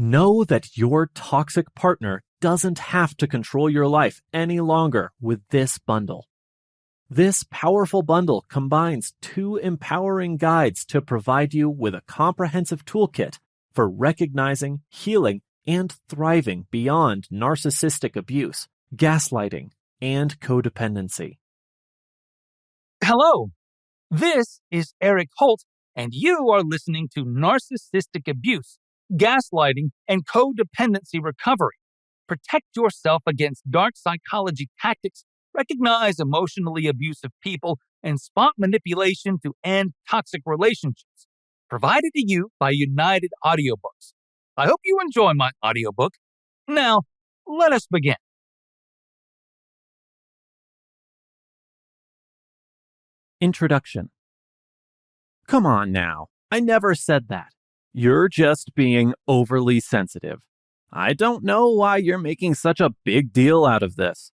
Know that your toxic partner doesn't have to control your life any longer with this bundle. This powerful bundle combines 2 empowering guides to provide you with a comprehensive toolkit for recognizing, healing, and thriving beyond narcissistic abuse, gaslighting, and codependency. Hello, this is Eric Holt, and you are listening to Narcissistic Abuse, Gaslighting, and Codependency Recovery. Protect yourself against dark psychology tactics, recognize emotionally abusive people, and spot manipulation to end toxic relationships. Provided to you by United Audiobooks. I hope you enjoy my audiobook. Now, let us begin. Introduction. Come on now, I never said that. You're just being overly sensitive. I don't know why you're making such a big deal out of this.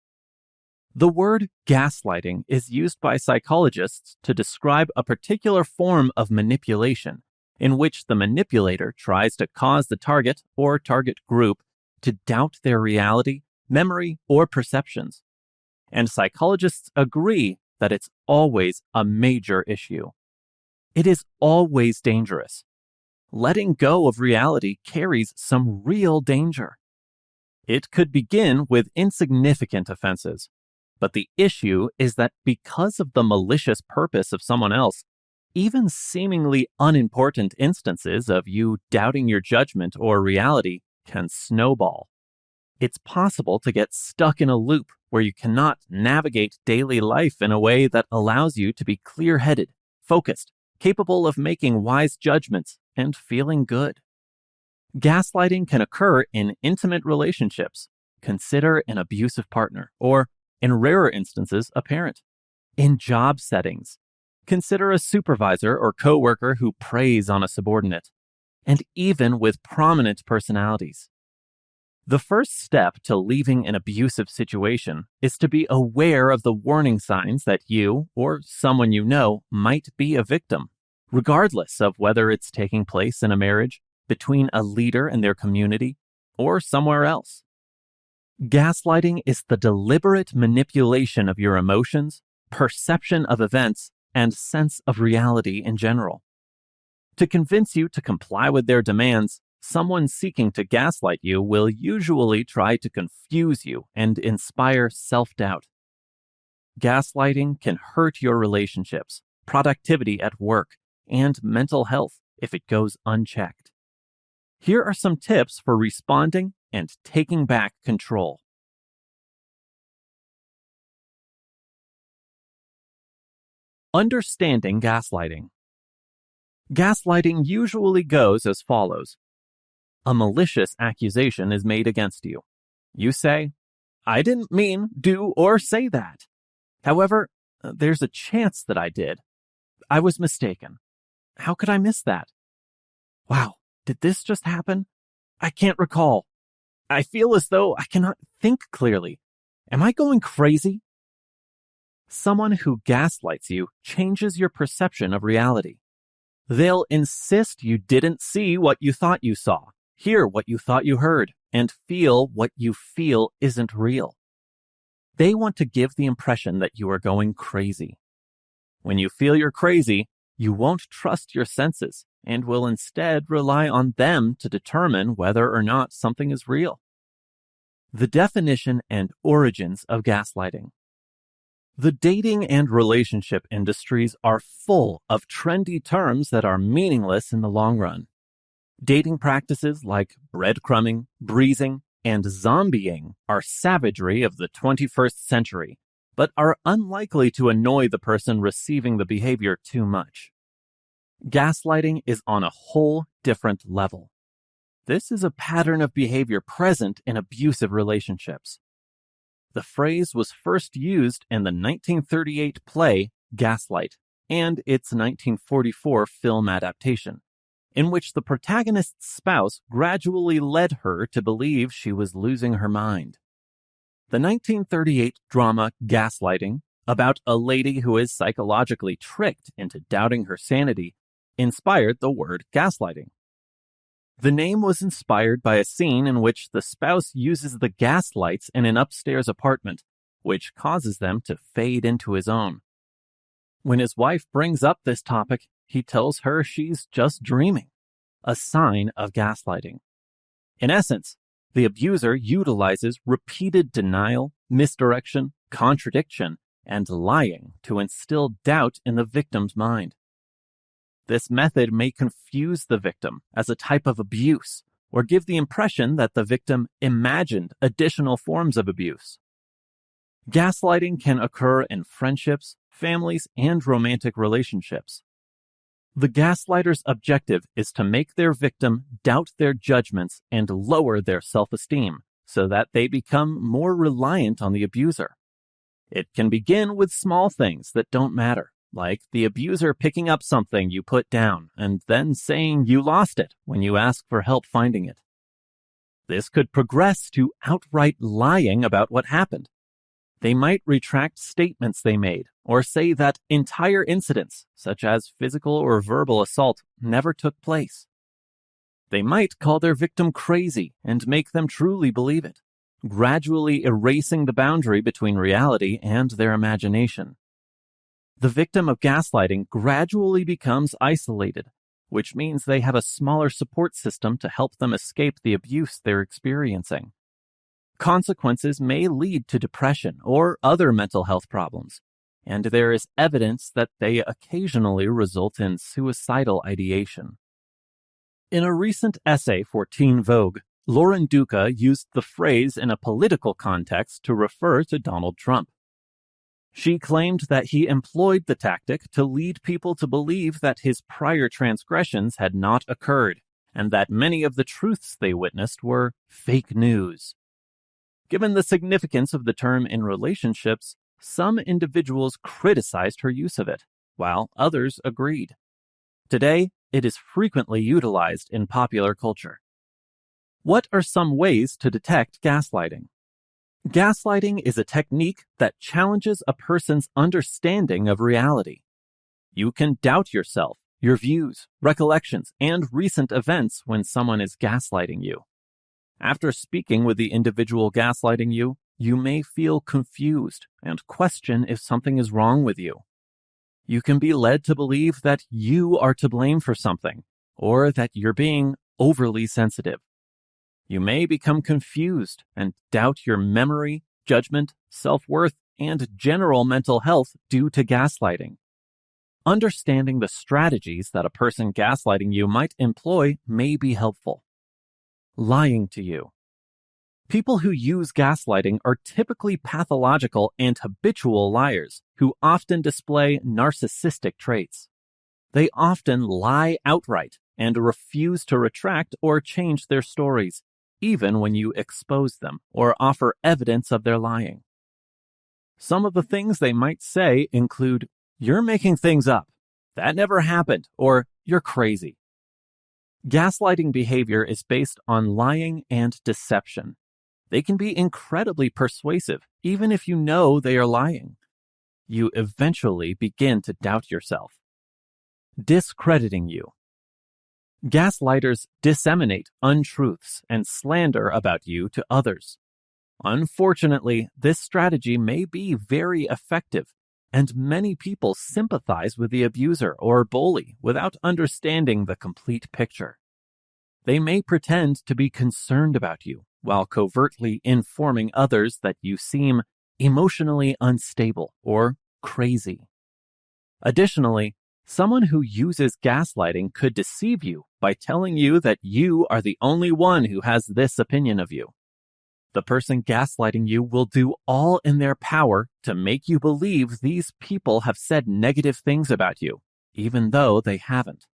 The word gaslighting is used by psychologists to describe a particular form of manipulation in which the manipulator tries to cause the target or target group to doubt their reality, memory, or perceptions. And psychologists agree that it's always a major issue. It is always dangerous. Letting go of reality carries some real danger. It could begin with insignificant offenses, but the issue is that because of the malicious purpose of someone else, even seemingly unimportant instances of you doubting your judgment or reality can snowball. It's possible to get stuck in a loop where you cannot navigate daily life in a way that allows you to be clear-headed, focused, capable of making wise judgments, and feeling good. Gaslighting can occur in intimate relationships. Consider an abusive partner, or, in rarer instances, a parent. In job settings, consider a supervisor or coworker who preys on a subordinate, and even with prominent personalities. The first step to leaving an abusive situation is to be aware of the warning signs that you or someone you know might be a victim, regardless of whether it's taking place in a marriage, between a leader and their community, or somewhere else. Gaslighting is the deliberate manipulation of your emotions, perception of events, and sense of reality in general. To convince you to comply with their demands, someone seeking to gaslight you will usually try to confuse you and inspire self-doubt. Gaslighting can hurt your relationships, productivity at work, and mental health if it goes unchecked. Here are some tips for responding and taking back control. Understanding gaslighting. Gaslighting usually goes as follows. A malicious accusation is made against you. You say, "I didn't mean, do, or say that. However, there's a chance that I did. I was mistaken. How could I miss that? Wow, did this just happen? I can't recall. I feel as though I cannot think clearly. Am I going crazy?" Someone who gaslights you changes your perception of reality. They'll insist you didn't see what you thought you saw, hear what you thought you heard, and feel what you feel isn't real. They want to give the impression that you are going crazy. When you feel you're crazy, you won't trust your senses and will instead rely on them to determine whether or not something is real. The definition and origins of gaslighting. The dating and relationship industries are full of trendy terms that are meaningless in the long run. Dating practices like breadcrumbing, breezing, and zombieing are savagery of the 21st century, but are unlikely to annoy the person receiving the behavior too much. Gaslighting is on a whole different level. This is a pattern of behavior present in abusive relationships. The phrase was first used in the 1938 play Gaslight and its 1944 film adaptation, in which the protagonist's spouse gradually led her to believe she was losing her mind. The 1938 drama Gaslighting, about a lady who is psychologically tricked into doubting her sanity, inspired the word gaslighting. The name was inspired by a scene in which the spouse uses the gas lights in an upstairs apartment, which causes them to fade into his own. When his wife brings up this topic, he tells her she's just dreaming, a sign of gaslighting. In essence, the abuser utilizes repeated denial, misdirection, contradiction, and lying to instill doubt in the victim's mind. This method may confuse the victim as a type of abuse or give the impression that the victim imagined additional forms of abuse. Gaslighting can occur in friendships, families, and romantic relationships. The gaslighter's objective is to make their victim doubt their judgments and lower their self-esteem so that they become more reliant on the abuser. It can begin with small things that don't matter, like the abuser picking up something you put down and then saying you lost it when you ask for help finding it. This could progress to outright lying about what happened. They might retract statements they made or say that entire incidents, such as physical or verbal assault, never took place. They might call their victim crazy and make them truly believe it, gradually erasing the boundary between reality and their imagination. The victim of gaslighting gradually becomes isolated, which means they have a smaller support system to help them escape the abuse they're experiencing. Consequences may lead to depression or other mental health problems, and there is evidence that they occasionally result in suicidal ideation. In a recent essay for Teen Vogue, Lauren Duca used the phrase in a political context to refer to Donald Trump. She claimed that he employed the tactic to lead people to believe that his prior transgressions had not occurred, and that many of the truths they witnessed were fake news. Given the significance of the term in relationships, some individuals criticized her use of it, while others agreed. Today, it is frequently utilized in popular culture. What are some ways to detect gaslighting? Gaslighting is a technique that challenges a person's understanding of reality. You can doubt yourself, your views, recollections, and recent events when someone is gaslighting you. After speaking with the individual gaslighting you, you may feel confused and question if something is wrong with you. You can be led to believe that you are to blame for something, or that you're being overly sensitive. You may become confused and doubt your memory, judgment, self-worth, and general mental health due to gaslighting. Understanding the strategies that a person gaslighting you might employ may be helpful. Lying to you. People who use gaslighting are typically pathological and habitual liars who often display narcissistic traits. They often lie outright and refuse to retract or change their stories, even when you expose them or offer evidence of their lying. Some of the things they might say include, "You're making things up," "That never happened," or "You're crazy." Gaslighting behavior is based on lying and deception. They can be incredibly persuasive, even if you know they are lying. You eventually begin to doubt yourself. Discrediting you. Gaslighters disseminate untruths and slander about you to others. Unfortunately, this strategy may be very effective, and many people sympathize with the abuser or bully without understanding the complete picture. They may pretend to be concerned about you while covertly informing others that you seem emotionally unstable or crazy. Additionally, someone who uses gaslighting could deceive you by telling you that you are the only one who has this opinion of you. The person gaslighting you will do all in their power to make you believe these people have said negative things about you, even though they haven't.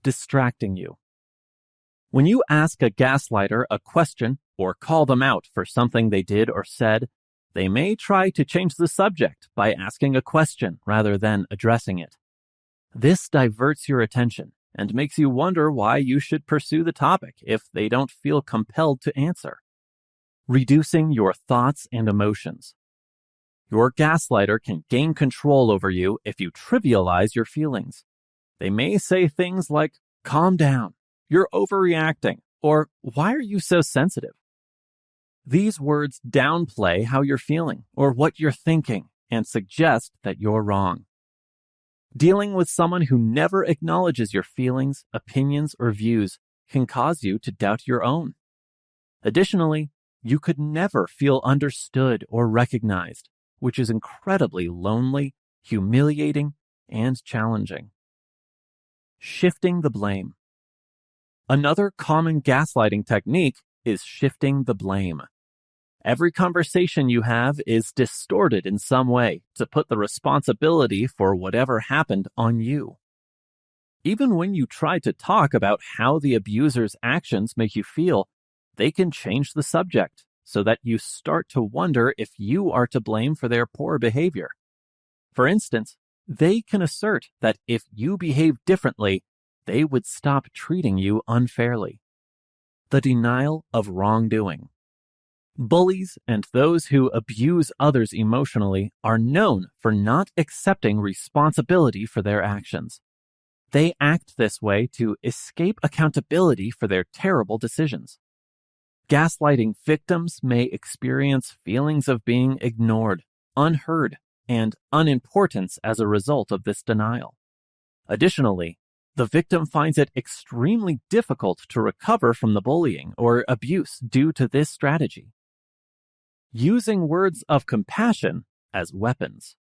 Distracting you. When you ask a gaslighter a question or call them out for something they did or said, they may try to change the subject by asking a question rather than addressing it. This diverts your attention and makes you wonder why you should pursue the topic if they don't feel compelled to answer. Reducing your thoughts and emotions. Your gaslighter can gain control over you if you trivialize your feelings. They may say things like, "Calm down," "You're overreacting," or "Why are you so sensitive?" These words downplay how you're feeling or what you're thinking and suggest that you're wrong. Dealing with someone who never acknowledges your feelings, opinions, or views can cause you to doubt your own. Additionally, you could never feel understood or recognized, which is incredibly lonely, humiliating, and challenging. Shifting the blame. Another common gaslighting technique is shifting the blame. Every conversation you have is distorted in some way to put the responsibility for whatever happened on you. Even when you try to talk about how the abuser's actions make you feel, they can change the subject so that you start to wonder if you are to blame for their poor behavior. For instance, they can assert that if you behave differently, they would stop treating you unfairly. The denial of wrongdoing. Bullies and those who abuse others emotionally are known for not accepting responsibility for their actions. They act this way to escape accountability for their terrible decisions. Gaslighting victims may experience feelings of being ignored, unheard, and unimportance as a result of this denial. Additionally, the victim finds it extremely difficult to recover from the bullying or abuse due to this strategy. Using words of compassion as weapons.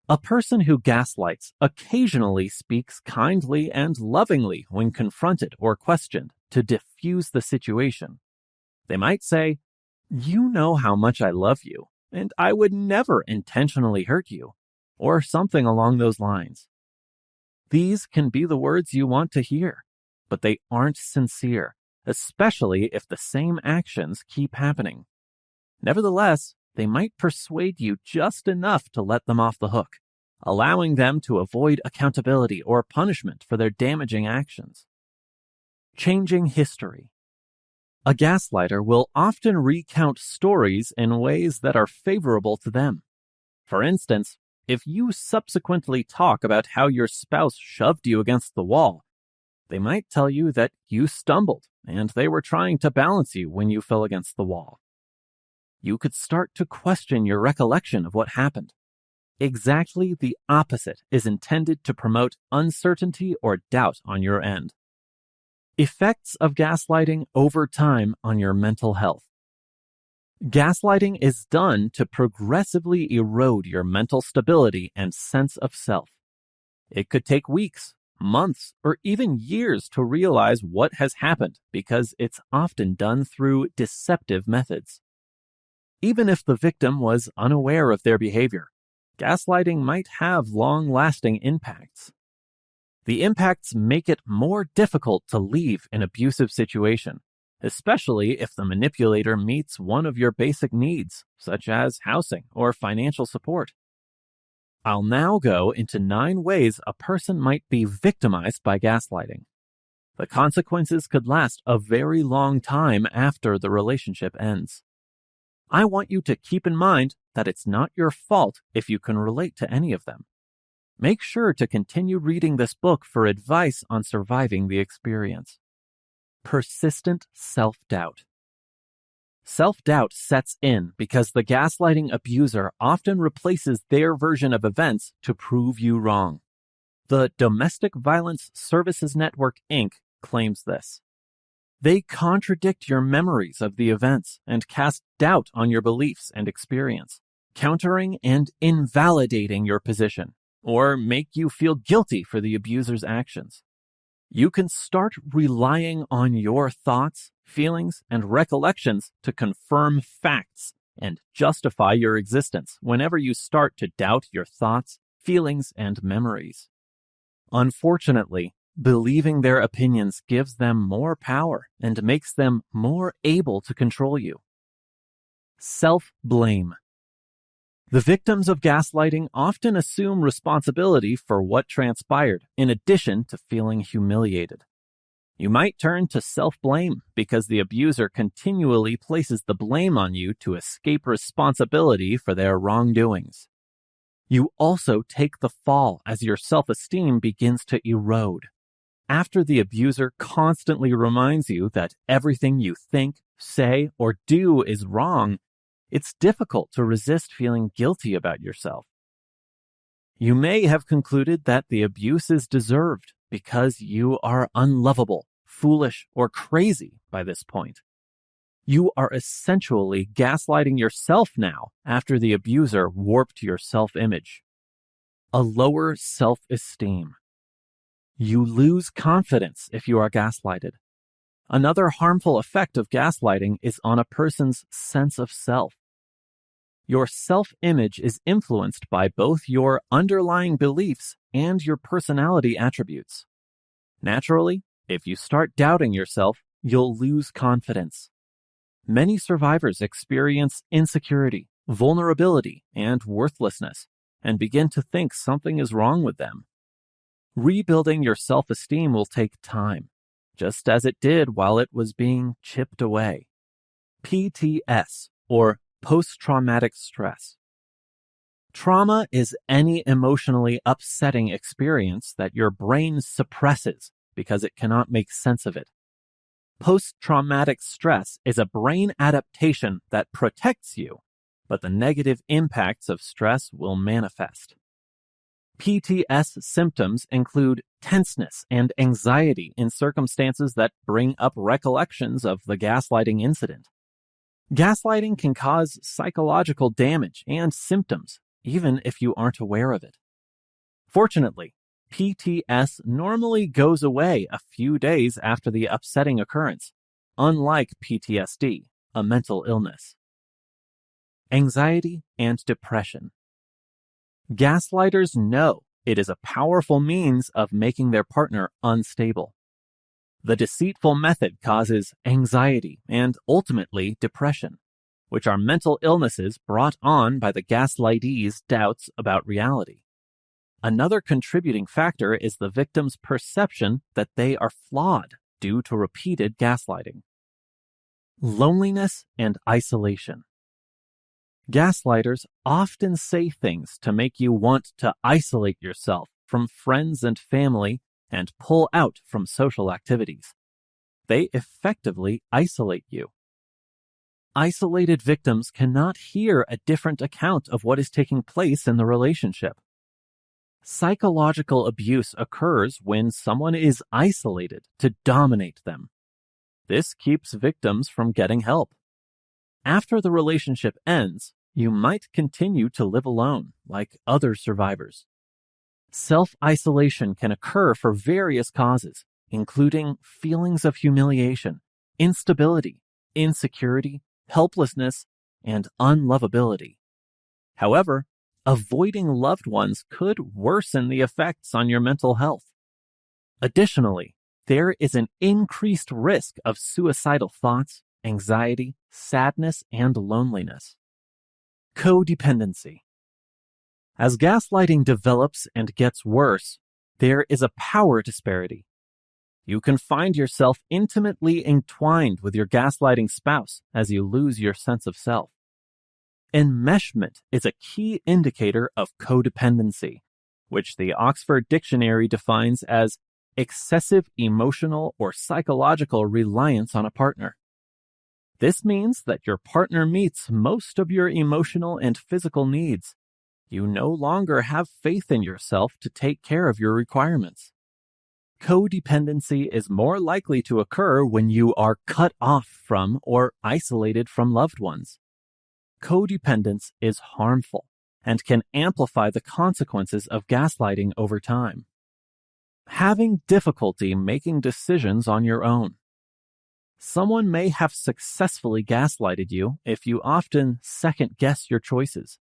A person who gaslights occasionally speaks kindly and lovingly when confronted or questioned to diffuse the situation. They might say, "You know how much I love you, and I would never intentionally hurt you," or something along those lines. These can be the words you want to hear, but they aren't sincere, especially if the same actions keep happening. Nevertheless, they might persuade you just enough to let them off the hook, allowing them to avoid accountability or punishment for their damaging actions. Changing history. A gaslighter will often recount stories in ways that are favorable to them. For instance, if you subsequently talk about how your spouse shoved you against the wall, they might tell you that you stumbled and they were trying to balance you when you fell against the wall. You could start to question your recollection of what happened. Exactly the opposite is intended to promote uncertainty or doubt on your end. Effects of gaslighting over time on your mental health. Gaslighting is done to progressively erode your mental stability and sense of self. It could take weeks, months, or even years to realize what has happened because it's often done through deceptive methods. Even if the victim was unaware of their behavior, gaslighting might have long-lasting impacts. The impacts make it more difficult to leave an abusive situation, especially if the manipulator meets one of your basic needs, such as housing or financial support. I'll now go into 9 ways a person might be victimized by gaslighting. The consequences could last a very long time after the relationship ends. I want you to keep in mind that it's not your fault if you can relate to any of them. Make sure to continue reading this book for advice on surviving the experience. Persistent self-doubt. Self-doubt sets in because the gaslighting abuser often replaces their version of events to prove you wrong. The Domestic Violence Services Network, Inc. claims this. They contradict your memories of the events and cast doubt on your beliefs and experience, countering and invalidating your position, or make you feel guilty for the abuser's actions. You can start relying on your thoughts, feelings, and recollections to confirm facts and justify your existence whenever you start to doubt your thoughts, feelings, and memories. Unfortunately, believing their opinions gives them more power and makes them more able to control you. Self-blame. The victims of gaslighting often assume responsibility for what transpired, in addition to feeling humiliated. You might turn to self-blame because the abuser continually places the blame on you to escape responsibility for their wrongdoings. You also take the fall as your self-esteem begins to erode. After the abuser constantly reminds you that everything you think, say, or do is wrong, it's difficult to resist feeling guilty about yourself. You may have concluded that the abuse is deserved because you are unlovable, foolish, or crazy by this point. You are essentially gaslighting yourself now after the abuser warped your self-image. A lower self-esteem. You lose confidence if you are gaslighted. Another harmful effect of gaslighting is on a person's sense of self. Your self-image is influenced by both your underlying beliefs and your personality attributes. Naturally, if you start doubting yourself, you'll lose confidence. Many survivors experience insecurity, vulnerability, and worthlessness, and begin to think something is wrong with them. Rebuilding your self-esteem will take time, just as it did while it was being chipped away. PTS, or post-traumatic stress. Trauma is any emotionally upsetting experience that your brain suppresses because it cannot make sense of it. Post-traumatic stress is a brain adaptation that protects you, but the negative impacts of stress will manifest. PTS symptoms include tenseness and anxiety in circumstances that bring up recollections of the gaslighting incident. Gaslighting can cause psychological damage and symptoms, even if you aren't aware of it. Fortunately, PTS normally goes away a few days after the upsetting occurrence, unlike PTSD, a mental illness. Anxiety and depression. Gaslighters know it is a powerful means of making their partner unstable. The deceitful method causes anxiety and ultimately depression, which are mental illnesses brought on by the gaslightee's doubts about reality. Another contributing factor is the victim's perception that they are flawed due to repeated gaslighting. Loneliness and isolation. Gaslighters often say things to make you want to isolate yourself from friends and family and pull out from social activities. They effectively isolate you. Isolated victims cannot hear a different account of what is taking place in the relationship. Psychological abuse occurs when someone is isolated to dominate them. This keeps victims from getting help. After the relationship ends, you might continue to live alone, like other survivors. Self-isolation can occur for various causes, including feelings of humiliation, instability, insecurity, helplessness, and unlovability. However, avoiding loved ones could worsen the effects on your mental health. Additionally, there is an increased risk of suicidal thoughts, anxiety, sadness, and loneliness. Codependency. As gaslighting develops and gets worse, there is a power disparity. You can find yourself intimately entwined with your gaslighting spouse as you lose your sense of self. Enmeshment is a key indicator of codependency, which the Oxford Dictionary defines as excessive emotional or psychological reliance on a partner. This means that your partner meets most of your emotional and physical needs. You no longer have faith in yourself to take care of your requirements. Codependency is more likely to occur when you are cut off from or isolated from loved ones. Codependence is harmful and can amplify the consequences of gaslighting over time. Having difficulty making decisions on your own. Someone may have successfully gaslighted you if you often second-guess your choices.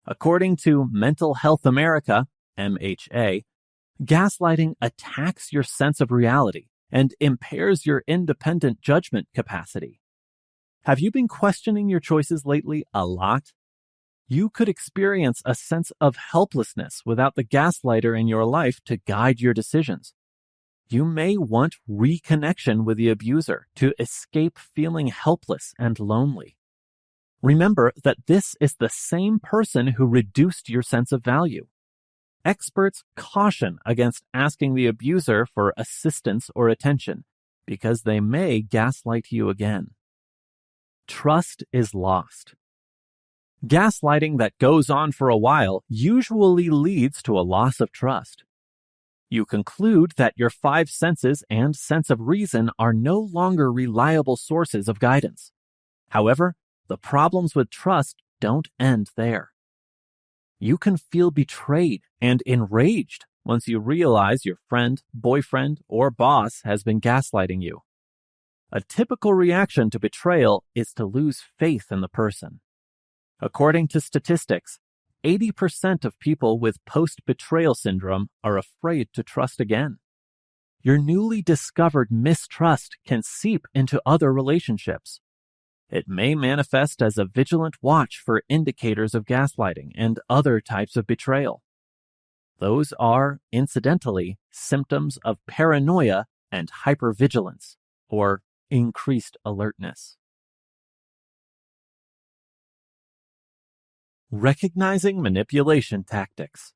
According to Mental Health America, MHA, gaslighting attacks your sense of reality and impairs your independent judgment capacity. Have you been questioning your choices lately a lot? You could experience a sense of helplessness without the gaslighter in your life to guide your decisions. You may want reconnection with the abuser to escape feeling helpless and lonely. Remember that this is the same person who reduced your sense of value. Experts caution against asking the abuser for assistance or attention because they may gaslight you again. Trust is lost. Gaslighting that goes on for a while usually leads to a loss of trust. You conclude that your five senses and sense of reason are no longer reliable sources of guidance. However, the problems with trust don't end there. You can feel betrayed and enraged once you realize your friend, boyfriend, or boss has been gaslighting you. A typical reaction to betrayal is to lose faith in the person. According to statistics, 80% of people with post-betrayal syndrome are afraid to trust again. Your newly discovered mistrust can seep into other relationships. It may manifest as a vigilant watch for indicators of gaslighting and other types of betrayal. Those are, incidentally, symptoms of paranoia and hypervigilance, or increased alertness. Recognizing manipulation tactics.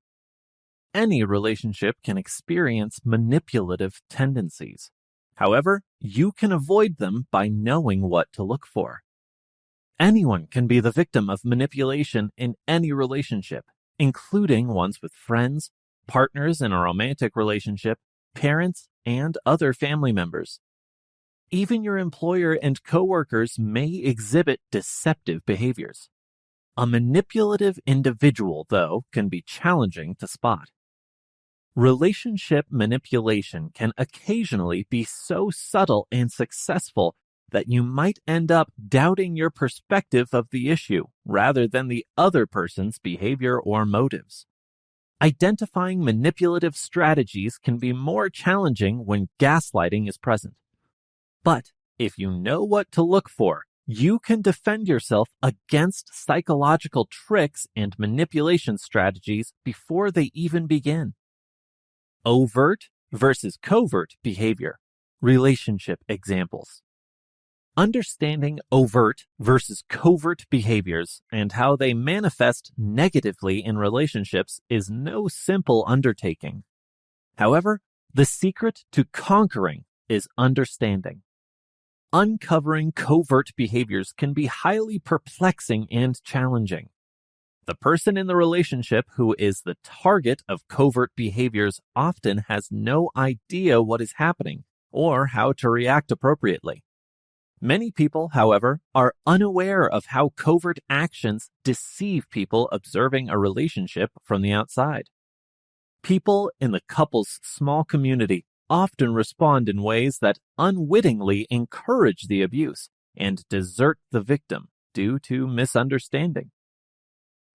Any relationship can experience manipulative tendencies. However, you can avoid them by knowing what to look for. Anyone can be the victim of manipulation in any relationship, including ones with friends, partners in a romantic relationship, parents, and other family members. Even your employer and coworkers may exhibit deceptive behaviors. A manipulative individual, though, can be challenging to spot. Relationship manipulation can occasionally be so subtle and successful that you might end up doubting your perspective of the issue rather than the other person's behavior or motives. Identifying manipulative strategies can be more challenging when gaslighting is present. But if you know what to look for, you can defend yourself against psychological tricks and manipulation strategies before they even begin. Overt versus covert behavior. Relationship examples. Understanding overt versus covert behaviors and how they manifest negatively in relationships is no simple undertaking. However, the secret to conquering is understanding. Uncovering covert behaviors can be highly perplexing and challenging. The person in the relationship who is the target of covert behaviors often has no idea what is happening or how to react appropriately. Many people, however, are unaware of how covert actions deceive people observing a relationship from the outside. People in the couple's small community often respond in ways that unwittingly encourage the abuse and desert the victim due to misunderstanding.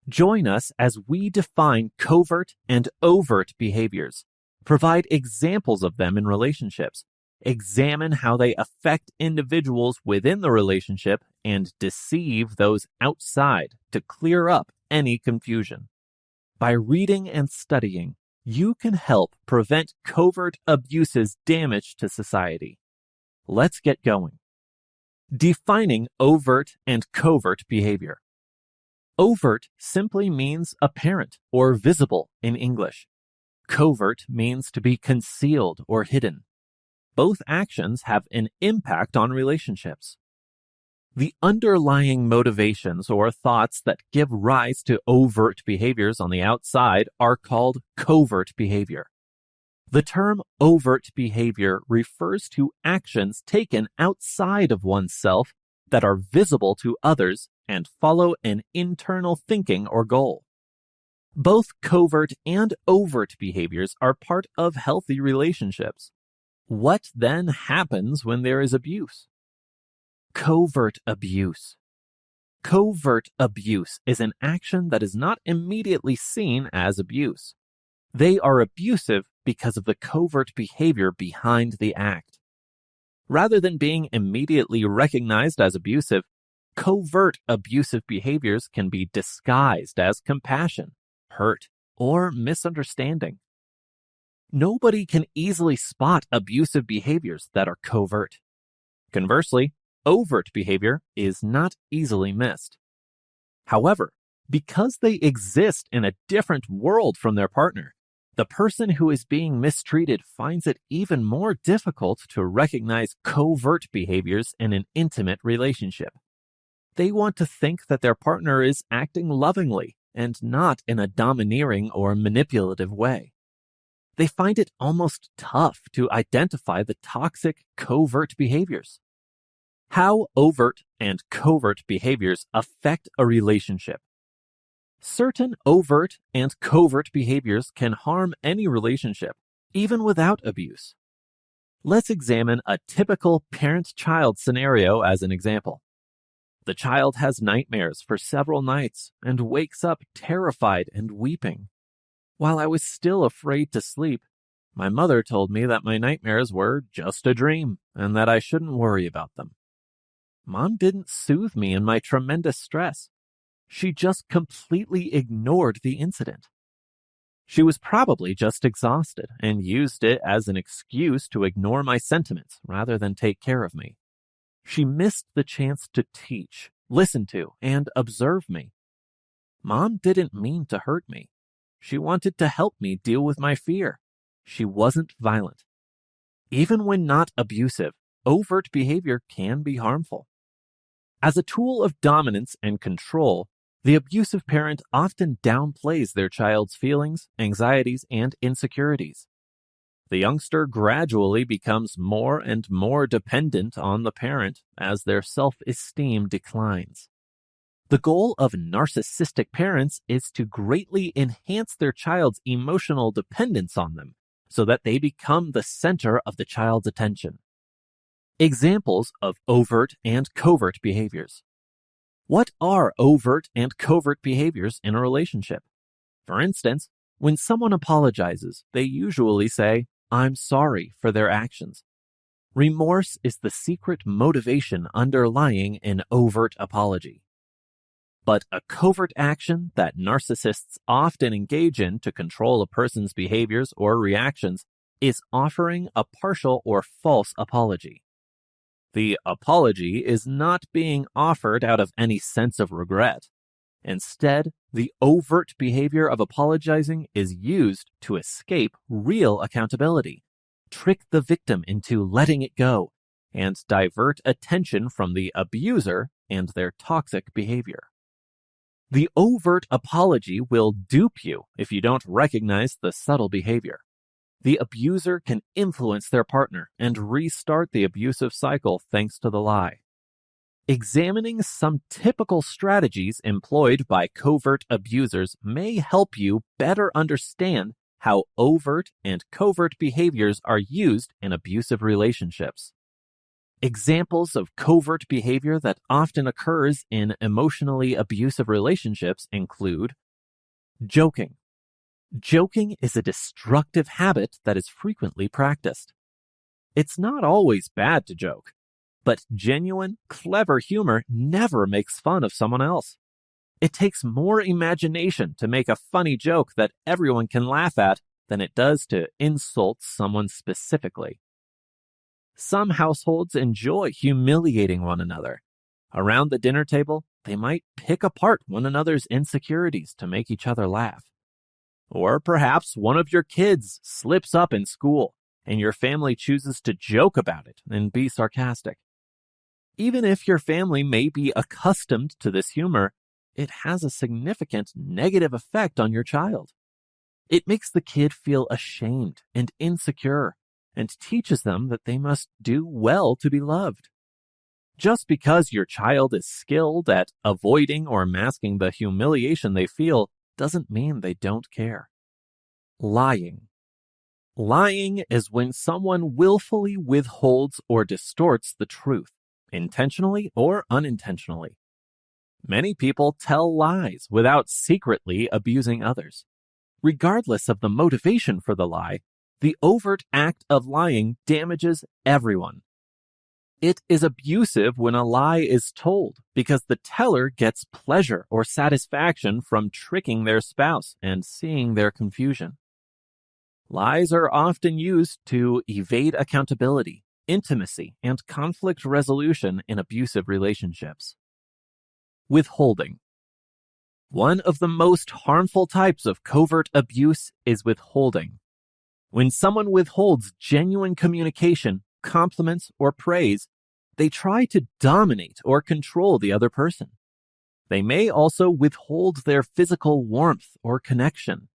Join us as we define covert and overt behaviors, provide examples of them in relationships, examine how they affect individuals within the relationship, and deceive those outside to clear up any confusion. By reading and studying, you can help prevent covert abuse's damage to society. Let's get going. Defining overt and covert behavior. Overt simply means apparent or visible in English. Covert means to be concealed or hidden. Both actions have an impact on relationships. The underlying motivations or thoughts that give rise to overt behaviors on the outside are called covert behavior. The term overt behavior refers to actions taken outside of oneself that are visible to others and follow an internal thinking or goal. Both covert and overt behaviors are part of healthy relationships. What then happens when there is abuse? Covert abuse. Covert abuse is an action that is not immediately seen as abuse. They are abusive because of the covert behavior behind the act. Rather than being immediately recognized as abusive, covert abusive behaviors can be disguised as compassion, hurt, or misunderstanding. Nobody can easily spot abusive behaviors that are covert. Conversely, overt behavior is not easily missed. However, because they exist in a different world from their partner, The person who is being mistreated finds it even more difficult to recognize covert behaviors in an intimate relationship. They want to think that their partner is acting lovingly and not in a domineering or manipulative way. They find it almost tough to identify the toxic covert behaviors. How overt and covert behaviors affect a relationship. Certain overt and covert behaviors can harm any relationship, even without abuse. Let's examine a typical parent-child scenario as an example. The child has nightmares for several nights and wakes up terrified and weeping. While I was still afraid to sleep, my mother told me that my nightmares were just a dream and that I shouldn't worry about them. Mom didn't soothe me in my tremendous stress. She just completely ignored the incident. She was probably just exhausted and used it as an excuse to ignore my sentiments rather than take care of me. She missed the chance to teach, listen to, and observe me. Mom didn't mean to hurt me. She wanted to help me deal with my fear. She wasn't violent. Even when not abusive, overt behavior can be harmful. As a tool of dominance and control, the abusive parent often downplays their child's feelings, anxieties, and insecurities. The youngster gradually becomes more and more dependent on the parent as their self-esteem declines. The goal of narcissistic parents is to greatly enhance their child's emotional dependence on them so that they become the center of the child's attention. Examples of overt and covert behaviors. What are overt and covert behaviors in a relationship? For instance, when someone apologizes, they usually say, "I'm sorry" for their actions. Remorse is the secret motivation underlying an overt apology. But a covert action that narcissists often engage in to control a person's behaviors or reactions is offering a partial or false apology. The apology is not being offered out of any sense of regret. Instead, the overt behavior of apologizing is used to escape real accountability, trick the victim into letting it go, and divert attention from the abuser and their toxic behavior. The overt apology will dupe you if you don't recognize the subtle behavior. The abuser can influence their partner and restart the abusive cycle thanks to the lie. Examining some typical strategies employed by covert abusers may help you better understand how overt and covert behaviors are used in abusive relationships. Examples of covert behavior that often occurs in emotionally abusive relationships include joking. Joking is a destructive habit that is frequently practiced. It's not always bad to joke, but genuine, clever humor never makes fun of someone else. It takes more imagination to make a funny joke that everyone can laugh at than it does to insult someone specifically. Some households enjoy humiliating one another. Around the dinner table, they might pick apart one another's insecurities to make each other laugh. Or perhaps one of your kids slips up in school and your family chooses to joke about it and be sarcastic. Even if your family may be accustomed to this humor, it has a significant negative effect on your child. It makes the kid feel ashamed and insecure and teaches them that they must do well to be loved. Just because your child is skilled at avoiding or masking the humiliation they feel doesn't mean they don't care. Lying. Lying is when someone willfully withholds or distorts the truth, intentionally or unintentionally. Many people tell lies without secretly abusing others. Regardless of the motivation for the lie, the overt act of lying damages everyone. It is abusive when a lie is told because the teller gets pleasure or satisfaction from tricking their spouse and seeing their confusion. Lies are often used to evade accountability, intimacy, and conflict resolution in abusive relationships. Withholding. One of the most harmful types of covert abuse is withholding. When someone withholds genuine communication, compliments, or praise, they try to dominate or control the other person. They may also withhold their physical warmth or connection.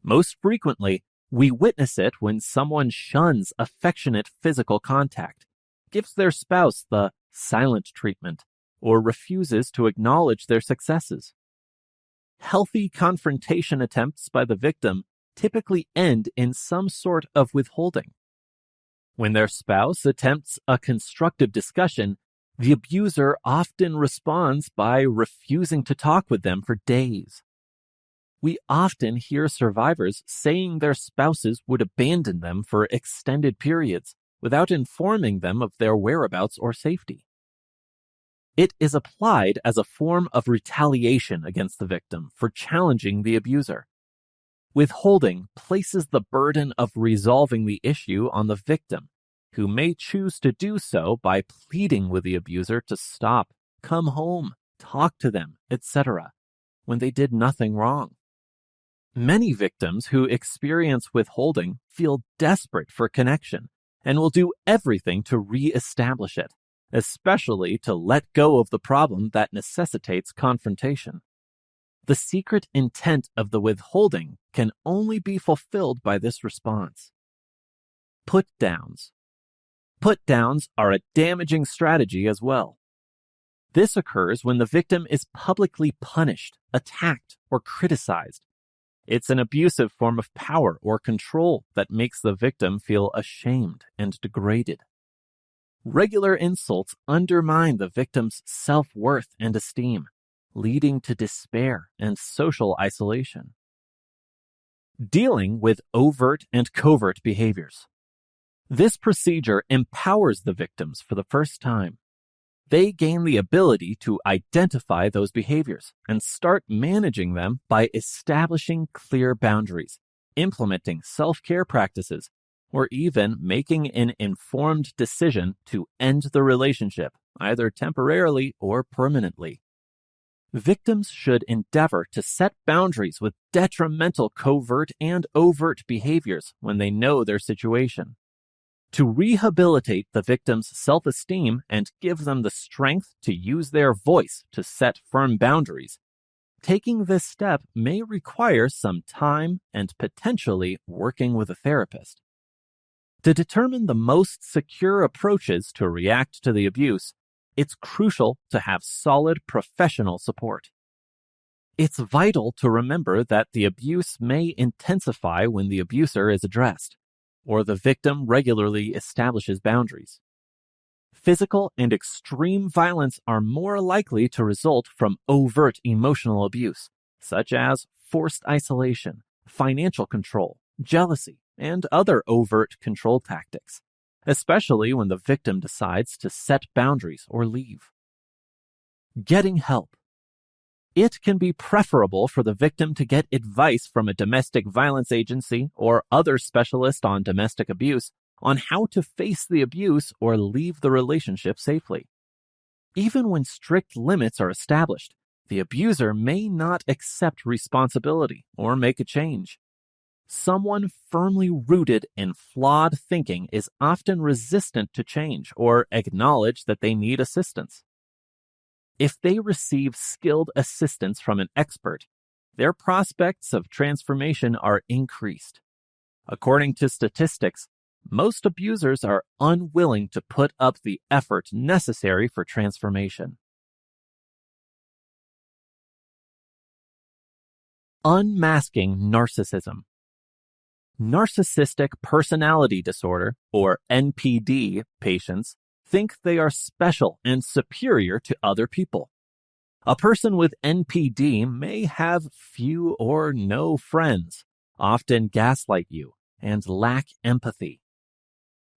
Most frequently, we witness it when someone shuns affectionate physical contact, gives their spouse the silent treatment, or refuses to acknowledge their successes. Healthy confrontation attempts by the victim typically end in some sort of withholding. When their spouse attempts a constructive discussion, the abuser often responds by refusing to talk with them for days. We often hear survivors saying their spouses would abandon them for extended periods without informing them of their whereabouts or safety. It is applied as a form of retaliation against the victim for challenging the abuser. Withholding places the burden of resolving the issue on the victim, who may choose to do so by pleading with the abuser to stop, come home, talk to them, etc., when they did nothing wrong. Many victims who experience withholding feel desperate for connection and will do everything to re-establish it, especially to let go of the problem that necessitates confrontation. The secret intent of the withholding can only be fulfilled by this response. Put-downs. Put-downs are a damaging strategy as well. This occurs when the victim is publicly punished, attacked, or criticized. It's an abusive form of power or control that makes the victim feel ashamed and degraded. Regular insults undermine the victim's self-worth and esteem, leading to despair and social isolation. Dealing with overt and covert behaviors. This procedure empowers the victims for the first time. They gain the ability to identify those behaviors and start managing them by establishing clear boundaries, implementing self-care practices, or even making an informed decision to end the relationship, either temporarily or permanently. Victims should endeavor to set boundaries with detrimental covert and overt behaviors when they know their situation. To rehabilitate the victim's self-esteem and give them the strength to use their voice to set firm boundaries, taking this step may require some time and potentially working with a therapist. To determine the most secure approaches to react to the abuse, it's crucial to have solid professional support. It's vital to remember that the abuse may intensify when the abuser is addressed, or the victim regularly establishes boundaries. Physical and extreme violence are more likely to result from overt emotional abuse, such as forced isolation, financial control, jealousy, and other overt control tactics, especially when the victim decides to set boundaries or leave. Getting help. It can be preferable for the victim to get advice from a domestic violence agency or other specialist on domestic abuse on how to face the abuse or leave the relationship safely. Even when strict limits are established, the abuser may not accept responsibility or make a change. Someone firmly rooted in flawed thinking is often resistant to change or acknowledge that they need assistance. If they receive skilled assistance from an expert, their prospects of transformation are increased. According to statistics, most abusers are unwilling to put up the effort necessary for transformation. Unmasking Narcissism. Narcissistic personality disorder, or NPD, patients think they are special and superior to other people. A person with NPD may have few or no friends, often gaslight you, and lack empathy.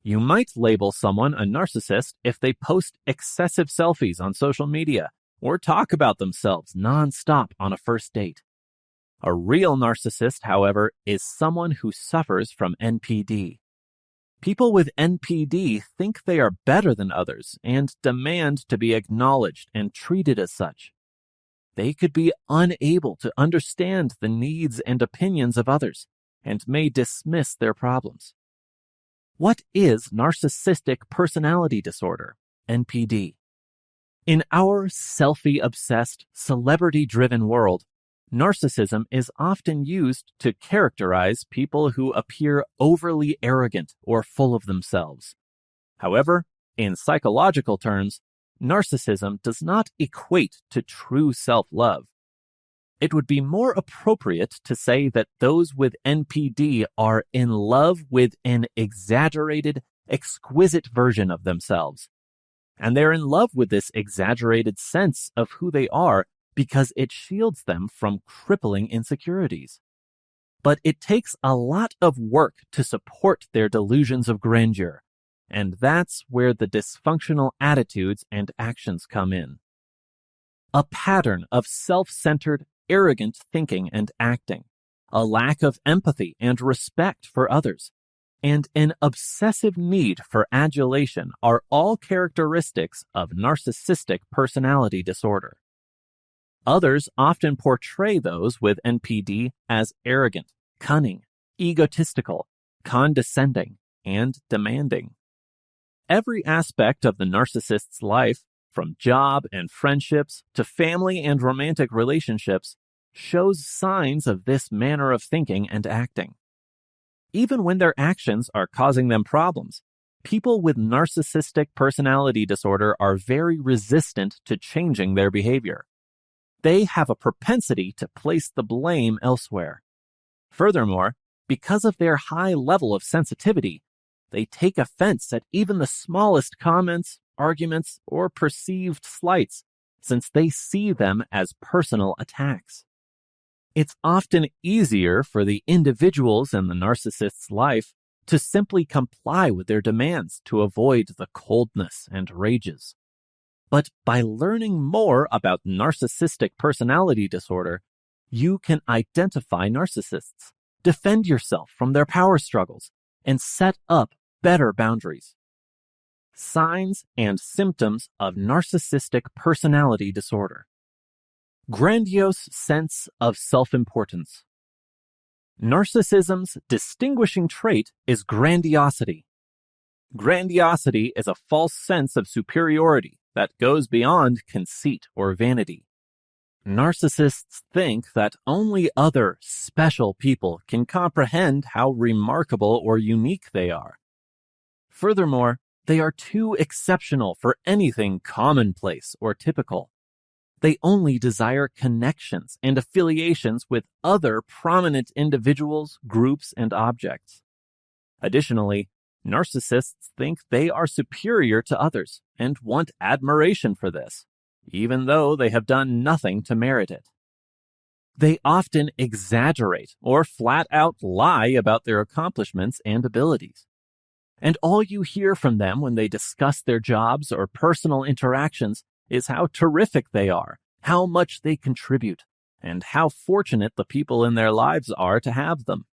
You might label someone a narcissist if they post excessive selfies on social media or talk about themselves nonstop on a first date. A real narcissist, however, is someone who suffers from NPD. People with NPD think they are better than others and demand to be acknowledged and treated as such. they could be unable to understand the needs and opinions of others and may dismiss their problems. What is narcissistic personality disorder, NPD? In our selfie-obsessed, celebrity-driven world, narcissism is often used to characterize people who appear overly arrogant or full of themselves. However, in psychological terms, narcissism does not equate to true self-love. It would be more appropriate to say that those with NPD are in love with an exaggerated, exquisite version of themselves. And they're in love with this exaggerated sense of who they are because it shields them from crippling insecurities. But it takes a lot of work to support their delusions of grandeur, and that's where the dysfunctional attitudes and actions come in. A pattern of self-centered, arrogant thinking and acting, a lack of empathy and respect for others, and an obsessive need for adulation are all characteristics of narcissistic personality disorder. Others often portray those with NPD as arrogant, cunning, egotistical, condescending, and demanding. Every aspect of the narcissist's life, from job and friendships to family and romantic relationships, shows signs of this manner of thinking and acting. Even when their actions are causing them problems, people with narcissistic personality disorder are very resistant to changing their behavior. They have a propensity to place the blame elsewhere. Furthermore, because of their high level of sensitivity, they take offense at even the smallest comments, arguments, or perceived slights, since they see them as personal attacks. It's often easier for the individuals in the narcissist's life to simply comply with their demands to avoid the coldness and rages. But by learning more about narcissistic personality disorder, you can identify narcissists, defend yourself from their power struggles, and set up better boundaries. Signs and symptoms of narcissistic personality disorder. Grandiose sense of self-importance. Narcissism's distinguishing trait is grandiosity. Grandiosity is a false sense of superiority that goes beyond conceit or vanity. Narcissists think that only other special people can comprehend how remarkable or unique they are. Furthermore, they are too exceptional for anything commonplace or typical. They only desire connections and affiliations with other prominent individuals, groups, and objects. Additionally, narcissists think they are superior to others and want admiration for this, even though they have done nothing to merit it. They often exaggerate or flat out lie about their accomplishments and abilities. And all you hear from them when they discuss their jobs or personal interactions is how terrific they are, how much they contribute, and how fortunate the people in their lives are to have them.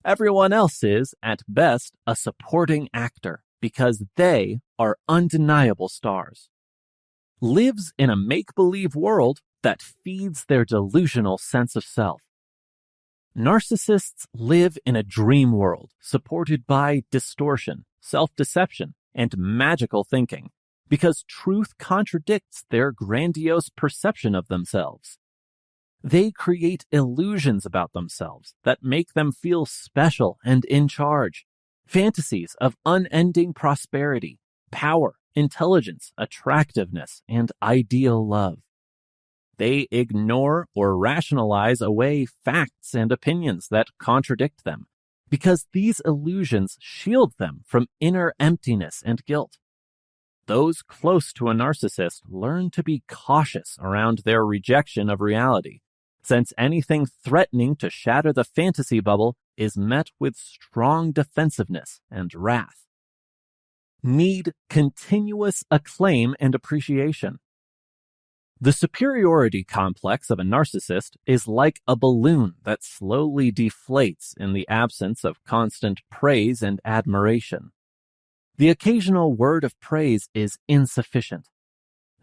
Everyone else is, at best, a supporting actor because they are undeniable stars. Lives in a make-believe world that feeds their delusional sense of self. Narcissists live in a dream world supported by distortion, self-deception, and magical thinking, because truth contradicts their grandiose perception of themselves. They create illusions about themselves that make them feel special and in charge, fantasies of unending prosperity, power, intelligence, attractiveness, and ideal love. They ignore or rationalize away facts and opinions that contradict them, because these illusions shield them from inner emptiness and guilt. Those close to a narcissist learn to be cautious around their rejection of reality, since anything threatening to shatter the fantasy bubble is met with strong defensiveness and wrath. Need continuous acclaim and appreciation. The superiority complex of a narcissist is like a balloon that slowly deflates in the absence of constant praise and admiration. The occasional word of praise is insufficient.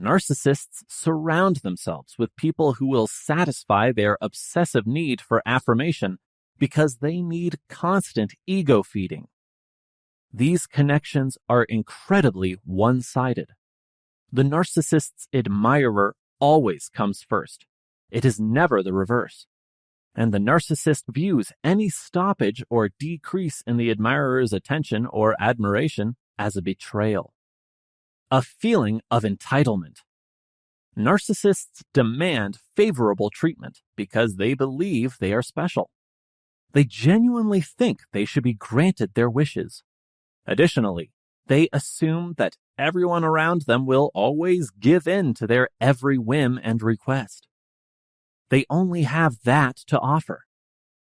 Narcissists surround themselves with people who will satisfy their obsessive need for affirmation because they need constant ego feeding. These connections are incredibly one-sided. The narcissist's admirer always comes first. It is never the reverse. And the narcissist views any stoppage or decrease in the admirer's attention or admiration as a betrayal. A feeling of entitlement. Narcissists demand favorable treatment because they believe they are special. They genuinely think they should be granted their wishes. Additionally, they assume that everyone around them will always give in to their every whim and request. They only have that to offer.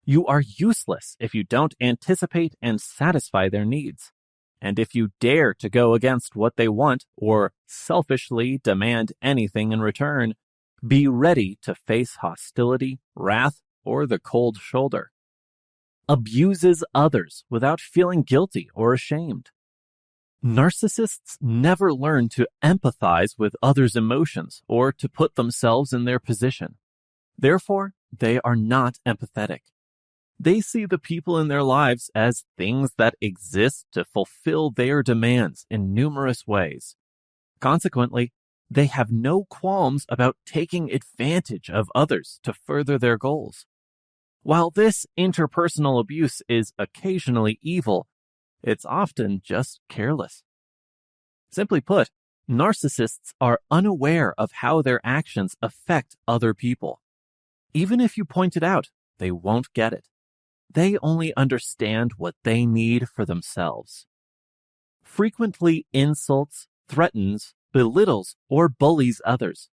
You are useless if you don't anticipate and satisfy their needs. And if you dare to go against what they want or selfishly demand anything in return, be ready to face hostility, wrath, or the cold shoulder. Abuses others without feeling guilty or ashamed. Narcissists never learn to empathize with others' emotions or to put themselves in their position. Therefore, they are not empathetic. They see the people in their lives as things that exist to fulfill their demands in numerous ways. Consequently, they have no qualms about taking advantage of others to further their goals. While this interpersonal abuse is occasionally evil, it's often just careless. Simply put, narcissists are unaware of how their actions affect other people. Even if you point it out, they won't get it. They only understand what they need for themselves. Frequently insults, threatens, belittles, or bullies others.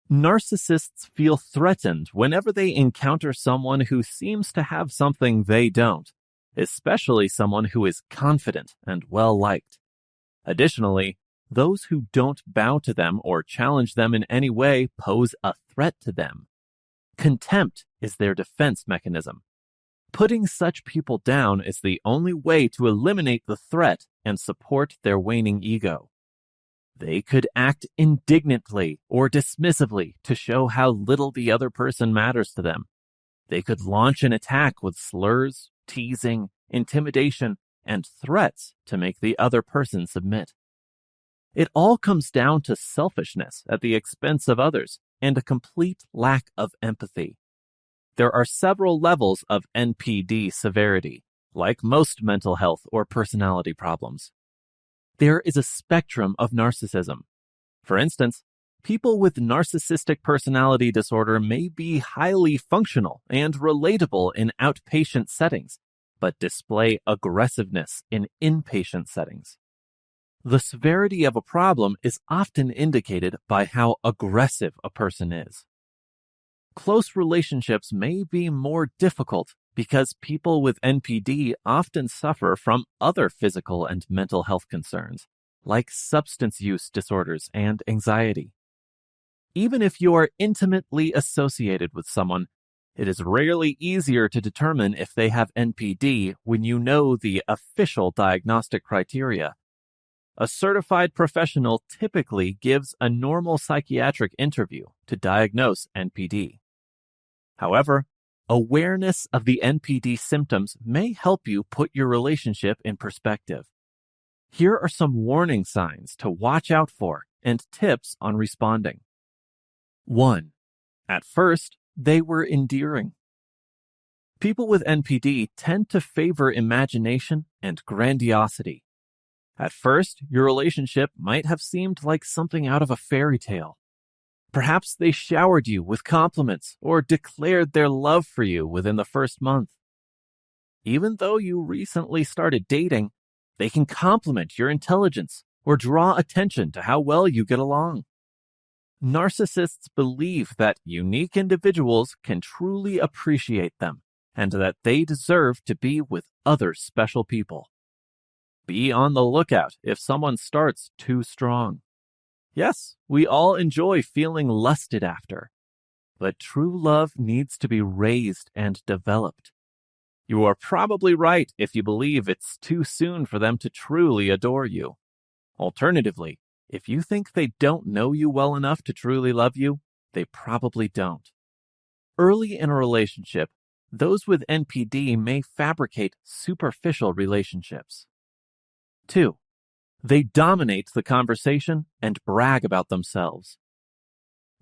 Narcissists feel threatened whenever they encounter someone who seems to have something they don't, especially someone who is confident and well-liked. Additionally, those who don't bow to them or challenge them in any way pose a threat to them. Contempt is their defense mechanism. Putting such people down is the only way to eliminate the threat and support their waning ego. They could act indignantly or dismissively to show how little the other person matters to them. They could launch an attack with slurs, teasing, intimidation, and threats to make the other person submit. It all comes down to selfishness at the expense of others and a complete lack of empathy. There are several levels of NPD severity, like most mental health or personality problems. There is a spectrum of narcissism. For instance, people with narcissistic personality disorder may be highly functional and relatable in outpatient settings, but display aggressiveness in inpatient settings. The severity of a problem is often indicated by how aggressive a person is. Close relationships may be more difficult because people with NPD often suffer from other physical and mental health concerns, like substance use disorders and anxiety. Even if you are intimately associated with someone, it is rarely easier to determine if they have NPD when you know the official diagnostic criteria. A certified professional typically gives a normal psychiatric interview to diagnose NPD. However, awareness of the NPD symptoms may help you put your relationship in perspective. Here are some warning signs to watch out for and tips on responding. 1. At first, they were endearing. People with NPD tend to favor imagination and grandiosity. At first, your relationship might have seemed like something out of a fairy tale. Perhaps they showered you with compliments or declared their love for you within the first month. Even though you recently started dating, they can compliment your intelligence or draw attention to how well you get along. Narcissists believe that unique individuals can truly appreciate them and that they deserve to be with other special people. Be on the lookout if someone starts too strong. Yes, we all enjoy feeling lusted after, but true love needs to be raised and developed. You are probably right if you believe it's too soon for them to truly adore you. Alternatively, If you think they don't know you well enough to truly love you, they probably don't. Early in a relationship, those with NPD may fabricate superficial relationships. 2. They dominate the conversation and brag about themselves.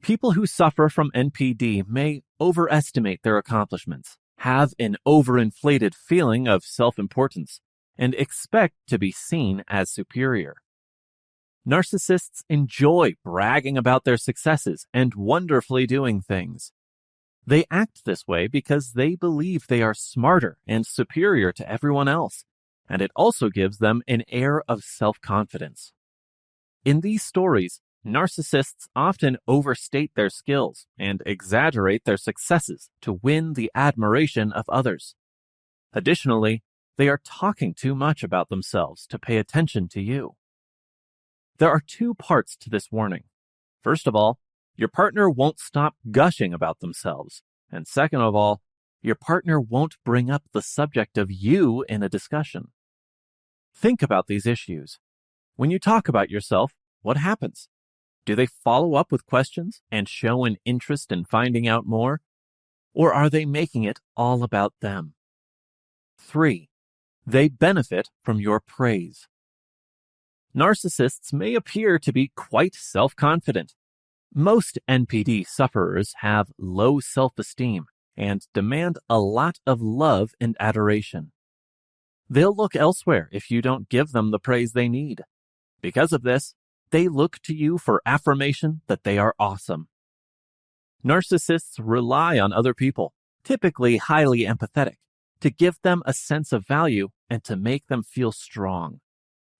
People who suffer from NPD may overestimate their accomplishments, have an overinflated feeling of self-importance, and expect to be seen as superior. Narcissists enjoy bragging about their successes and wonderfully doing things. They act this way because they believe they are smarter and superior to everyone else, and it also gives them an air of self-confidence. In these stories, narcissists often overstate their skills and exaggerate their successes to win the admiration of others. Additionally, they are talking too much about themselves to pay attention to you. There are 2 parts to this warning. First of all, your partner won't stop gushing about themselves. And second of all, your partner won't bring up the subject of you in a discussion. Think about these issues. When you talk about yourself, what happens? Do they follow up with questions and show an interest in finding out more? Or are they making it all about them? 3. They benefit from your praise. Narcissists may appear to be quite self-confident. Most NPD sufferers have low self-esteem and demand a lot of love and adoration. They'll look elsewhere if you don't give them the praise they need. Because of this, they look to you for affirmation that they are awesome. Narcissists rely on other people, typically highly empathetic, to give them a sense of value and to make them feel strong.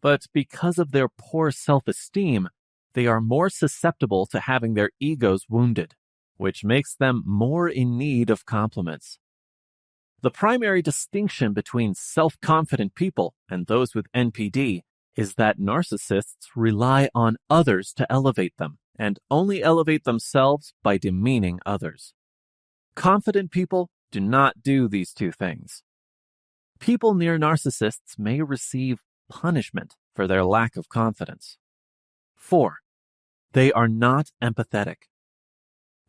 But because of their poor self-esteem, they are more susceptible to having their egos wounded, which makes them more in need of compliments. The primary distinction between self-confident people and those with NPD is that narcissists rely on others to elevate them and only elevate themselves by demeaning others. Confident people do not do these 2 things. People near narcissists may receive punishment for their lack of confidence. 4. They are not empathetic.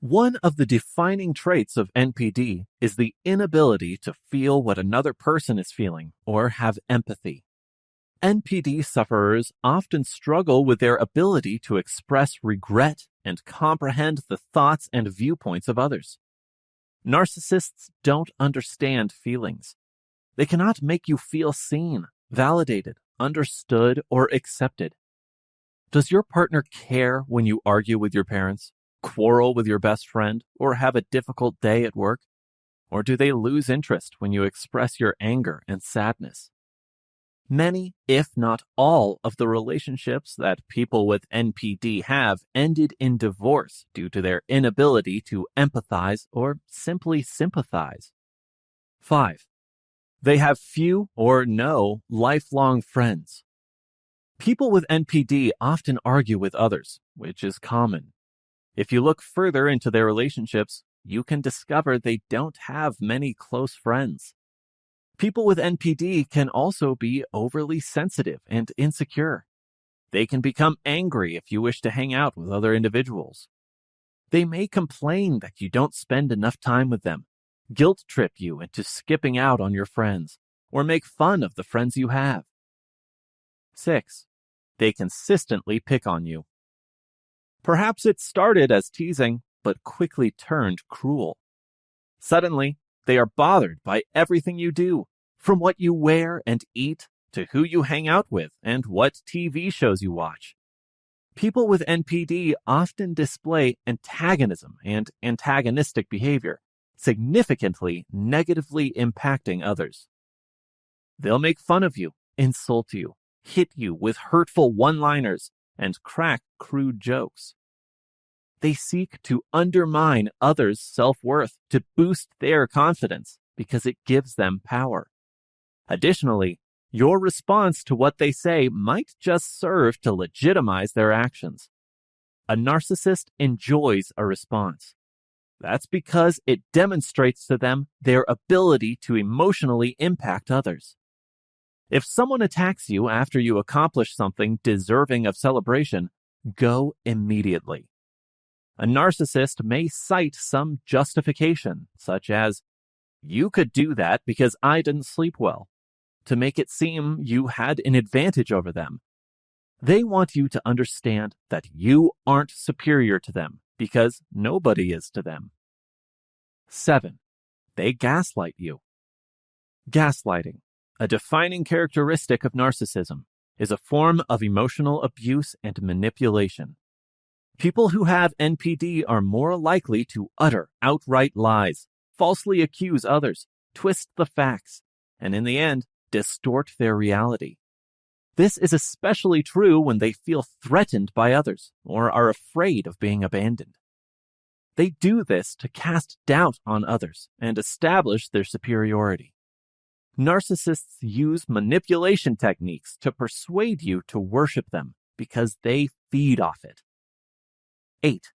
One of the defining traits of NPD is the inability to feel what another person is feeling or have empathy. NPD sufferers often struggle with their ability to express regret and comprehend the thoughts and viewpoints of others. Narcissists don't understand feelings. They cannot make you feel seen, validated, understood, or accepted. Does your partner care when you argue with your parents, quarrel with your best friend, or have a difficult day at work? Or do they lose interest when you express your anger and sadness? Many, if not all, of the relationships that people with NPD have ended in divorce due to their inability to empathize or simply sympathize. 5. They have few or no lifelong friends. People with NPD often argue with others, which is common. If you look further into their relationships, you can discover they don't have many close friends. People with NPD can also be overly sensitive and insecure. They can become angry if you wish to hang out with other individuals. They may complain that you don't spend enough time with them, guilt trip you into skipping out on your friends, or make fun of the friends you have. 6. They consistently pick on you. Perhaps it started as teasing, but quickly turned cruel. Suddenly, they are bothered by everything you do, from what you wear and eat to who you hang out with and what TV shows you watch. People with NPD often display antagonism and antagonistic behavior, significantly negatively impacting others. They'll make fun of you, insult you, hit you with hurtful one-liners, and crack crude jokes. They seek to undermine others' self-worth to boost their confidence because it gives them power. Additionally, your response to what they say might just serve to legitimize their actions. A narcissist enjoys a response. That's because it demonstrates to them their ability to emotionally impact others. If someone attacks you after you accomplish something deserving of celebration, go immediately. A narcissist may cite some justification, such as, "You could do that because I didn't sleep well," to make it seem you had an advantage over them. They want you to understand that you aren't superior to them because nobody is to them. 7. They gaslight you. Gaslighting, a defining characteristic of narcissism, is a form of emotional abuse and manipulation. People who have NPD are more likely to utter outright lies, falsely accuse others, twist the facts, and in the end, distort their reality. This is especially true when they feel threatened by others or are afraid of being abandoned. They do this to cast doubt on others and establish their superiority. Narcissists use manipulation techniques to persuade you to worship them because they feed off it. 8.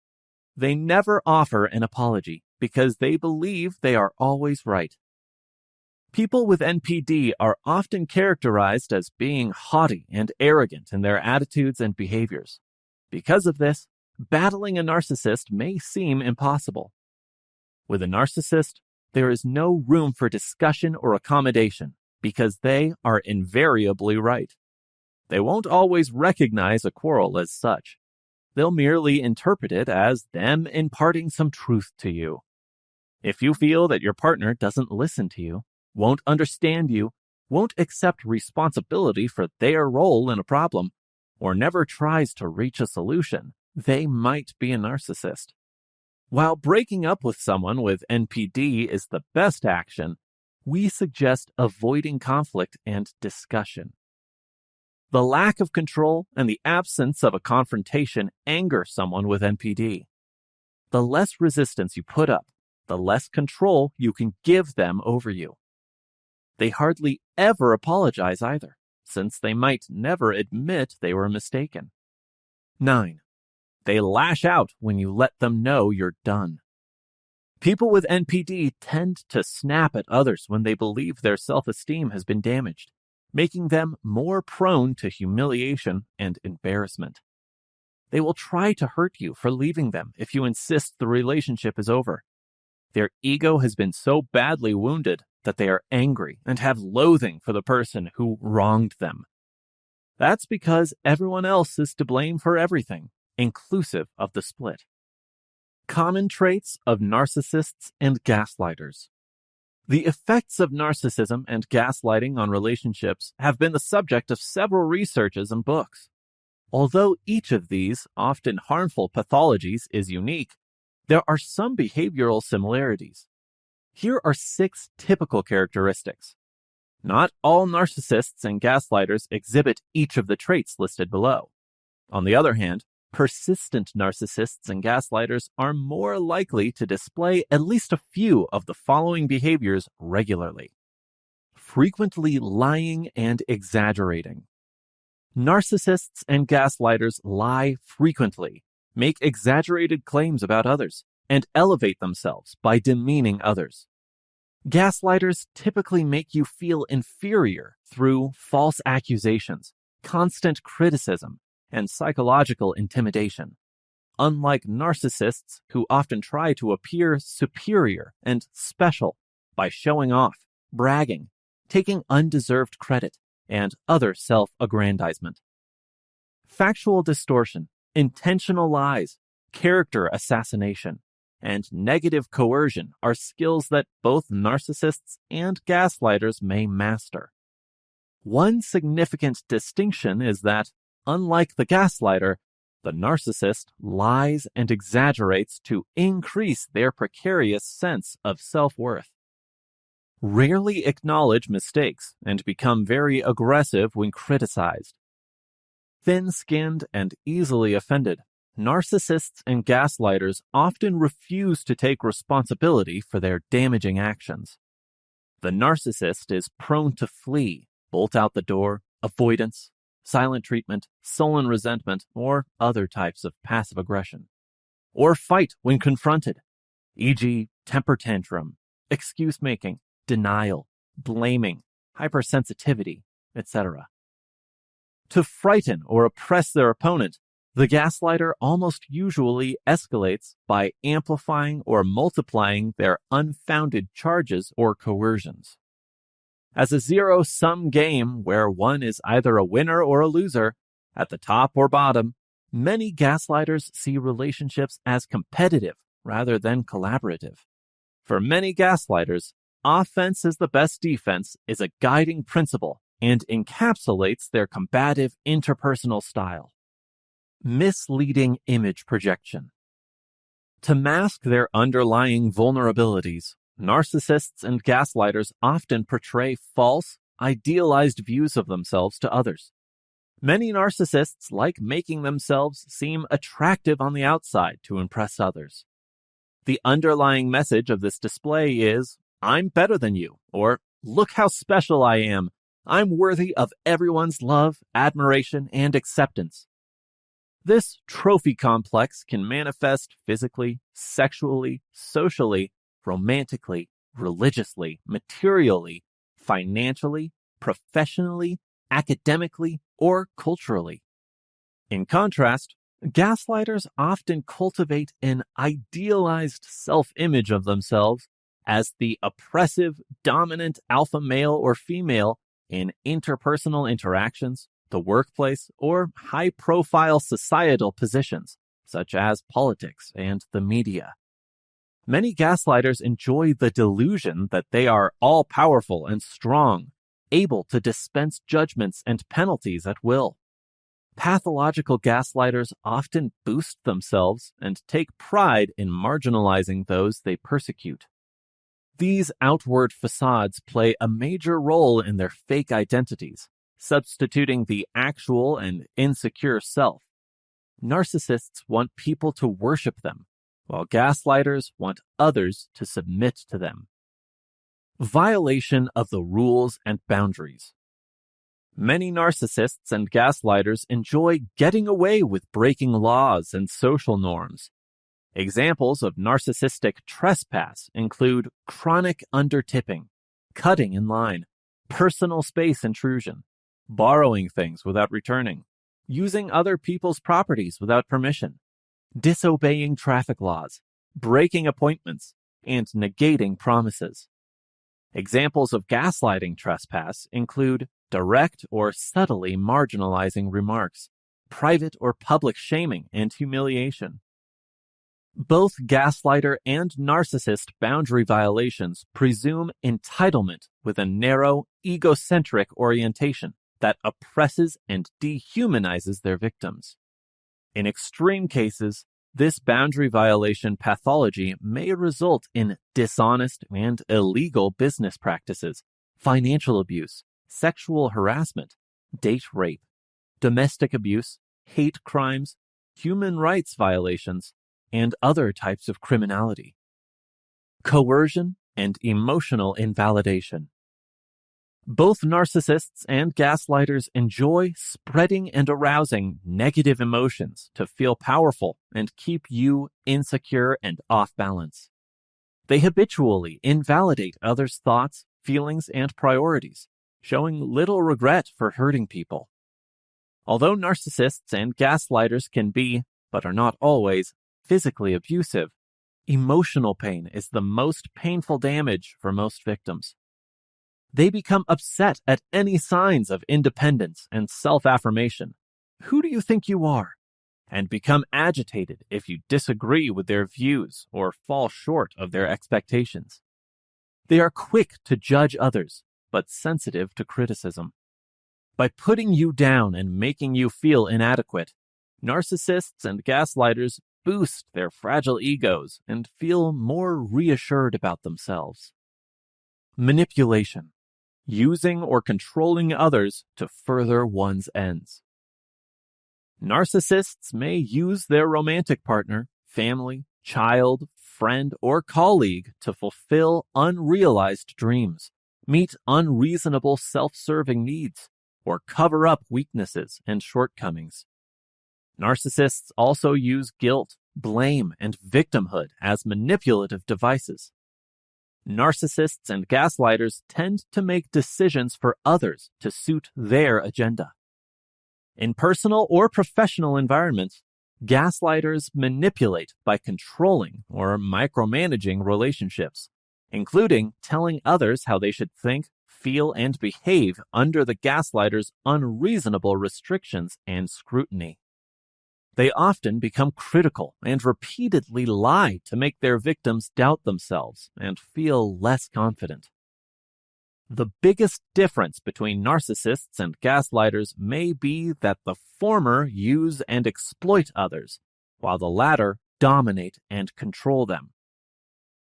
They never offer an apology because they believe they are always right. People with NPD are often characterized as being haughty and arrogant in their attitudes and behaviors. Because of this, battling a narcissist may seem impossible. With a narcissist, there is no room for discussion or accommodation because they are invariably right. They won't always recognize a quarrel as such. They'll merely interpret it as them imparting some truth to you. If you feel that your partner doesn't listen to you, won't understand you, won't accept responsibility for their role in a problem, or never tries to reach a solution, they might be a narcissist. While breaking up with someone with NPD is the best action, we suggest avoiding conflict and discussion. The lack of control and the absence of a confrontation anger someone with NPD. The less resistance you put up, the less control you can give them over you. They hardly ever apologize either, since they might never admit they were mistaken. 9. They lash out when you let them know you're done. People with NPD tend to snap at others when they believe their self-esteem has been damaged, making them more prone to humiliation and embarrassment. They will try to hurt you for leaving them if you insist the relationship is over. Their ego has been so badly wounded that they are angry and have loathing for the person who wronged them. That's because everyone else is to blame for everything, inclusive of the split. Common traits of narcissists and gaslighters. The effects of narcissism and gaslighting on relationships have been the subject of several researches and books. Although each of these, often harmful pathologies is unique, there are some behavioral similarities. Here are 6 typical characteristics. Not all narcissists and gaslighters exhibit each of the traits listed below. On the other hand, persistent narcissists and gaslighters are more likely to display at least a few of the following behaviors regularly. Frequently lying and exaggerating. Narcissists and gaslighters lie frequently, make exaggerated claims about others, and elevate themselves by demeaning others. Gaslighters typically make you feel inferior through false accusations, constant criticism, and psychological intimidation, unlike narcissists who often try to appear superior and special by showing off, bragging, taking undeserved credit, and other self-aggrandizement. Factual distortion, intentional lies, character assassination, and negative coercion are skills that both narcissists and gaslighters may master. One significant distinction is that, unlike the gaslighter, the narcissist lies and exaggerates to increase their precarious sense of self-worth. Rarely acknowledge mistakes and become very aggressive when criticized. Thin-skinned and easily offended, narcissists and gaslighters often refuse to take responsibility for their damaging actions. The narcissist is prone to flee, bolt out the door, avoidance, silent treatment, sullen resentment, or other types of passive aggression. Or fight when confronted, e.g., temper tantrum, excuse-making, denial, blaming, hypersensitivity, etc. To frighten or oppress their opponent, The gaslighter almost usually escalates by amplifying or multiplying their unfounded charges or coercions. As a zero-sum game where one is either a winner or a loser, at the top or bottom, many gaslighters see relationships as competitive rather than collaborative. For many gaslighters, offense is the best defense is a guiding principle and encapsulates their combative interpersonal style. Misleading image projection. To mask their underlying vulnerabilities, narcissists and gaslighters often portray false, idealized views of themselves to others. Many narcissists like making themselves seem attractive on the outside to impress others. The underlying message of this display is, "I'm better than you," or "Look how special I am. I'm worthy of everyone's love, admiration, and acceptance." This trophy complex can manifest physically, sexually, socially, romantically, religiously, materially, financially, professionally, academically, or culturally. In contrast, gaslighters often cultivate an idealized self-image of themselves as the oppressive, dominant alpha male or female in interpersonal interactions, the workplace, or high-profile societal positions, such as politics and the media. Many gaslighters enjoy the delusion that they are all-powerful and strong, able to dispense judgments and penalties at will. Pathological gaslighters often boost themselves and take pride in marginalizing those they persecute. These outward facades play a major role in their fake identities, substituting the actual and insecure self. Narcissists want people to worship them, while gaslighters want others to submit to them. Violation of the rules and boundaries. Many narcissists and gaslighters enjoy getting away with breaking laws and social norms. Examples of narcissistic trespass include chronic undertipping, cutting in line, personal space intrusion, borrowing things without returning, using other people's properties without permission, disobeying traffic laws, breaking appointments, and negating promises. Examples of gaslighting trespass include direct or subtly marginalizing remarks, private or public shaming and humiliation. Both gaslighter and narcissist boundary violations presume entitlement with a narrow, egocentric orientation that oppresses and dehumanizes their victims. In extreme cases, this boundary violation pathology may result in dishonest and illegal business practices, financial abuse, sexual harassment, date rape, domestic abuse, hate crimes, human rights violations, and other types of criminality. Coercion and emotional invalidation. Both narcissists and gaslighters enjoy spreading and arousing negative emotions to feel powerful and keep you insecure and off balance. They habitually invalidate others' thoughts, feelings, and priorities, showing little regret for hurting people. Although narcissists and gaslighters can be, but are not always, physically abusive, emotional pain is the most painful damage for most victims. They become upset at any signs of independence and self-affirmation. Who do you think you are? And become agitated if you disagree with their views or fall short of their expectations. They are quick to judge others, but sensitive to criticism. By putting you down and making you feel inadequate, narcissists and gaslighters boost their fragile egos and feel more reassured about themselves. Manipulation. Using or controlling others to further one's ends. Narcissists may use their romantic partner, family, child, friend, or colleague to fulfill unrealized dreams, meet unreasonable self-serving needs, or cover up weaknesses and shortcomings. Narcissists also use guilt, blame, and victimhood as manipulative devices. Narcissists and gaslighters tend to make decisions for others to suit their agenda. In personal or professional environments, gaslighters manipulate by controlling or micromanaging relationships, including telling others how they should think, feel, and behave under the gaslighter's unreasonable restrictions and scrutiny. They often become critical and repeatedly lie to make their victims doubt themselves and feel less confident. The biggest difference between narcissists and gaslighters may be that the former use and exploit others, while the latter dominate and control them.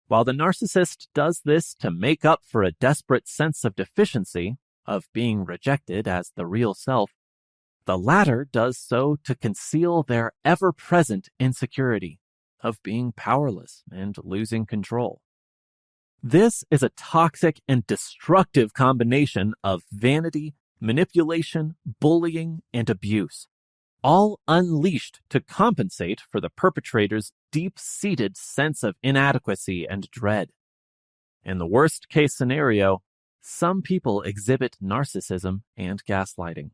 While the narcissist does this to make up for a desperate sense of deficiency, of being rejected as the real self, the latter does so to conceal their ever-present insecurity of being powerless and losing control. This is a toxic and destructive combination of vanity, manipulation, bullying, and abuse, all unleashed to compensate for the perpetrator's deep-seated sense of inadequacy and dread. In the worst-case scenario, some people exhibit narcissism and gaslighting.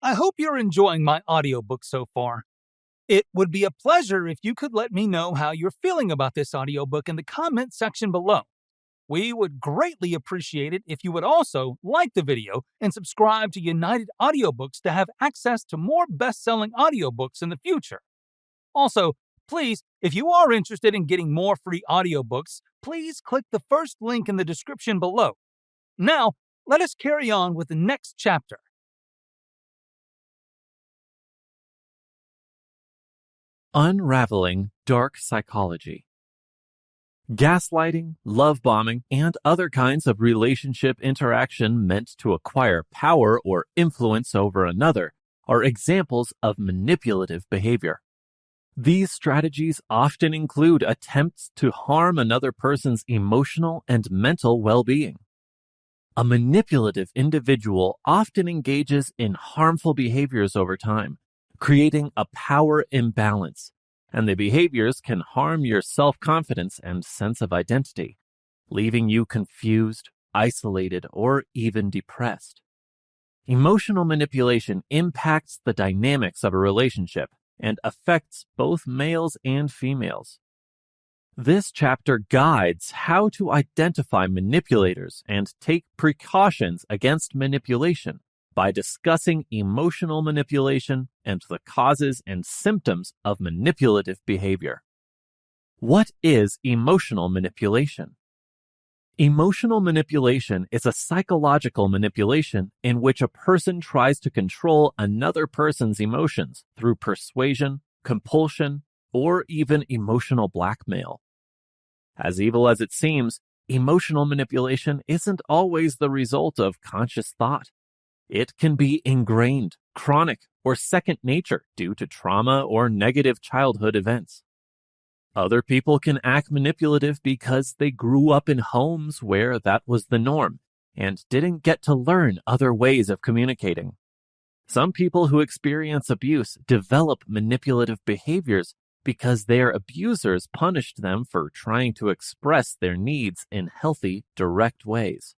I hope you're enjoying my audiobook so far. It would be a pleasure if you could let me know how you're feeling about this audiobook in the comment section below. We would greatly appreciate it if you would also like the video and subscribe to United Audiobooks to have access to more best-selling audiobooks in the future. Also, please, if you are interested in getting more free audiobooks, please click the first link in the description below. Now, let us carry on with the next chapter. Unraveling dark psychology. Gaslighting, love bombing, and other kinds of relationship interaction meant to acquire power or influence over another are examples of manipulative behavior. These strategies often include attempts to harm another person's emotional and mental well-being. A manipulative individual often engages in harmful behaviors over time, creating a power imbalance, and the behaviors can harm your self-confidence and sense of identity, leaving you confused, isolated, or even depressed. Emotional manipulation impacts the dynamics of a relationship and affects both males and females. This chapter guides how to identify manipulators and take precautions against manipulation by discussing emotional manipulation and the causes and symptoms of manipulative behavior. What is emotional manipulation? Emotional manipulation is a psychological manipulation in which a person tries to control another person's emotions through persuasion, compulsion, or even emotional blackmail. As evil as it seems, emotional manipulation isn't always the result of conscious thought. It can be ingrained, chronic, or second nature due to trauma or negative childhood events. Other people can act manipulative because they grew up in homes where that was the norm and didn't get to learn other ways of communicating. Some people who experience abuse develop manipulative behaviors because their abusers punished them for trying to express their needs in healthy, direct ways.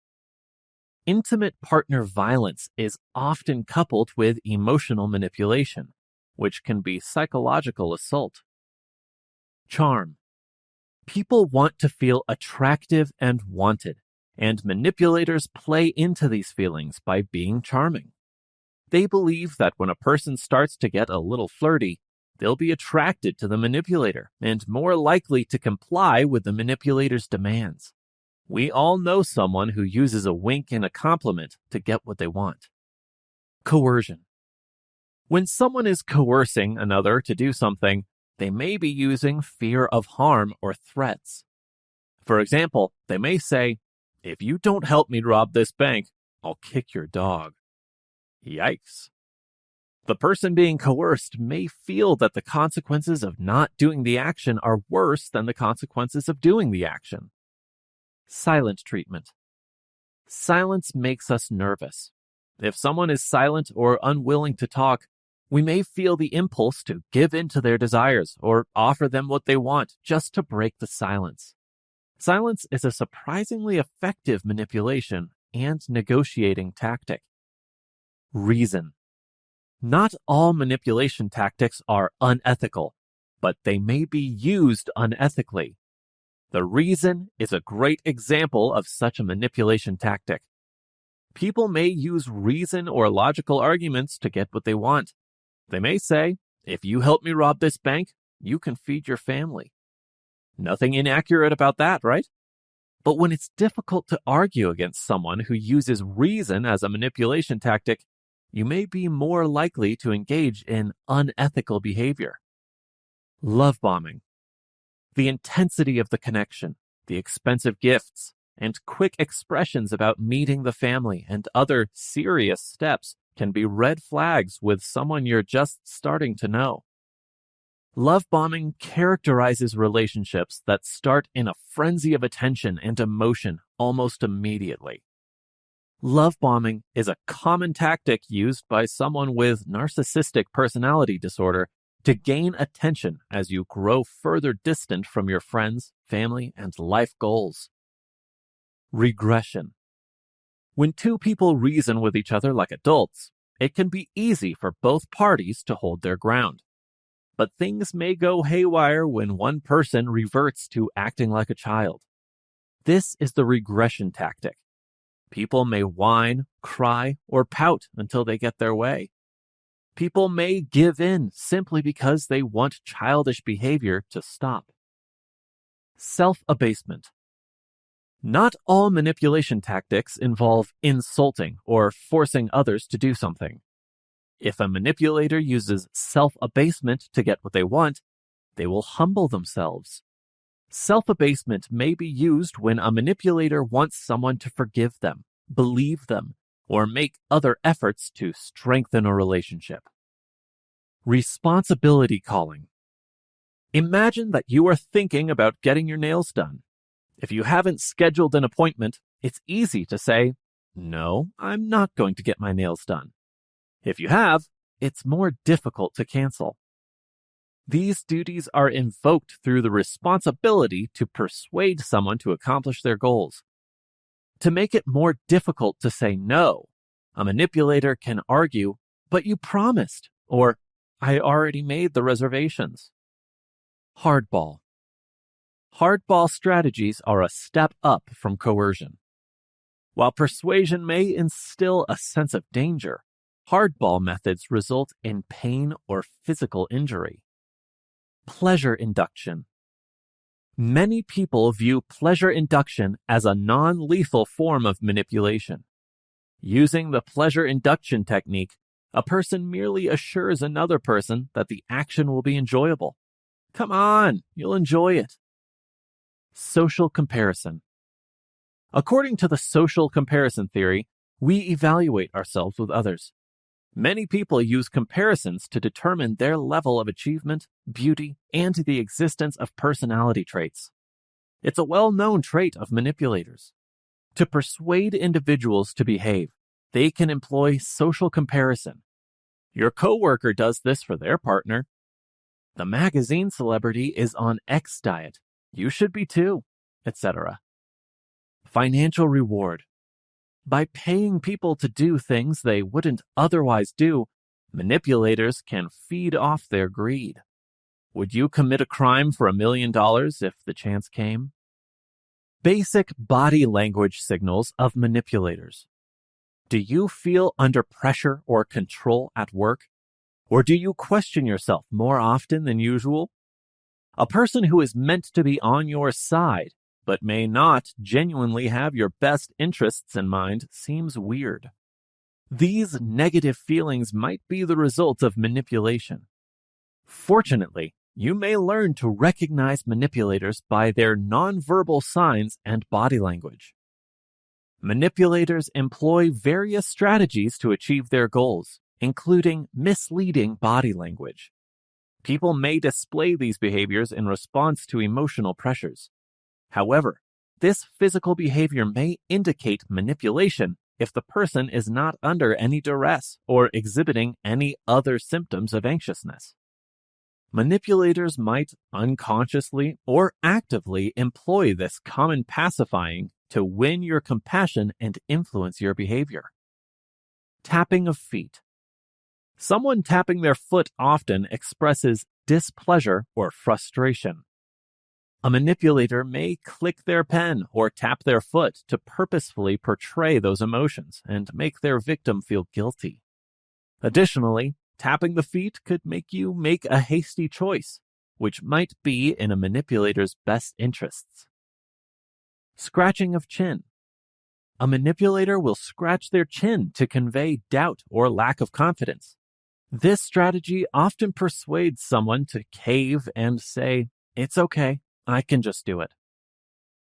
Intimate partner violence is often coupled with emotional manipulation, which can be psychological assault. Charm. People want to feel attractive and wanted, and manipulators play into these feelings by being charming. They believe that when a person starts to get a little flirty, they'll be attracted to the manipulator and more likely to comply with the manipulator's demands. We all know someone who uses a wink and a compliment to get what they want. Coercion. When someone is coercing another to do something, they may be using fear of harm or threats. For example, they may say, "If you don't help me rob this bank, I'll kick your dog." Yikes. The person being coerced may feel that the consequences of not doing the action are worse than the consequences of doing the action. Silent treatment. Silence makes us nervous. If someone is silent or unwilling to talk, we may feel the impulse to give in to their desires or offer them what they want just to break the silence. Silence is a surprisingly effective manipulation and negotiating tactic, Reason. Not all manipulation tactics are unethical, but they may be used unethically. The reason is a great example of such a manipulation tactic. People may use reason or logical arguments to get what they want. They may say, if you help me rob this bank, you can feed your family. Nothing inaccurate about that, right? But when it's difficult to argue against someone who uses reason as a manipulation tactic, you may be more likely to engage in unethical behavior. Love bombing. The intensity of the connection, the expensive gifts, and quick expressions about meeting the family and other serious steps can be red flags with someone you're just starting to know. Love bombing characterizes relationships that start in a frenzy of attention and emotion almost immediately. Love bombing is a common tactic used by someone with narcissistic personality disorder to gain attention as you grow further distant from your friends, family, and life goals. Regression. When two people reason with each other like adults, it can be easy for both parties to hold their ground. But things may go haywire when one person reverts to acting like a child. This is the regression tactic. People may whine, cry, or pout until they get their way. People may give in simply because they want childish behavior to stop. Self-abasement. Not all manipulation tactics involve insulting or forcing others to do something. If a manipulator uses self-abasement to get what they want, they will humble themselves. Self-abasement may be used when a manipulator wants someone to forgive them, believe them, or make other efforts to strengthen a relationship. Responsibility calling. Imagine that you are thinking about getting your nails done. If you haven't scheduled an appointment, it's easy to say, "No, I'm not going to get my nails done." If you have, it's more difficult to cancel. These duties are invoked through the responsibility to persuade someone to accomplish their goals. To make it more difficult to say no, a manipulator can argue, "But you promised," or "I already made the reservations." Hardball. Hardball strategies are a step up from coercion. While persuasion may instill a sense of danger, hardball methods result in pain or physical injury. Pleasure induction. Many people view pleasure induction as a non-lethal form of manipulation. Using the pleasure induction technique, a person merely assures another person that the action will be enjoyable. "Come on, you'll enjoy it." Social comparison. According to the social comparison theory, we evaluate ourselves with others. Many people use comparisons to determine their level of achievement, beauty, and the existence of personality traits. It's a well-known trait of manipulators. To persuade individuals to behave, they can employ social comparison. Your coworker does this for their partner. The magazine celebrity is on X diet. You should be too, etc. Financial reward. By paying people to do things they wouldn't otherwise do, manipulators can feed off their greed. Would you commit a crime for $1 million if the chance came? Basic body language signals of manipulators. Do you feel under pressure or control at work? Or do you question yourself more often than usual? A person who is meant to be on your side, but may not genuinely have your best interests in mind, seems weird. These negative feelings might be the result of manipulation. Fortunately, you may learn to recognize manipulators by their nonverbal signs and body language. Manipulators employ various strategies to achieve their goals, including misleading body language. People may display these behaviors in response to emotional pressures. However, this physical behavior may indicate manipulation if the person is not under any duress or exhibiting any other symptoms of anxiousness. Manipulators might unconsciously or actively employ this common pacifying to win your compassion and influence your behavior. Tapping of feet. Someone tapping their foot often expresses displeasure or frustration. A manipulator may click their pen or tap their foot to purposefully portray those emotions and make their victim feel guilty. Additionally, tapping the feet could make you make a hasty choice, which might be in a manipulator's best interests. Scratching of chin. A manipulator will scratch their chin to convey doubt or lack of confidence. This strategy often persuades someone to cave and say, "It's okay, I can just do it."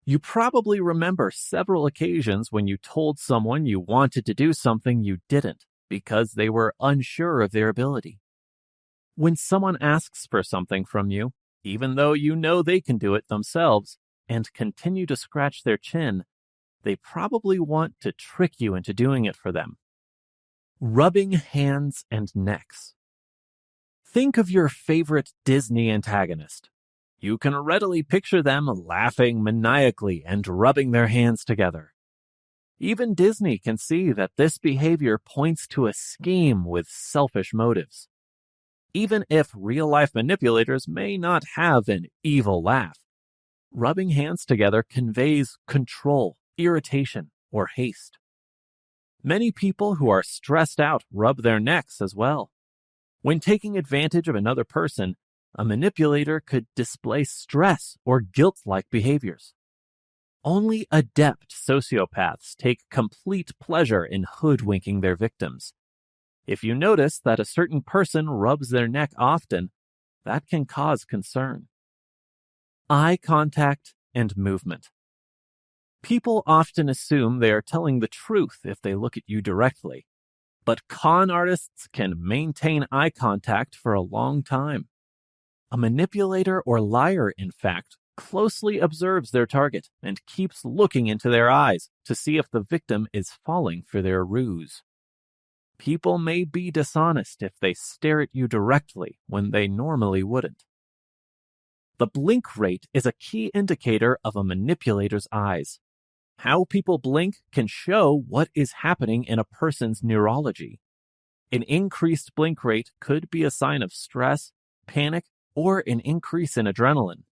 You probably remember several occasions when you told someone you wanted to do something you didn't because they were unsure of their ability. When someone asks for something from you, even though you know they can do it themselves, and continue to scratch their chin, they probably want to trick you into doing it for them. Rubbing hands and necks. Think of your favorite Disney antagonist. You can readily picture them laughing maniacally and rubbing their hands together. Even Disney can see that this behavior points to a scheme with selfish motives. Even if real-life manipulators may not have an evil laugh, rubbing hands together conveys control, irritation, or haste. Many people who are stressed out rub their necks as well. When taking advantage of another person, a manipulator could display stress or guilt-like behaviors. Only adept sociopaths take complete pleasure in hoodwinking their victims. If you notice that a certain person rubs their neck often, that can cause concern. Eye contact and movement. People often assume they are telling the truth if they look at you directly, but con artists can maintain eye contact for a long time. A manipulator or liar, in fact, closely observes their target and keeps looking into their eyes to see if the victim is falling for their ruse. People may be dishonest if they stare at you directly when they normally wouldn't. The blink rate is a key indicator of a manipulator's eyes. How people blink can show what is happening in a person's neurology. An increased blink rate could be a sign of stress, panic, or an increase in adrenaline.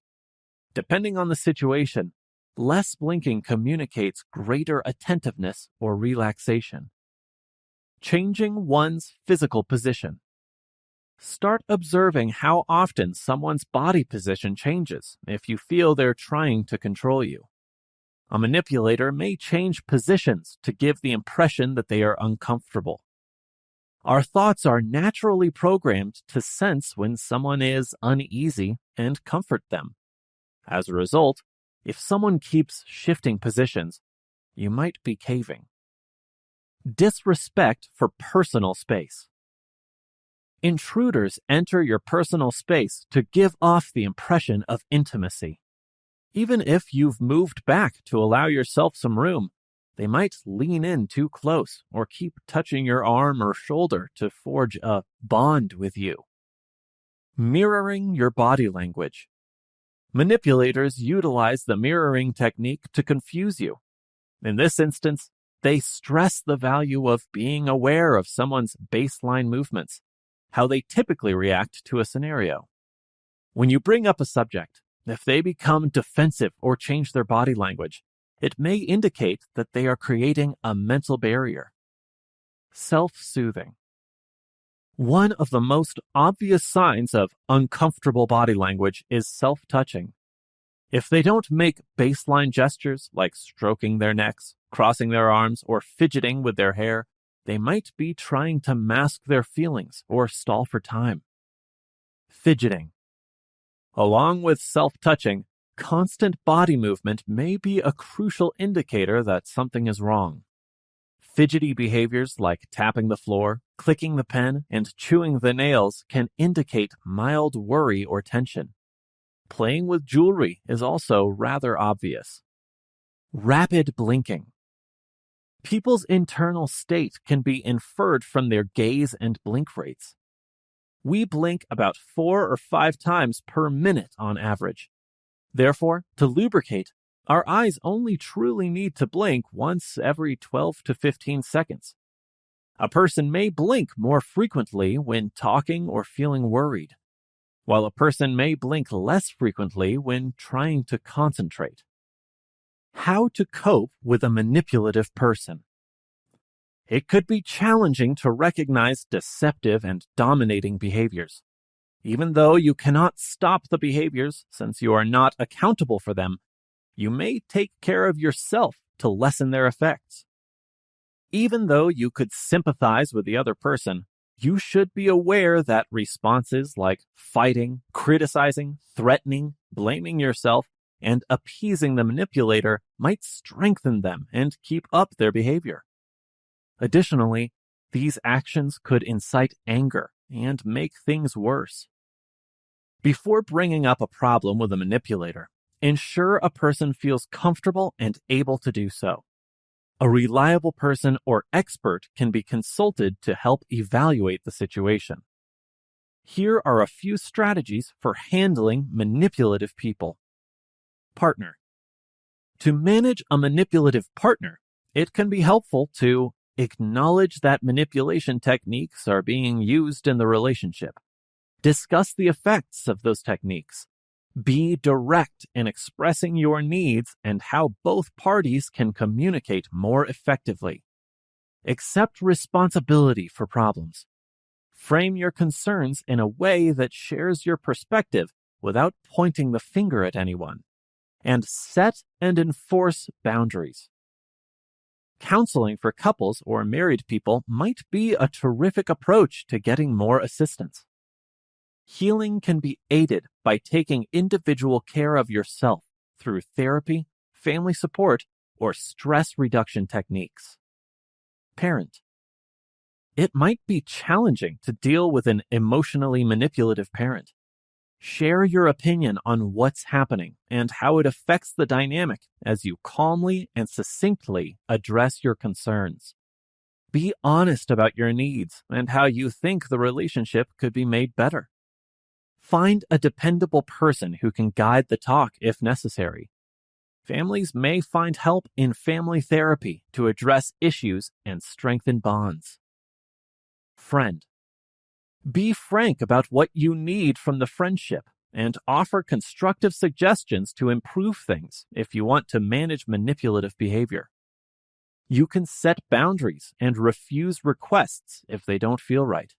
Depending on the situation, less blinking communicates greater attentiveness or relaxation. Changing one's physical position. Start observing how often someone's body position changes if you feel they're trying to control you. A manipulator may change positions to give the impression that they are uncomfortable. Our thoughts are naturally programmed to sense when someone is uneasy and comfort them. As a result, if someone keeps shifting positions, you might be caving. Disrespect for personal space. Intruders enter your personal space to give off the impression of intimacy. Even if you've moved back to allow yourself some room, they might lean in too close or keep touching your arm or shoulder to forge a bond with you. Mirroring your body language. Manipulators utilize the mirroring technique to confuse you. In this instance, they stress the value of being aware of someone's baseline movements, how they typically react to a scenario. When you bring up a subject, if they become defensive or change their body language, it may indicate that they are creating a mental barrier. Self-soothing. One of the most obvious signs of uncomfortable body language is self-touching. If they don't make baseline gestures like stroking their necks, crossing their arms, or fidgeting with their hair, they might be trying to mask their feelings or stall for time. Fidgeting. Along with self-touching, constant body movement may be a crucial indicator that something is wrong. Fidgety behaviors like tapping the floor, clicking the pen, and chewing the nails can indicate mild worry or tension. Playing with jewelry is also rather obvious. Rapid blinking. People's internal state can be inferred from their gaze and blink rates. We blink about 4 or 5 times per minute on average. Therefore, to lubricate, our eyes only truly need to blink once every 12 to 15 seconds. A person may blink more frequently when talking or feeling worried, while a person may blink less frequently when trying to concentrate. How to cope with a manipulative person. It could be challenging to recognize deceptive and dominating behaviors. Even though you cannot stop the behaviors since you are not accountable for them, you may take care of yourself to lessen their effects. Even though you could sympathize with the other person, you should be aware that responses like fighting, criticizing, threatening, blaming yourself, and appeasing the manipulator might strengthen them and keep up their behavior. Additionally, these actions could incite anger and make things worse. Before bringing up a problem with a manipulator, ensure a person feels comfortable and able to do so. A reliable person or expert can be consulted to help evaluate the situation. Here are a few strategies for handling manipulative people. Partner. To manage a manipulative partner, it can be helpful to acknowledge that manipulation techniques are being used in the relationship. Discuss the effects of those techniques. Be direct in expressing your needs and how both parties can communicate more effectively. Accept responsibility for problems. Frame your concerns in a way that shares your perspective without pointing the finger at anyone. And set and enforce boundaries. Counseling for couples or married people might be a terrific approach to getting more assistance. Healing can be aided by taking individual care of yourself through therapy, family support, or stress reduction techniques. Parent. It might be challenging to deal with an emotionally manipulative parent. Share your opinion on what's happening and how it affects the dynamic as you calmly and succinctly address your concerns. Be honest about your needs and how you think the relationship could be made better. Find a dependable person who can guide the talk if necessary. Families may find help in family therapy to address issues and strengthen bonds. Friend. Be frank about what you need from the friendship and offer constructive suggestions to improve things if you want to manage manipulative behavior. You can set boundaries and refuse requests if they don't feel right.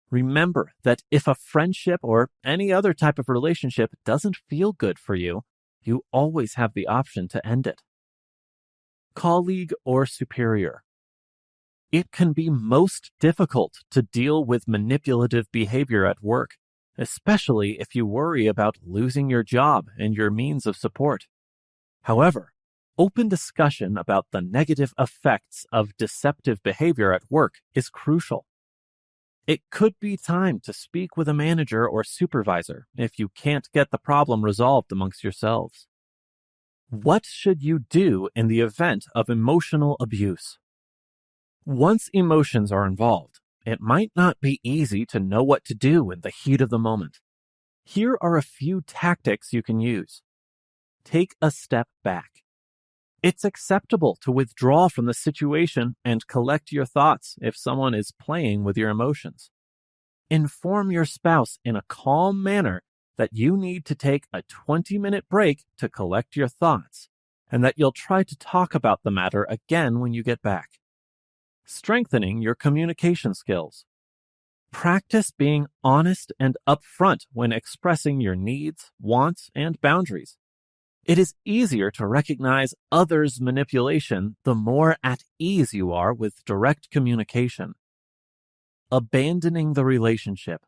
Remember that if a friendship or any other type of relationship doesn't feel good for you, you always have the option to end it. Colleague or superior. It can be most difficult to deal with manipulative behavior at work, especially if you worry about losing your job and your means of support. However, open discussion about the negative effects of deceptive behavior at work is crucial. It could be time to speak with a manager or supervisor if you can't get the problem resolved amongst yourselves. What should you do in the event of emotional abuse? Once emotions are involved, it might not be easy to know what to do in the heat of the moment. Here are a few tactics you can use. Take a step back. It's acceptable to withdraw from the situation and collect your thoughts if someone is playing with your emotions. Inform your spouse in a calm manner that you need to take a 20-minute break to collect your thoughts, and that you'll try to talk about the matter again when you get back. Strengthening your communication skills. Practice being honest and upfront when expressing your needs, wants, and boundaries. It is easier to recognize others' manipulation the more at ease you are with direct communication. Abandoning the relationship.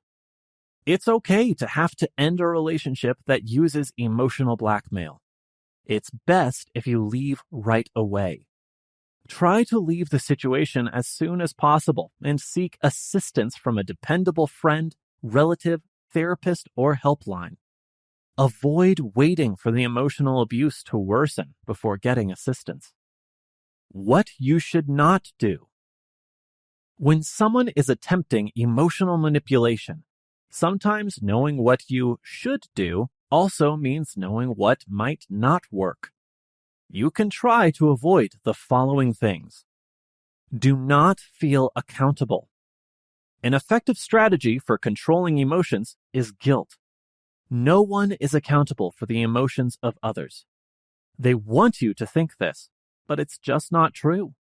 It's okay to have to end a relationship that uses emotional blackmail. It's best if you leave right away. Try to leave the situation as soon as possible and seek assistance from a dependable friend, relative, therapist, or helpline. Avoid waiting for the emotional abuse to worsen before getting assistance. What you should not do. When someone is attempting emotional manipulation, sometimes knowing what you should do also means knowing what might not work. You can try to avoid the following things. Do not feel accountable. An effective strategy for controlling emotions is guilt. No one is accountable for the emotions of others. They want you to think this, but it's just not true.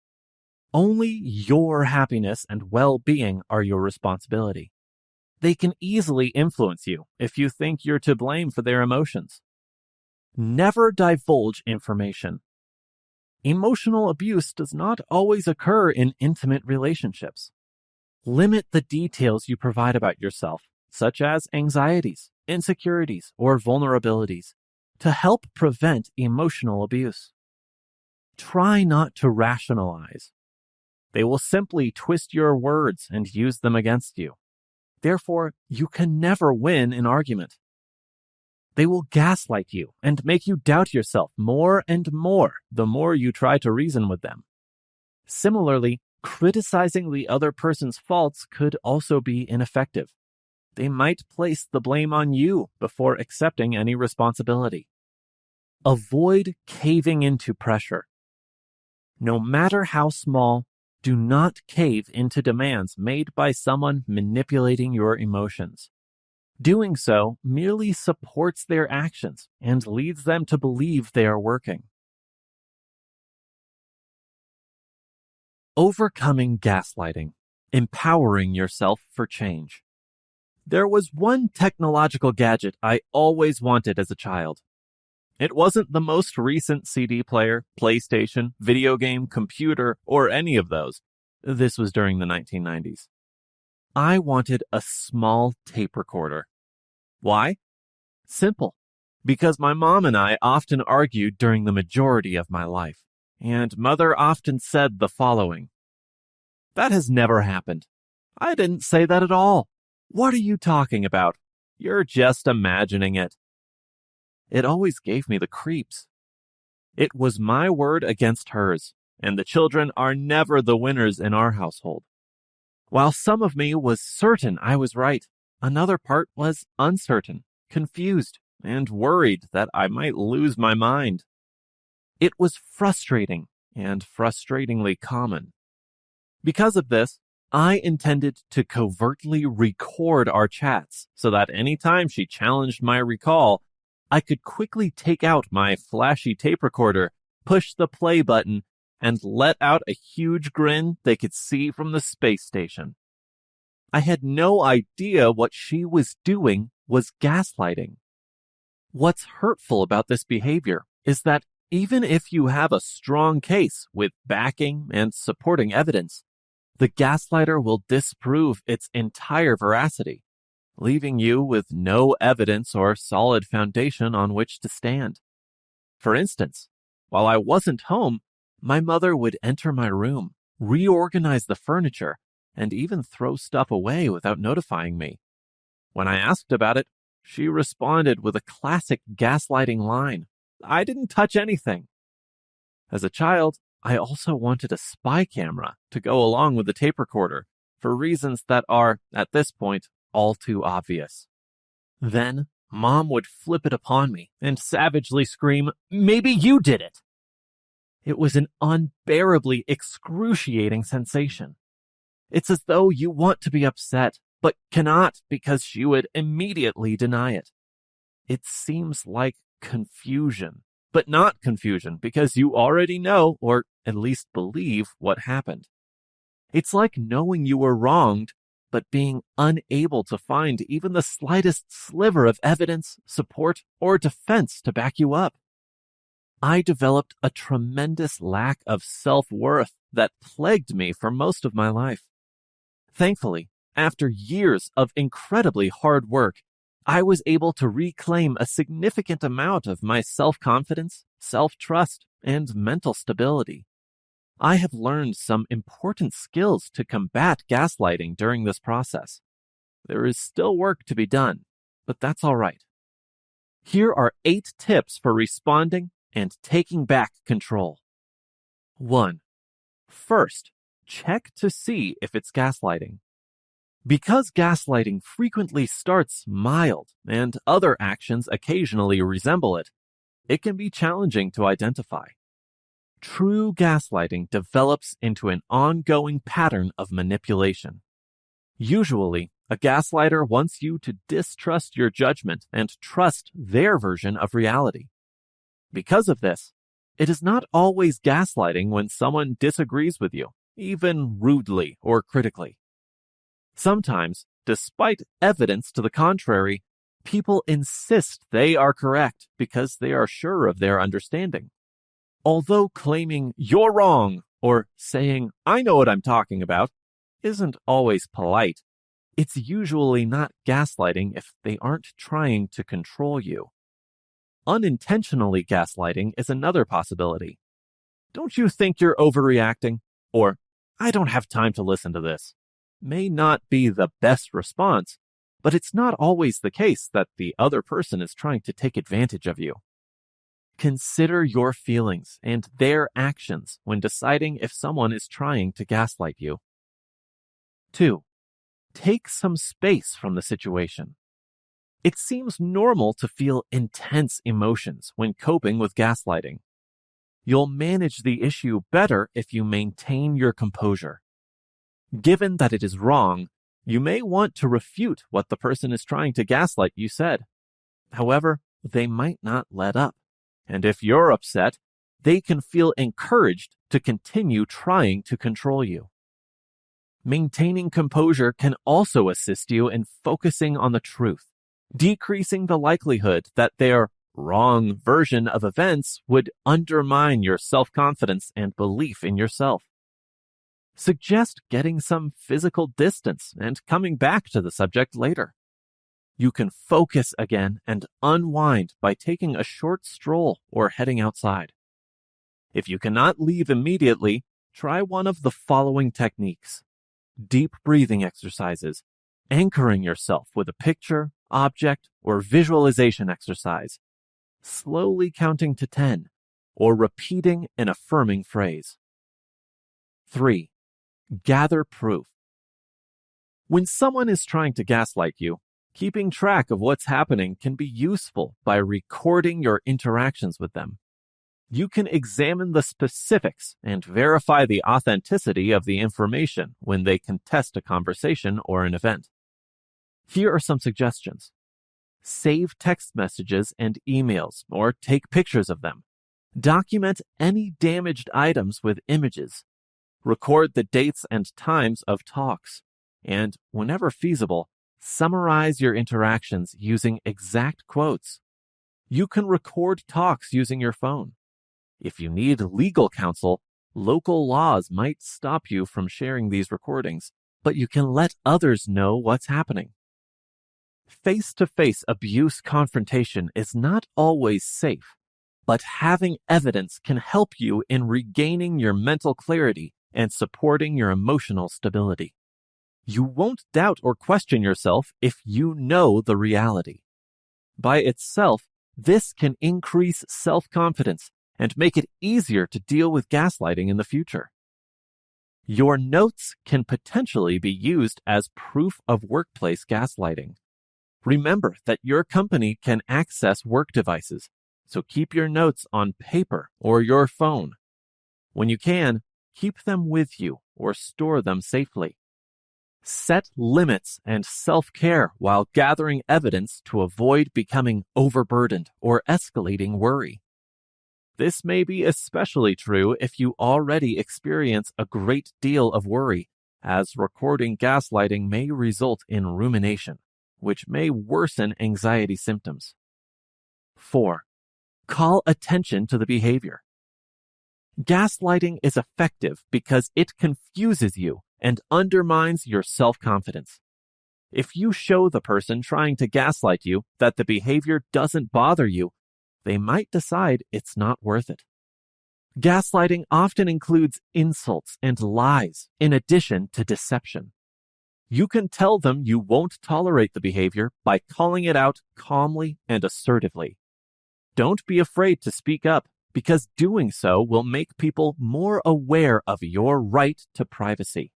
Only your happiness and well-being are your responsibility. They can easily influence you if you think you're to blame for their emotions. Never divulge information. Emotional abuse does not always occur in intimate relationships. Limit the details you provide about yourself, such as anxieties, insecurities, or vulnerabilities, to help prevent emotional abuse. Try not to rationalize. They will simply twist your words and use them against you. Therefore, you can never win an argument. They will gaslight you and make you doubt yourself more and more the more you try to reason with them. Similarly, criticizing the other person's faults could also be ineffective. They might place the blame on you before accepting any responsibility. Avoid caving into pressure. No matter how small, do not cave into demands made by someone manipulating your emotions. Doing so merely supports their actions and leads them to believe they are working. Overcoming gaslighting, empowering yourself for change. There was one technological gadget I always wanted as a child. It wasn't the most recent CD player, PlayStation, video game, computer, or any of those. This was during the 1990s. I wanted a small tape recorder. Why? Simple. Because my mom and I often argued during the majority of my life, and Mother often said the following: "That has never happened. I didn't say that at all. What are you talking about? You're just imagining it." It always gave me the creeps. It was my word against hers, and the children are never the winners in our household. While some of me was certain I was right, another part was uncertain, confused, and worried that I might lose my mind. It was frustrating and frustratingly common. Because of this, I intended to covertly record our chats so that any time she challenged my recall, I could quickly take out my flashy tape recorder, push the play button, and let out a huge grin they could see from the space station. I had no idea what she was doing was gaslighting. What's hurtful about this behavior is that even if you have a strong case with backing and supporting evidence, the gaslighter will disprove its entire veracity, leaving you with no evidence or solid foundation on which to stand. For instance, while I wasn't home, my mother would enter my room, reorganize the furniture, and even throw stuff away without notifying me. When I asked about it, she responded with a classic gaslighting line: "I didn't touch anything." As a child, I also wanted a spy camera to go along with the tape recorder for reasons that are, at this point, all too obvious. Then, Mom would flip it upon me and savagely scream, "Maybe you did it!" It was an unbearably excruciating sensation. It's as though you want to be upset, but cannot because she would immediately deny it. It seems like confusion, but not confusion because you already know, or at least believe, what happened. It's like knowing you were wronged, but being unable to find even the slightest sliver of evidence, support, or defense to back you up. I developed a tremendous lack of self-worth that plagued me for most of my life. Thankfully, after years of incredibly hard work, I was able to reclaim a significant amount of my self-confidence, self-trust, and mental stability. I have learned some important skills to combat gaslighting during this process. There is still work to be done, but that's all right. Here are 8 tips for responding and taking back control. 1. First, check to see if it's gaslighting. Because gaslighting frequently starts mild and other actions occasionally resemble it, it can be challenging to identify. True gaslighting develops into an ongoing pattern of manipulation. Usually, a gaslighter wants you to distrust your judgment and trust their version of reality. Because of this, it is not always gaslighting when someone disagrees with you, even rudely or critically. Sometimes, despite evidence to the contrary, people insist they are correct because they are sure of their understanding. Although claiming "you're wrong" or saying "I know what I'm talking about" isn't always polite, it's usually not gaslighting if they aren't trying to control you. Unintentionally gaslighting is another possibility. "Don't you think you're overreacting?" Or "I don't have time to listen to this" may not be the best response, but it's not always the case that the other person is trying to take advantage of you. Consider your feelings and their actions when deciding if someone is trying to gaslight you. 2. Take some space from the situation. It seems normal to feel intense emotions when coping with gaslighting. You'll manage the issue better if you maintain your composure. Given that it is wrong, you may want to refute what the person is trying to gaslight you said. However, they might not let up. And if you're upset, they can feel encouraged to continue trying to control you. Maintaining composure can also assist you in focusing on the truth, decreasing the likelihood that their wrong version of events would undermine your self-confidence and belief in yourself. Suggest getting some physical distance and coming back to the subject later. You can focus again and unwind by taking a short stroll or heading outside. If you cannot leave immediately, try one of the following techniques: deep breathing exercises, anchoring yourself with a picture, object, or visualization exercise, slowly counting to 10, or repeating an affirming phrase. 3. Gather proof. When someone is trying to gaslight you, keeping track of what's happening can be useful by recording your interactions with them. You can examine the specifics and verify the authenticity of the information when they contest a conversation or an event. Here are some suggestions. Save text messages and emails or take pictures of them. Document any damaged items with images. Record the dates and times of talks. And, whenever feasible, summarize your interactions using exact quotes. You can record talks using your phone. If you need legal counsel, local laws might stop you from sharing these recordings, but you can let others know what's happening. Face-to-face abuse confrontation is not always safe, but having evidence can help you in regaining your mental clarity and supporting your emotional stability. You won't doubt or question yourself if you know the reality. By itself, this can increase self-confidence and make it easier to deal with gaslighting in the future. Your notes can potentially be used as proof of workplace gaslighting. Remember that your company can access work devices, so keep your notes on paper or your phone. When you can, keep them with you or store them safely. Set limits and self-care while gathering evidence to avoid becoming overburdened or escalating worry. This may be especially true if you already experience a great deal of worry, as recording gaslighting may result in rumination, which may worsen anxiety symptoms. 4. Call attention to the behavior. Gaslighting is effective because it confuses you and undermines your self-confidence. If you show the person trying to gaslight you that the behavior doesn't bother you, they might decide it's not worth it. Gaslighting often includes insults and lies in addition to deception. You can tell them you won't tolerate the behavior by calling it out calmly and assertively. Don't be afraid to speak up, because doing so will make people more aware of your right to privacy.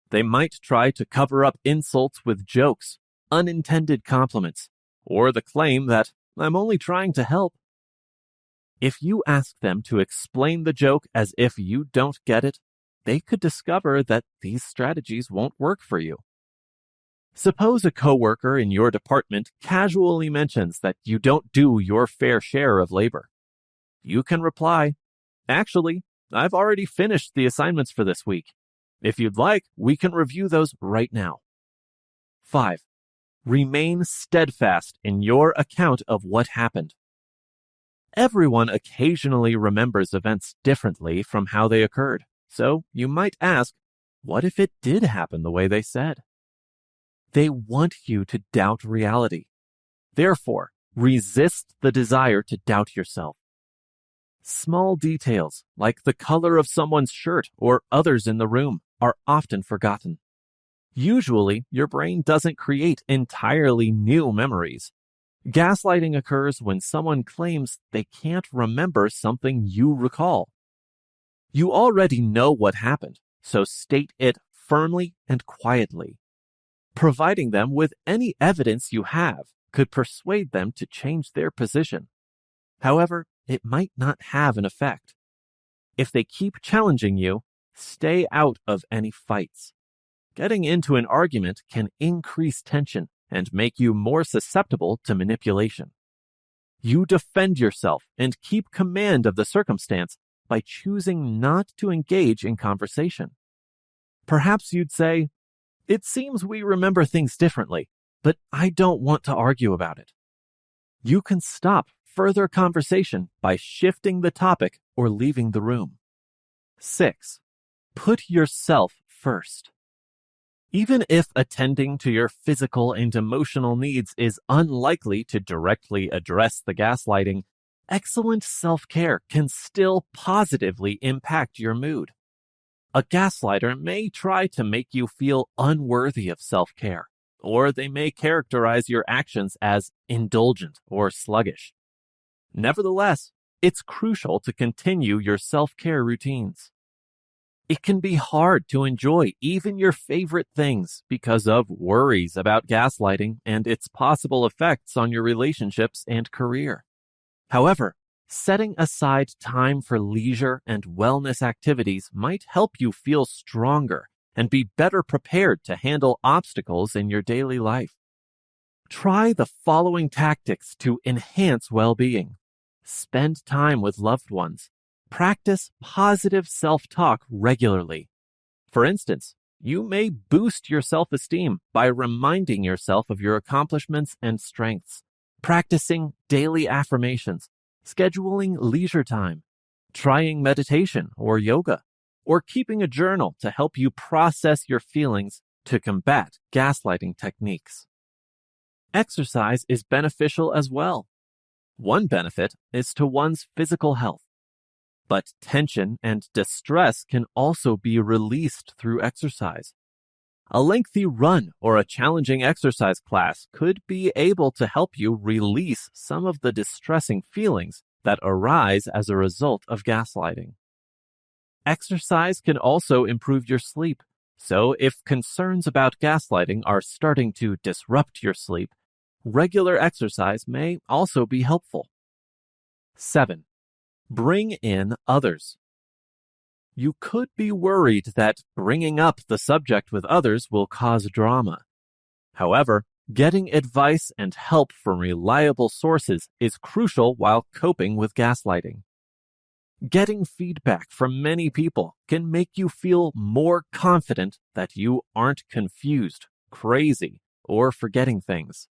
They might try to cover up insults with jokes, unintended compliments, or the claim that "I'm only trying to help." If you ask them to explain the joke as if you don't get it, they could discover that these strategies won't work for you. Suppose a coworker in your department casually mentions that you don't do your fair share of labor. You can reply, "Actually, I've already finished the assignments for this week. If you'd like, we can review those right now." 5. Remain steadfast in your account of what happened. Everyone occasionally remembers events differently from how they occurred, so you might ask, what if it did happen the way they said? They want you to doubt reality. Therefore, resist the desire to doubt yourself. Small details, like the color of someone's shirt or others in the room, are often forgotten. Usually, your brain doesn't create entirely new memories. Gaslighting occurs when someone claims they can't remember something you recall. You already know what happened, so state it firmly and quietly. Providing them with any evidence you have could persuade them to change their position. However, it might not have an effect. If they keep challenging you, stay out of any fights. Getting into an argument can increase tension and make you more susceptible to manipulation. You defend yourself and keep command of the circumstance by choosing not to engage in conversation. Perhaps you'd say, "It seems we remember things differently, but I don't want to argue about it." You can stop further conversation by shifting the topic or leaving the room. 6. Put yourself first. Even if attending to your physical and emotional needs is unlikely to directly address the gaslighting, excellent self-care can still positively impact your mood. A gaslighter may try to make you feel unworthy of self-care, or they may characterize your actions as indulgent or sluggish. Nevertheless, it's crucial to continue your self-care routines. It can be hard to enjoy even your favorite things because of worries about gaslighting and its possible effects on your relationships and career. However, setting aside time for leisure and wellness activities might help you feel stronger and be better prepared to handle obstacles in your daily life. Try the following tactics to enhance well-being. Spend time with loved ones. Practice positive self-talk regularly. For instance, you may boost your self-esteem by reminding yourself of your accomplishments and strengths, practicing daily affirmations, scheduling leisure time, trying meditation or yoga, or keeping a journal to help you process your feelings to combat gaslighting techniques. Exercise is beneficial as well. One benefit is to one's physical health. But tension and distress can also be released through exercise. A lengthy run or a challenging exercise class could be able to help you release some of the distressing feelings that arise as a result of gaslighting. Exercise can also improve your sleep, so if concerns about gaslighting are starting to disrupt your sleep, regular exercise may also be helpful. 7. Bring in others. You could be worried that bringing up the subject with others will cause drama. However, getting advice and help from reliable sources is crucial while coping with gaslighting. Getting feedback from many people can make you feel more confident that you aren't confused, crazy, or forgetting things.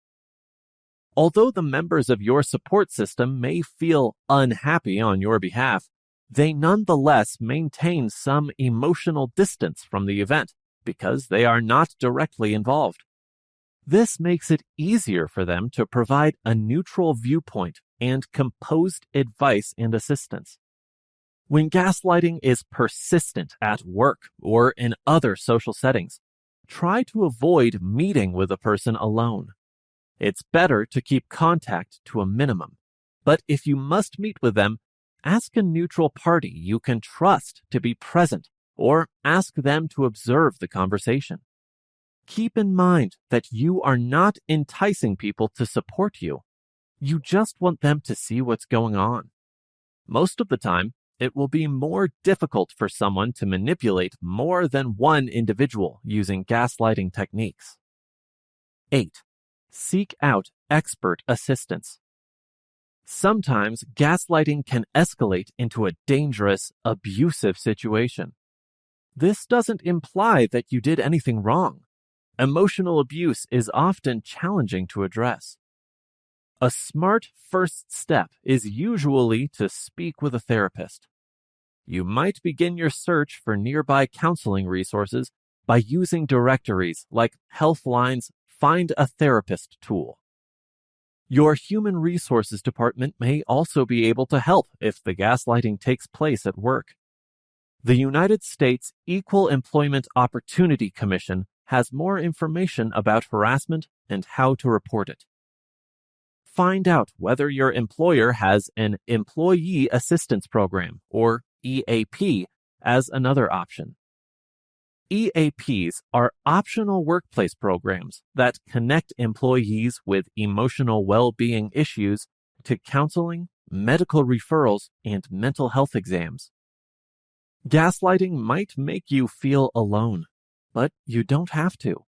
Although the members of your support system may feel unhappy on your behalf, they nonetheless maintain some emotional distance from the event because they are not directly involved. This makes it easier for them to provide a neutral viewpoint and composed advice and assistance. When gaslighting is persistent at work or in other social settings, try to avoid meeting with a person alone. It's better to keep contact to a minimum, but if you must meet with them, ask a neutral party you can trust to be present or ask them to observe the conversation. Keep in mind that you are not enticing people to support you. You just want them to see what's going on. Most of the time, it will be more difficult for someone to manipulate more than one individual using gaslighting techniques. 8. Seek out expert assistance. Sometimes gaslighting can escalate into a dangerous, abusive situation. This doesn't imply that you did anything wrong. Emotional abuse is often challenging to address. A smart first step is usually to speak with a therapist. You might begin your search for nearby counseling resources by using directories like Healthline's Find a Therapist tool. Your human resources department may also be able to help if the gaslighting takes place at work. The United States Equal Employment Opportunity Commission has more information about harassment and how to report it. Find out whether your employer has an Employee Assistance Program, or EAP, as another option. EAPs are optional workplace programs that connect employees with emotional well-being issues to counseling, medical referrals, and mental health exams. Gaslighting might make you feel alone, but you don't have to.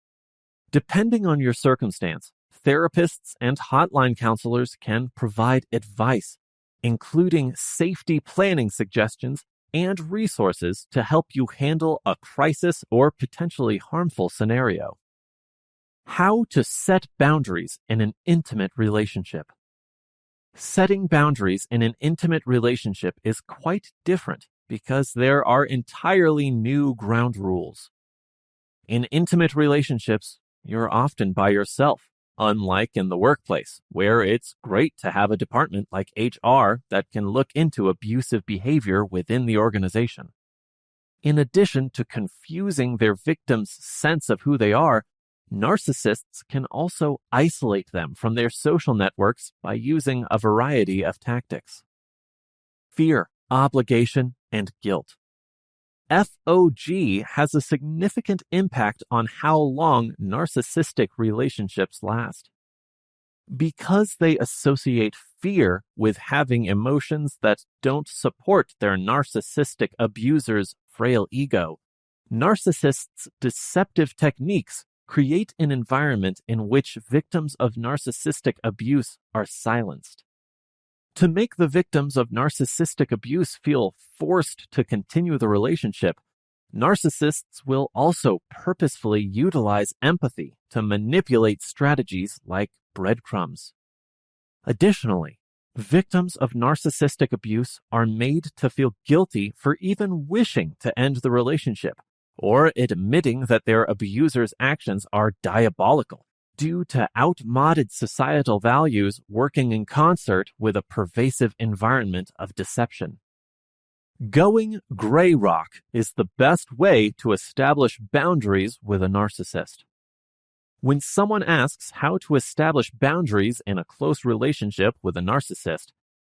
Depending on your circumstance, therapists and hotline counselors can provide advice, including safety planning suggestions and resources to help you handle a crisis or potentially harmful scenario. How to set boundaries in an intimate relationship. Setting boundaries in an intimate relationship is quite different because there are entirely new ground rules. In intimate relationships, you're often by yourself, unlike in the workplace, where it's great to have a department like HR that can look into abusive behavior within the organization. In addition to confusing their victims' sense of who they are, narcissists can also isolate them from their social networks by using a variety of tactics. Fear, obligation, and guilt. FOG has a significant impact on how long narcissistic relationships last. Because they associate fear with having emotions that don't support their narcissistic abuser's frail ego, narcissists' deceptive techniques create an environment in which victims of narcissistic abuse are silenced. To make the victims of narcissistic abuse feel forced to continue the relationship, narcissists will also purposefully utilize empathy to manipulate strategies like breadcrumbs. Additionally, victims of narcissistic abuse are made to feel guilty for even wishing to end the relationship or admitting that their abuser's actions are diabolical, due to outmoded societal values working in concert with a pervasive environment of deception. Going gray rock is the best way to establish boundaries with a narcissist. When someone asks how to establish boundaries in a close relationship with a narcissist,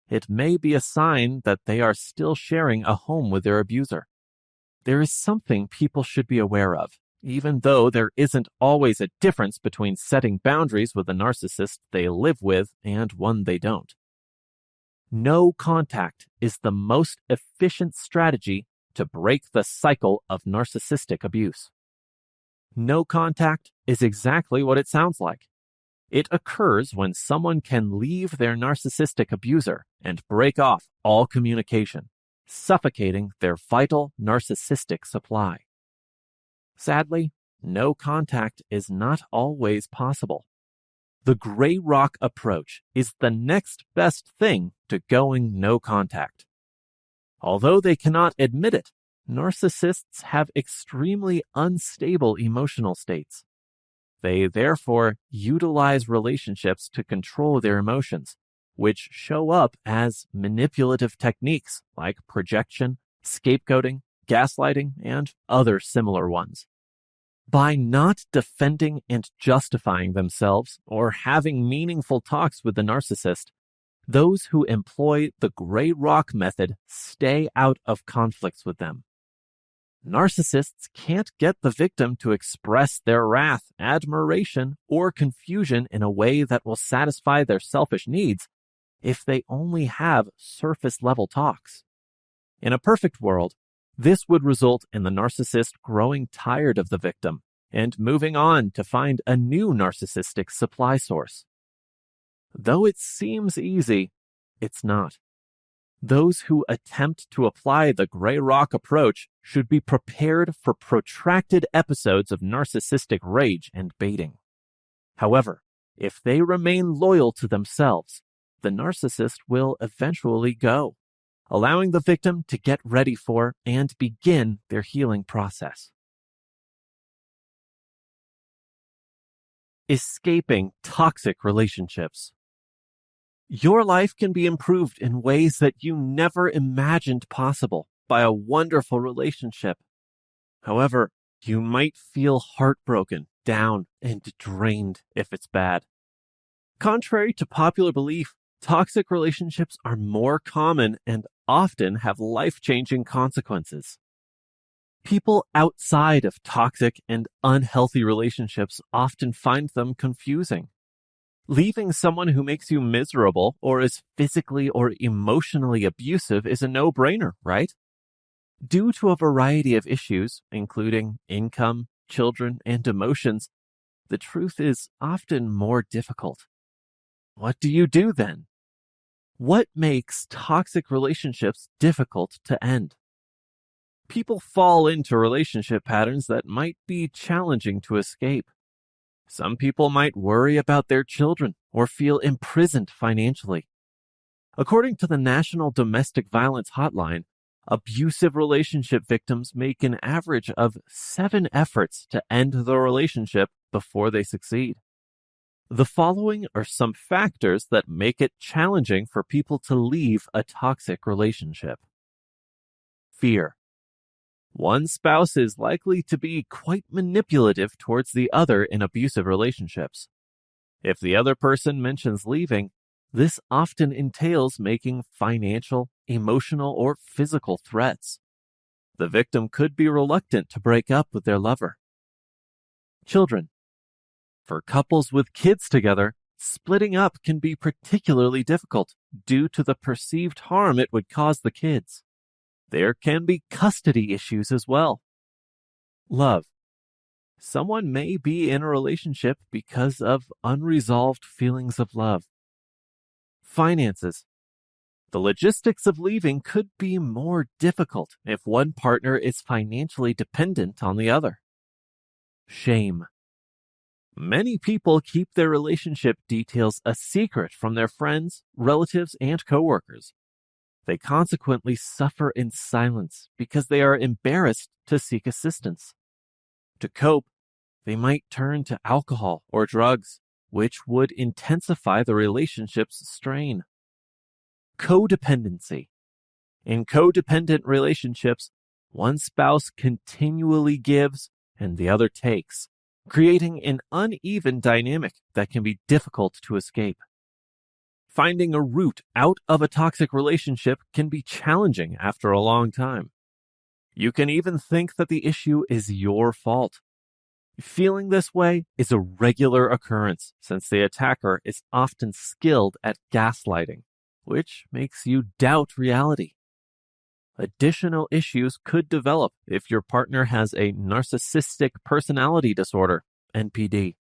it may be a sign that they are still sharing a home with their abuser. There is something people should be aware of. Even though there isn't always a difference between setting boundaries with a narcissist they live with and one they don't. No contact is the most efficient strategy to break the cycle of narcissistic abuse. No contact is exactly what it sounds like. It occurs when someone can leave their narcissistic abuser and break off all communication, suffocating their vital narcissistic supply. Sadly, no contact is not always possible. The gray rock approach is the next best thing to going no contact. Although they cannot admit it, narcissists have extremely unstable emotional states. They therefore utilize relationships to control their emotions, which show up as manipulative techniques like projection, scapegoating, gaslighting, and other similar ones. By not defending and justifying themselves or having meaningful talks with the narcissist, those who employ the gray rock method stay out of conflicts with them. Narcissists can't get the victim to express their wrath, admiration, or confusion in a way that will satisfy their selfish needs, if they only have surface-level talks. In a perfect world, this would result in the narcissist growing tired of the victim and moving on to find a new narcissistic supply source. Though it seems easy, it's not. Those who attempt to apply the gray rock approach should be prepared for protracted episodes of narcissistic rage and baiting. However, if they remain loyal to themselves, the narcissist will eventually go, allowing the victim to get ready for and begin their healing process. Escaping toxic relationships. Your life can be improved in ways that you never imagined possible by a wonderful relationship. However, you might feel heartbroken, down, and drained if it's bad. Contrary to popular belief, toxic relationships are more common and often have life-changing consequences. People outside of toxic and unhealthy relationships often find them confusing. Leaving someone who makes you miserable or is physically or emotionally abusive is a no-brainer, right? Due to a variety of issues, including income, children, and emotions, the truth is often more difficult. What do you do then? What makes toxic relationships difficult to end? People fall into relationship patterns that might be challenging to escape. Some people might worry about their children or feel imprisoned financially. According to the National Domestic Violence Hotline, abusive relationship victims make an average of 7 efforts to end the relationship before they succeed. The following are some factors that make it challenging for people to leave a toxic relationship. Fear. One spouse is likely to be quite manipulative towards the other in abusive relationships. If the other person mentions leaving, this often entails making financial, emotional, or physical threats. The victim could be reluctant to break up with their lover. Children. For couples with kids together, splitting up can be particularly difficult due to the perceived harm it would cause the kids. There can be custody issues as well. Love. Someone may be in a relationship because of unresolved feelings of love. Finances. The logistics of leaving could be more difficult if one partner is financially dependent on the other. Shame. Many people keep their relationship details a secret from their friends, relatives, and coworkers. They consequently suffer in silence because they are embarrassed to seek assistance. To cope, they might turn to alcohol or drugs, which would intensify the relationship's strain. Codependency. In codependent relationships, one spouse continually gives and the other takes, creating an uneven dynamic that can be difficult to escape. Finding a route out of a toxic relationship can be challenging after a long time. You can even think that the issue is your fault. Feeling this way is a regular occurrence since the attacker is often skilled at gaslighting, which makes you doubt reality. Additional issues could develop if your partner has a narcissistic personality disorder, NPD,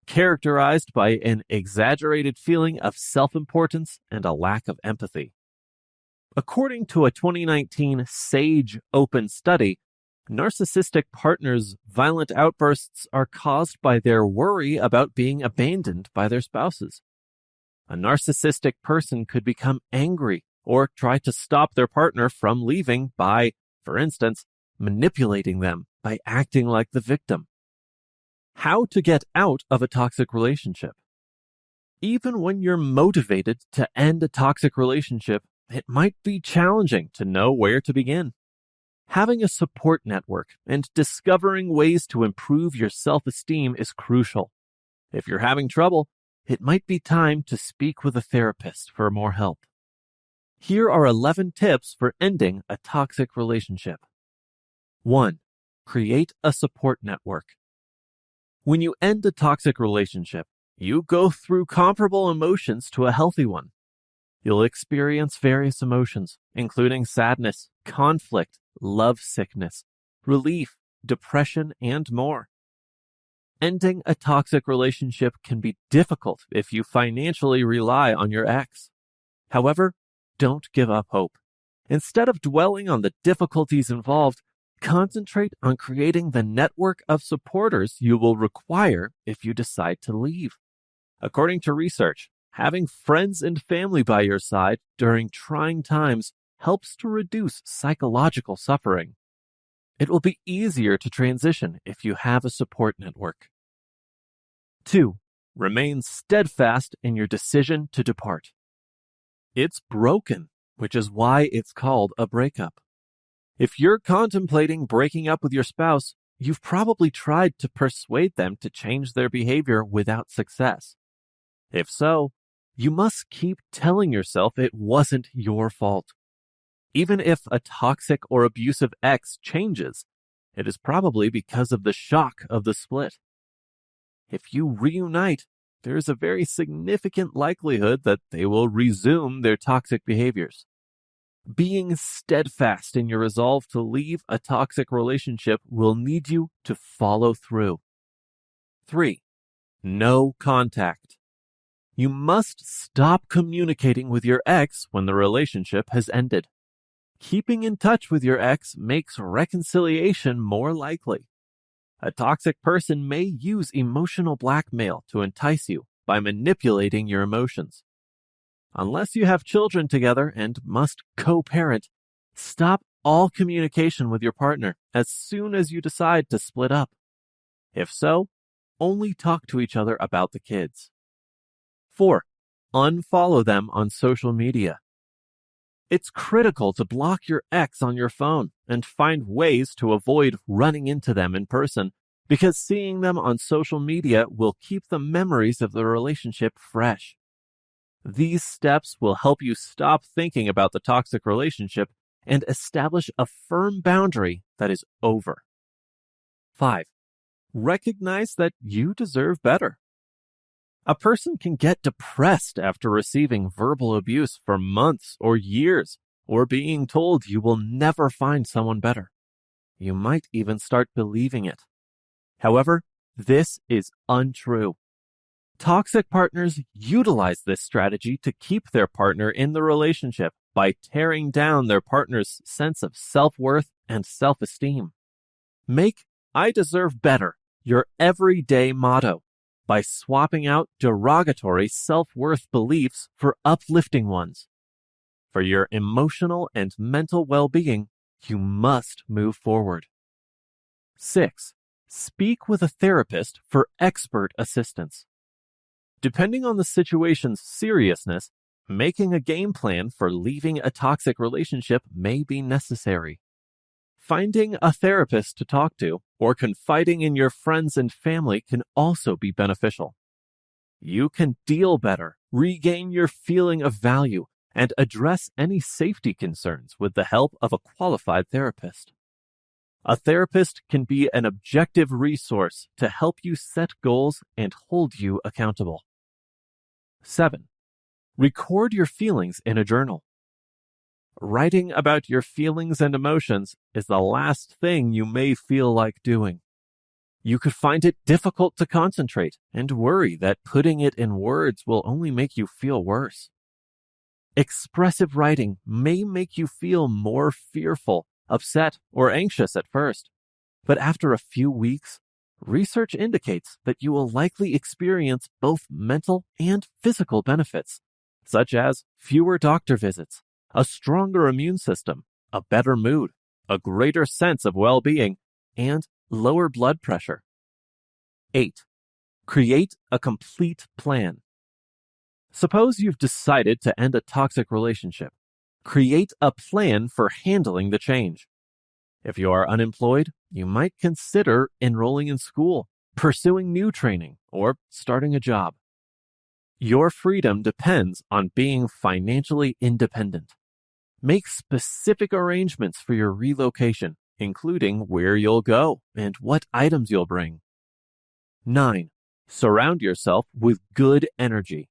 characterized by an exaggerated feeling of self-importance and a lack of empathy. According to a 2019 SAGE Open study, narcissistic partners' violent outbursts are caused by their worry about being abandoned by their spouses. A narcissistic person could become angry or try to stop their partner from leaving by, for instance, manipulating them by acting like the victim. How to get out of a toxic relationship. Even when you're motivated to end a toxic relationship, it might be challenging to know where to begin. Having a support network and discovering ways to improve your self-esteem is crucial. If you're having trouble, it might be time to speak with a therapist for more help. Here are 11 tips for ending a toxic relationship. 1. Create a support network. When you end a toxic relationship, you go through comparable emotions to a healthy one. You'll experience various emotions, including sadness, conflict, lovesickness, relief, depression, and more. Ending a toxic relationship can be difficult if you financially rely on your ex. However, don't give up hope. Instead of dwelling on the difficulties involved, concentrate on creating the network of supporters you will require if you decide to leave. According to research, having friends and family by your side during trying times helps to reduce psychological suffering. It will be easier to transition if you have a support network. 2. Remain steadfast in your decision to depart. It's broken, which is why it's called a breakup. If you're contemplating breaking up with your spouse, you've probably tried to persuade them to change their behavior without success. If so, you must keep telling yourself it wasn't your fault. Even if a toxic or abusive ex changes, it is probably because of the shock of the split. If you reunite, there is a very significant likelihood that they will resume their toxic behaviors. Being steadfast in your resolve to leave a toxic relationship will need you to follow through. 3. No contact. You must stop communicating with your ex when the relationship has ended. Keeping in touch with your ex makes reconciliation more likely. A toxic person may use emotional blackmail to entice you by manipulating your emotions. Unless you have children together and must co-parent, stop all communication with your partner as soon as you decide to split up. If so, only talk to each other about the kids. 4. Unfollow them on social media. It's critical to block your ex on your phone and find ways to avoid running into them in person, because seeing them on social media will keep the memories of the relationship fresh. These steps will help you stop thinking about the toxic relationship and establish a firm boundary that is over. 5. Recognize that you deserve better. A person can get depressed after receiving verbal abuse for months or years, or being told you will never find someone better. You might even start believing it. However, this is untrue. Toxic partners utilize this strategy to keep their partner in the relationship by tearing down their partner's sense of self-worth and self-esteem. Make "I deserve better" your everyday motto by swapping out derogatory self-worth beliefs for uplifting ones. For your emotional and mental well-being, you must move forward. 6. Speak with a therapist for expert assistance. Depending on the situation's seriousness, making a game plan for leaving a toxic relationship may be necessary. Finding a therapist to talk to or confiding in your friends and family can also be beneficial. You can deal better, regain your feeling of value, and address any safety concerns with the help of a qualified therapist. A therapist can be an objective resource to help you set goals and hold you accountable. 7. Record your feelings in a journal. Writing about your feelings and emotions is the last thing you may feel like doing. You could find it difficult to concentrate and worry that putting it in words will only make you feel worse. Expressive writing may make you feel more fearful, upset, or anxious at first, but after a few weeks, research indicates that you will likely experience both mental and physical benefits, such as fewer doctor visits, a stronger immune system, a better mood, a greater sense of well-being, and lower blood pressure. 8. Create a complete plan. Suppose you've decided to end a toxic relationship. Create a plan for handling the change. If you are unemployed, you might consider enrolling in school, pursuing new training, or starting a job. Your freedom depends on being financially independent. Make specific arrangements for your relocation, including where you'll go and what items you'll bring. 9. Surround yourself with good energy.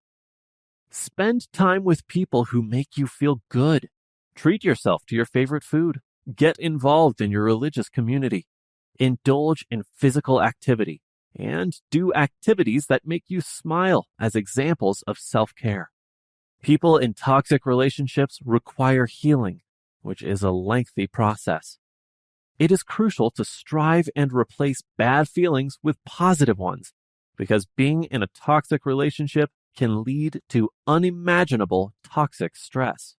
Spend time with people who make you feel good. Treat yourself to your favorite food. Get involved in your religious community. Indulge in physical activity. And do activities that make you smile as examples of self-care. People in toxic relationships require healing, which is a lengthy process. It is crucial to strive and replace bad feelings with positive ones, because being in a toxic relationship can lead to unimaginable toxic stress.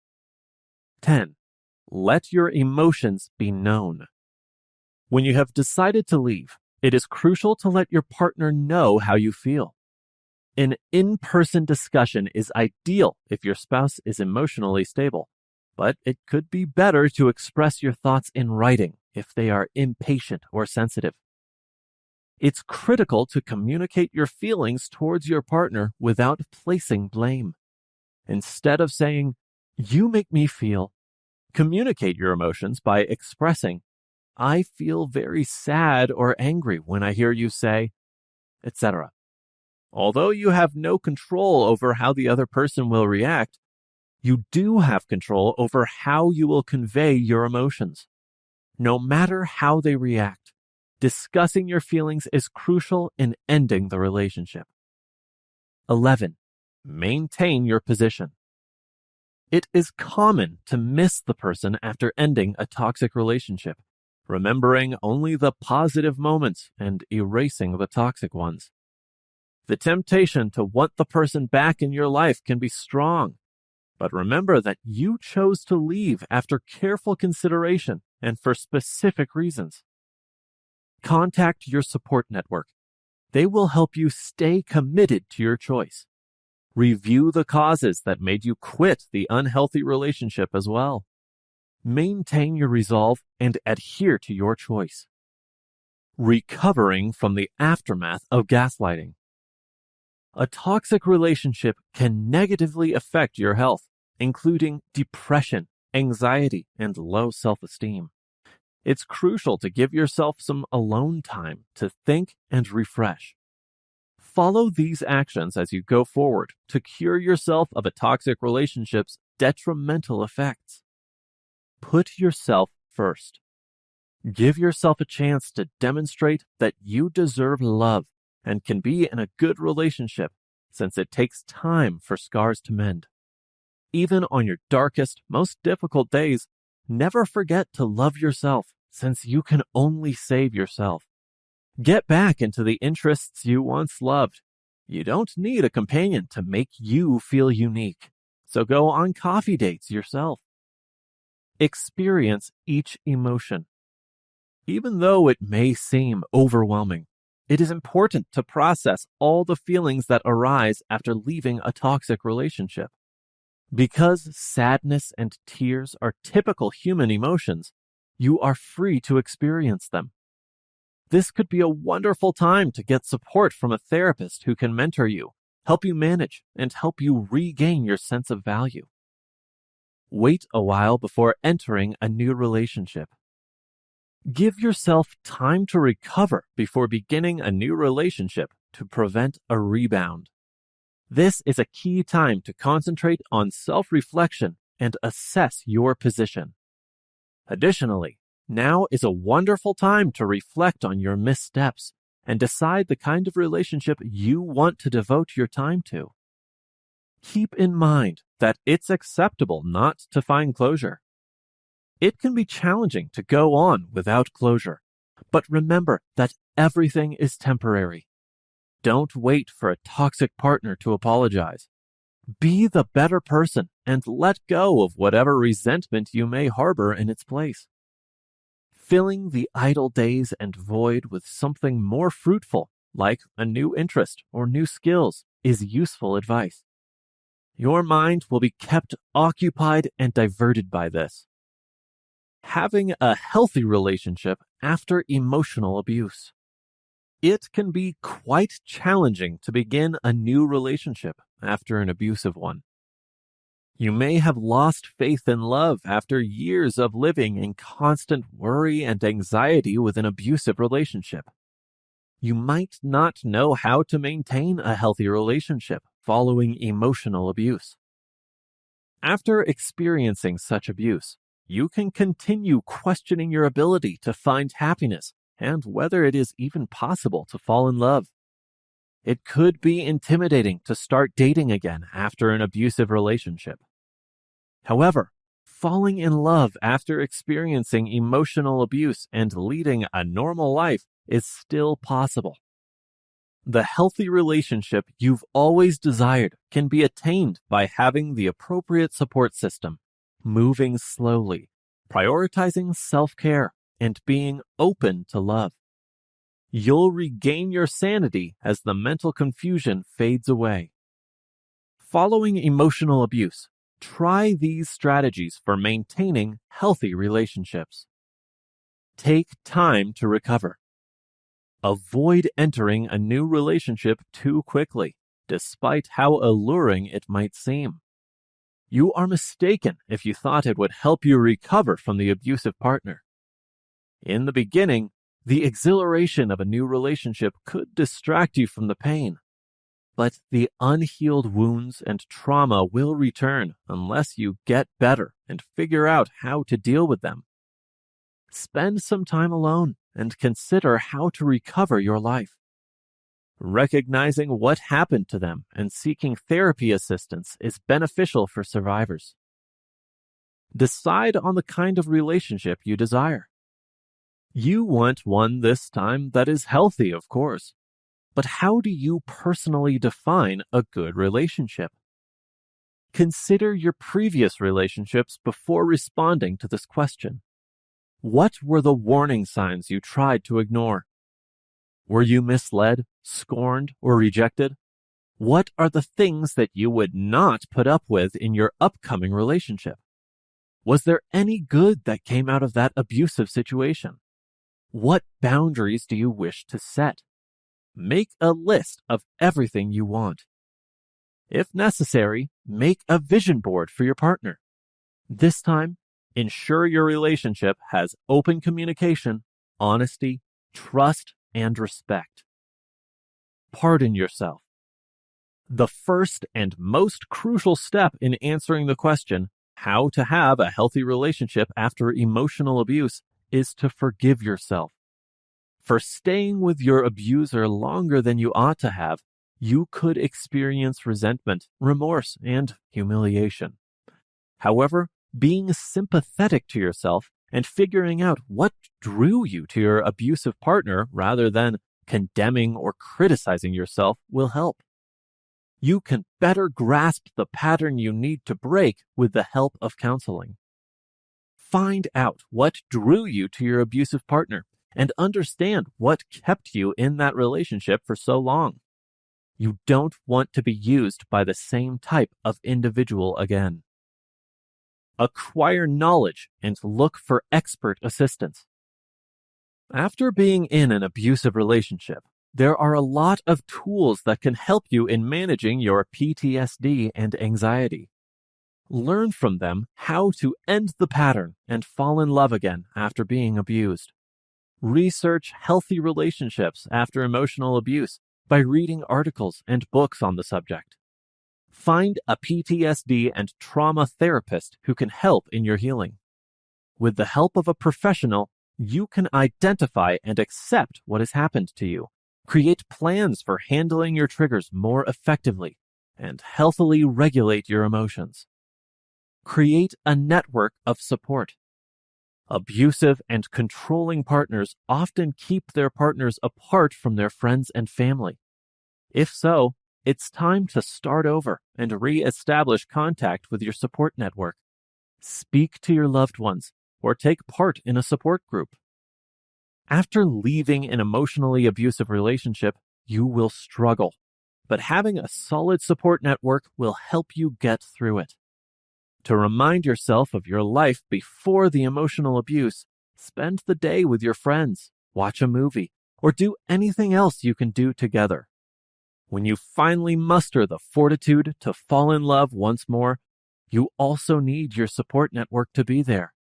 10. Let your emotions be known. When you have decided to leave, it is crucial to let your partner know how you feel. An in-person discussion is ideal if your spouse is emotionally stable, but it could be better to express your thoughts in writing if they are impatient or sensitive. It's critical to communicate your feelings towards your partner without placing blame. Instead of saying, "You make me feel," communicate your emotions by expressing, "I feel very sad or angry when I hear you say," etc. Although you have no control over how the other person will react, you do have control over how you will convey your emotions. No matter how they react, discussing your feelings is crucial in ending the relationship. 11. Maintain your position. It is common to miss the person after ending a toxic relationship, remembering only the positive moments and erasing the toxic ones. The temptation to want the person back in your life can be strong, but remember that you chose to leave after careful consideration and for specific reasons. Contact your support network. They will help you stay committed to your choice. Review the causes that made you quit the unhealthy relationship as well. Maintain your resolve and adhere to your choice. Recovering from the aftermath of gaslighting. A toxic relationship can negatively affect your health, including depression, anxiety, and low self-esteem. It's crucial to give yourself some alone time to think and refresh. Follow these actions as you go forward to cure yourself of a toxic relationship's detrimental effects. Put yourself first. Give yourself a chance to demonstrate that you deserve love and can be in a good relationship, since it takes time for scars to mend. Even on your darkest, most difficult days, never forget to love yourself, since you can only save yourself. Get back into the interests you once loved. You don't need a companion to make you feel unique, so go on coffee dates yourself. Experience each emotion. Even though it may seem overwhelming, it is important to process all the feelings that arise after leaving a toxic relationship. Because sadness and tears are typical human emotions, you are free to experience them. This could be a wonderful time to get support from a therapist who can mentor you, help you manage, and help you regain your sense of value. Wait a while before entering a new relationship. Give yourself time to recover before beginning a new relationship to prevent a rebound. This is a key time to concentrate on self-reflection and assess your position. Additionally, now is a wonderful time to reflect on your missteps and decide the kind of relationship you want to devote your time to. Keep in mind that it's acceptable not to find closure. It can be challenging to go on without closure, but remember that everything is temporary. Don't wait for a toxic partner to apologize. Be the better person and let go of whatever resentment you may harbor in its place. Filling the idle days and void with something more fruitful, like a new interest or new skills, is useful advice. Your mind will be kept occupied and diverted by this. Having a healthy relationship after emotional abuse. It can be quite challenging to begin a new relationship after an abusive one. You may have lost faith in love after years of living in constant worry and anxiety with an abusive relationship. You might not know how to maintain a healthy relationship following emotional abuse. After experiencing such abuse, you can continue questioning your ability to find happiness and whether it is even possible to fall in love. It could be intimidating to start dating again after an abusive relationship. However, falling in love after experiencing emotional abuse and leading a normal life is still possible. The healthy relationship you've always desired can be attained by having the appropriate support system, moving slowly, prioritizing self-care, and being open to love. You'll regain your sanity as the mental confusion fades away. Following emotional abuse, try these strategies for maintaining healthy relationships. Take time to recover. Avoid entering a new relationship too quickly, despite how alluring it might seem. You are mistaken if you thought it would help you recover from the abusive partner. In the beginning, the exhilaration of a new relationship could distract you from the pain. But the unhealed wounds and trauma will return unless you get better and figure out how to deal with them. Spend some time alone and consider how to recover your life. Recognizing what happened to them and seeking therapy assistance is beneficial for survivors. Decide on the kind of relationship you desire. You want one this time that is healthy, of course. But how do you personally define a good relationship? Consider your previous relationships before responding to this question. What were the warning signs you tried to ignore? Were you misled, scorned, or rejected? What are the things that you would not put up with in your upcoming relationship? Was there any good that came out of that abusive situation? What boundaries do you wish to set? Make a list of everything you want. If necessary, make a vision board for your partner. This time, ensure your relationship has open communication, honesty, trust, and respect. Pardon yourself. The first and most crucial step in answering the question, how to have a healthy relationship after emotional abuse, is to forgive yourself. For staying with your abuser longer than you ought to have, you could experience resentment, remorse, and humiliation. However, being sympathetic to yourself and figuring out what drew you to your abusive partner rather than condemning or criticizing yourself will help. You can better grasp the pattern you need to break with the help of counseling. Find out what drew you to your abusive partner and understand what kept you in that relationship for so long. You don't want to be used by the same type of individual again. Acquire knowledge and look for expert assistance. After being in an abusive relationship, there are a lot of tools that can help you in managing your PTSD and anxiety. Learn from them how to end the pattern and fall in love again after being abused. Research healthy relationships after emotional abuse by reading articles and books on the subject. Find a PTSD and trauma therapist who can help in your healing. With the help of a professional, you can identify and accept what has happened to you, create plans for handling your triggers more effectively, and healthily regulate your emotions. Create a network of support. Abusive and controlling partners often keep their partners apart from their friends and family. If so, it's time to start over and re-establish contact with your support network. Speak to your loved ones or take part in a support group. After leaving an emotionally abusive relationship, you will struggle, but having a solid support network will help you get through it. To remind yourself of your life before the emotional abuse, spend the day with your friends, watch a movie, or do anything else you can do together. When you finally muster the fortitude to fall in love once more, you also need your support network to be there.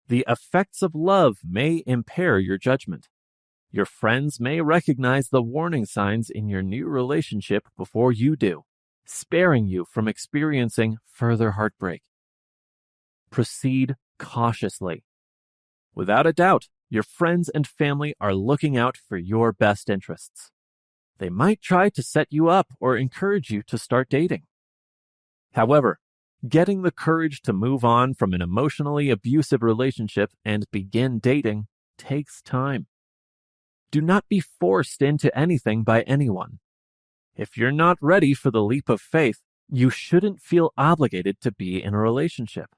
The effects of love may impair your judgment. Your friends may recognize the warning signs in your new relationship before you do, sparing you from experiencing further heartbreak. Proceed cautiously. Without a doubt, your friends and family are looking out for your best interests. They might try to set you up or encourage you to start dating. However, getting the courage to move on from an emotionally abusive relationship and begin dating takes time. Do not be forced into anything by anyone. If you're not ready for the leap of faith, you shouldn't feel obligated to be in a relationship.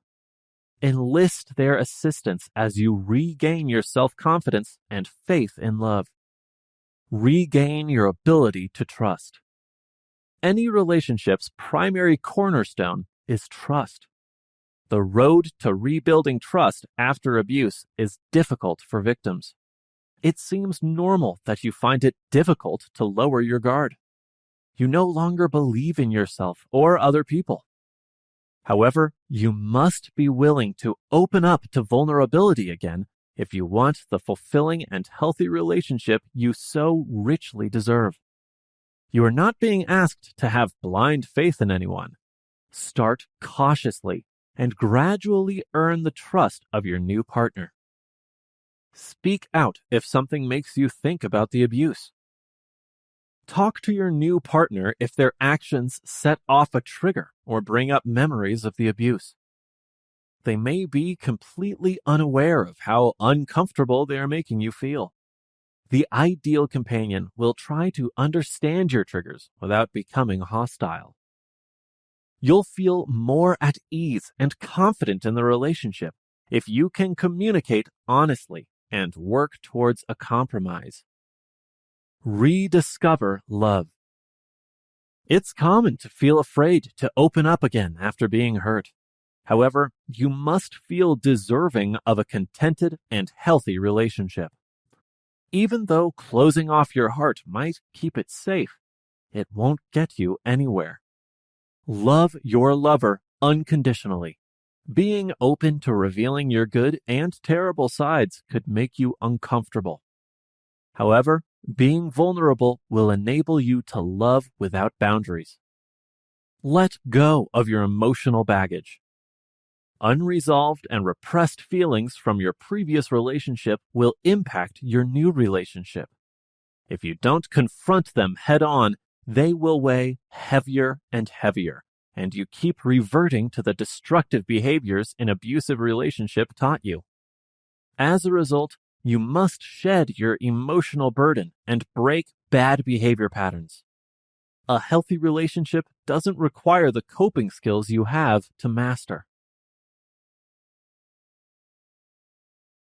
Enlist their assistance as you regain your self-confidence and faith in love. Regain your ability to trust. Any relationship's primary cornerstone is trust. The road to rebuilding trust after abuse is difficult for victims. It seems normal that you find it difficult to lower your guard. You no longer believe in yourself or other people. However, you must be willing to open up to vulnerability again if you want the fulfilling and healthy relationship you so richly deserve. You are not being asked to have blind faith in anyone. Start cautiously and gradually earn the trust of your new partner. Speak out if something makes you think about the abuse. Talk to your new partner if their actions set off a trigger or bring up memories of the abuse. They may be completely unaware of how uncomfortable they are making you feel. The ideal companion will try to understand your triggers without becoming hostile. You'll feel more at ease and confident in the relationship if you can communicate honestly and work towards a compromise. Rediscover love. It's common to feel afraid to open up again after being hurt. However, you must feel deserving of a contented and healthy relationship. Even though closing off your heart might keep it safe, it won't get you anywhere. Love your lover unconditionally. Being open to revealing your good and terrible sides could make you uncomfortable. However, being vulnerable will enable you to love without boundaries. Let go of your emotional baggage. Unresolved and repressed feelings from your previous relationship will impact your new relationship. If you don't confront them head on, they will weigh heavier and heavier, and you keep reverting to the destructive behaviors an abusive relationship taught you. As a result, you must shed your emotional burden and break bad behavior patterns. A healthy relationship doesn't require the coping skills you have to master.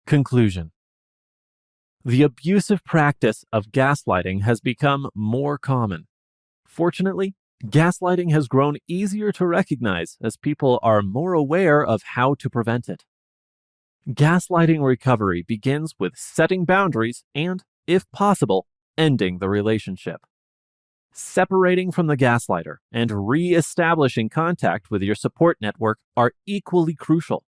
Conclusion. The abusive practice of gaslighting has become more common. Fortunately, gaslighting has grown easier to recognize as people are more aware of how to prevent it. Gaslighting recovery begins with setting boundaries and, if possible, ending the relationship. Separating from the gaslighter and re-establishing contact with your support network are equally crucial.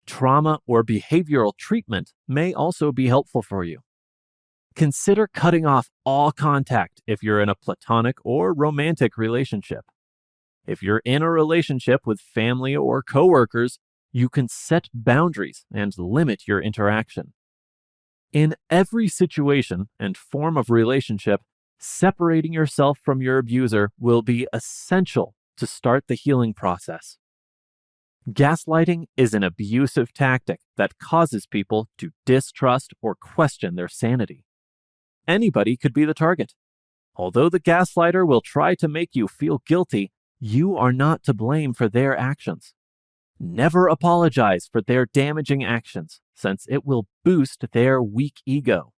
Trauma or behavioral treatment may also be helpful for you. Consider cutting off all contact if you're in a platonic or romantic relationship. If you're in a relationship with family or coworkers, you can set boundaries and limit your interaction. In every situation and form of relationship, separating yourself from your abuser will be essential to start the healing process. Gaslighting is an abusive tactic that causes people to distrust or question their sanity. Anybody could be the target. Although the gaslighter will try to make you feel guilty, you are not to blame for their actions. Never apologize for their damaging actions, since it will boost their weak ego.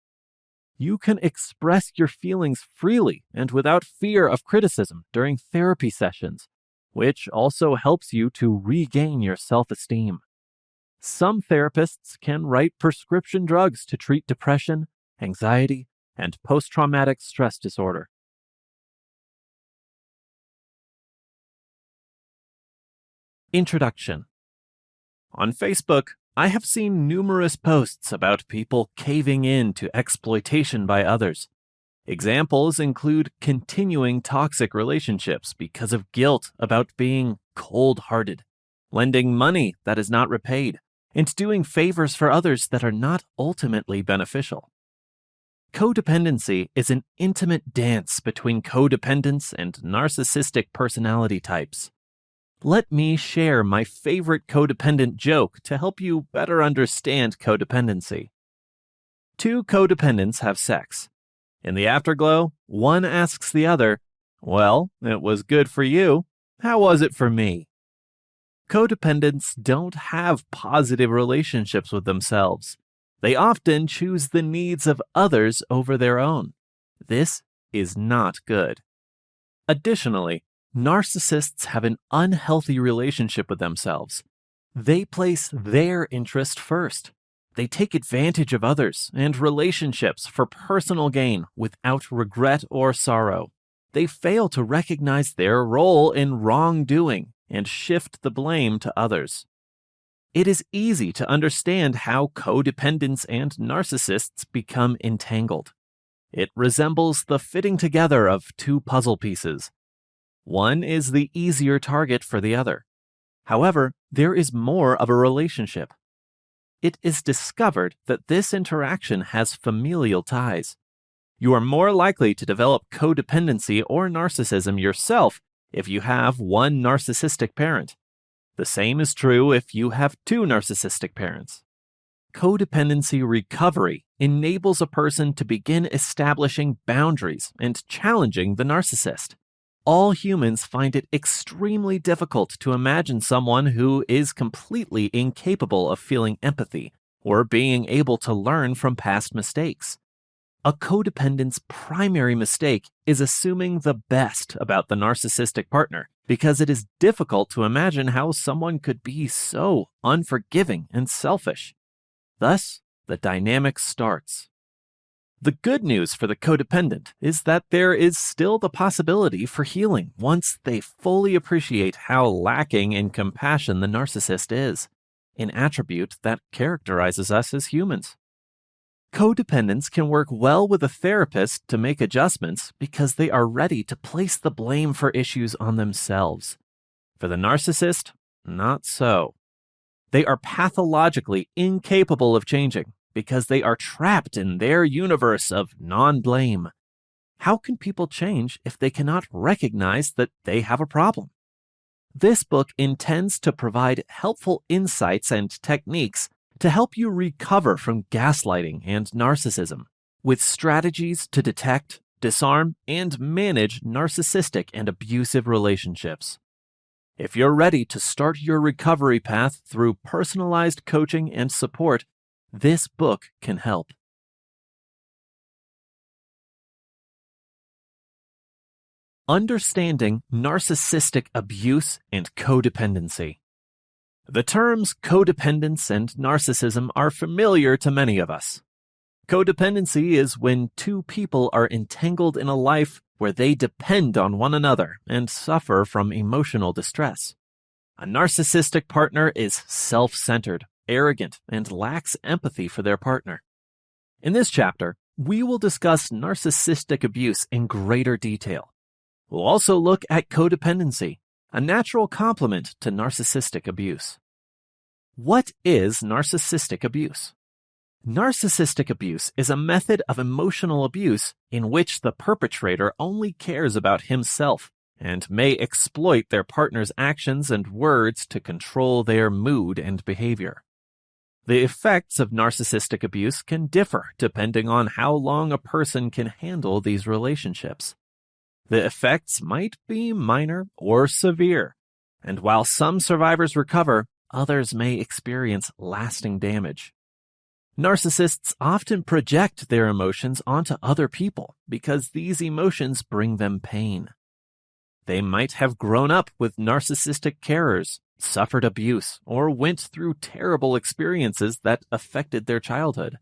You can express your feelings freely and without fear of criticism during therapy sessions, which also helps you to regain your self-esteem. Some therapists can write prescription drugs to treat depression, anxiety, and post-traumatic stress disorder. Introduction. On Facebook, I have seen numerous posts about people caving in to exploitation by others. Examples include continuing toxic relationships because of guilt about being cold-hearted, lending money that is not repaid, and doing favors for others that are not ultimately beneficial. Codependency is an intimate dance between codependents and narcissistic personality types. Let me share my favorite codependent joke to help you better understand codependency. Two codependents have sex. In the afterglow, one asks the other, "Well, it was good for you. How was it for me?" Codependents don't have positive relationships with themselves. They often choose the needs of others over their own. This is not good. Additionally, narcissists have an unhealthy relationship with themselves. They place their interest first. They take advantage of others and relationships for personal gain without regret or sorrow. They fail to recognize their role in wrongdoing and shift the blame to others. It is easy to understand how codependents and narcissists become entangled. It resembles the fitting together of two puzzle pieces. One is the easier target for the other. However, there is more of a relationship. It is discovered that this interaction has familial ties. You are more likely to develop codependency or narcissism yourself if you have one narcissistic parent. The same is true if you have two narcissistic parents. Codependency recovery enables a person to begin establishing boundaries and challenging the narcissist. All humans find it extremely difficult to imagine someone who is completely incapable of feeling empathy or being able to learn from past mistakes. A codependent's primary mistake is assuming the best about the narcissistic partner because it is difficult to imagine how someone could be so unforgiving and selfish. Thus, the dynamic starts. The good news for the codependent is that there is still the possibility for healing once they fully appreciate how lacking in compassion the narcissist is, an attribute that characterizes us as humans. Codependents can work well with a therapist to make adjustments because they are ready to place the blame for issues on themselves. For the narcissist, not so. They are pathologically incapable of changing because they are trapped in their universe of non-blame. How can people change if they cannot recognize that they have a problem? This book intends to provide helpful insights and techniques to help you recover from gaslighting and narcissism, with strategies to detect, disarm, and manage narcissistic and abusive relationships. If you're ready to start your recovery path through personalized coaching and support, this book can help. Understanding Narcissistic Abuse and Codependency. The terms codependence and narcissism are familiar to many of us. Codependency is when two people are entangled in a life where they depend on one another and suffer from emotional distress. A narcissistic partner is self-centered, arrogant, and lacks empathy for their partner. In this chapter, we will discuss narcissistic abuse in greater detail. We'll also look at codependency, a natural complement to narcissistic abuse. What is narcissistic abuse? Narcissistic abuse is a method of emotional abuse in which the perpetrator only cares about himself and may exploit their partner's actions and words to control their mood and behavior. The effects of narcissistic abuse can differ depending on how long a person can handle these relationships. The effects might be minor or severe, and while some survivors recover, others may experience lasting damage. Narcissists often project their emotions onto other people because these emotions bring them pain. They might have grown up with narcissistic carers, suffered abuse, or went through terrible experiences that affected their childhood.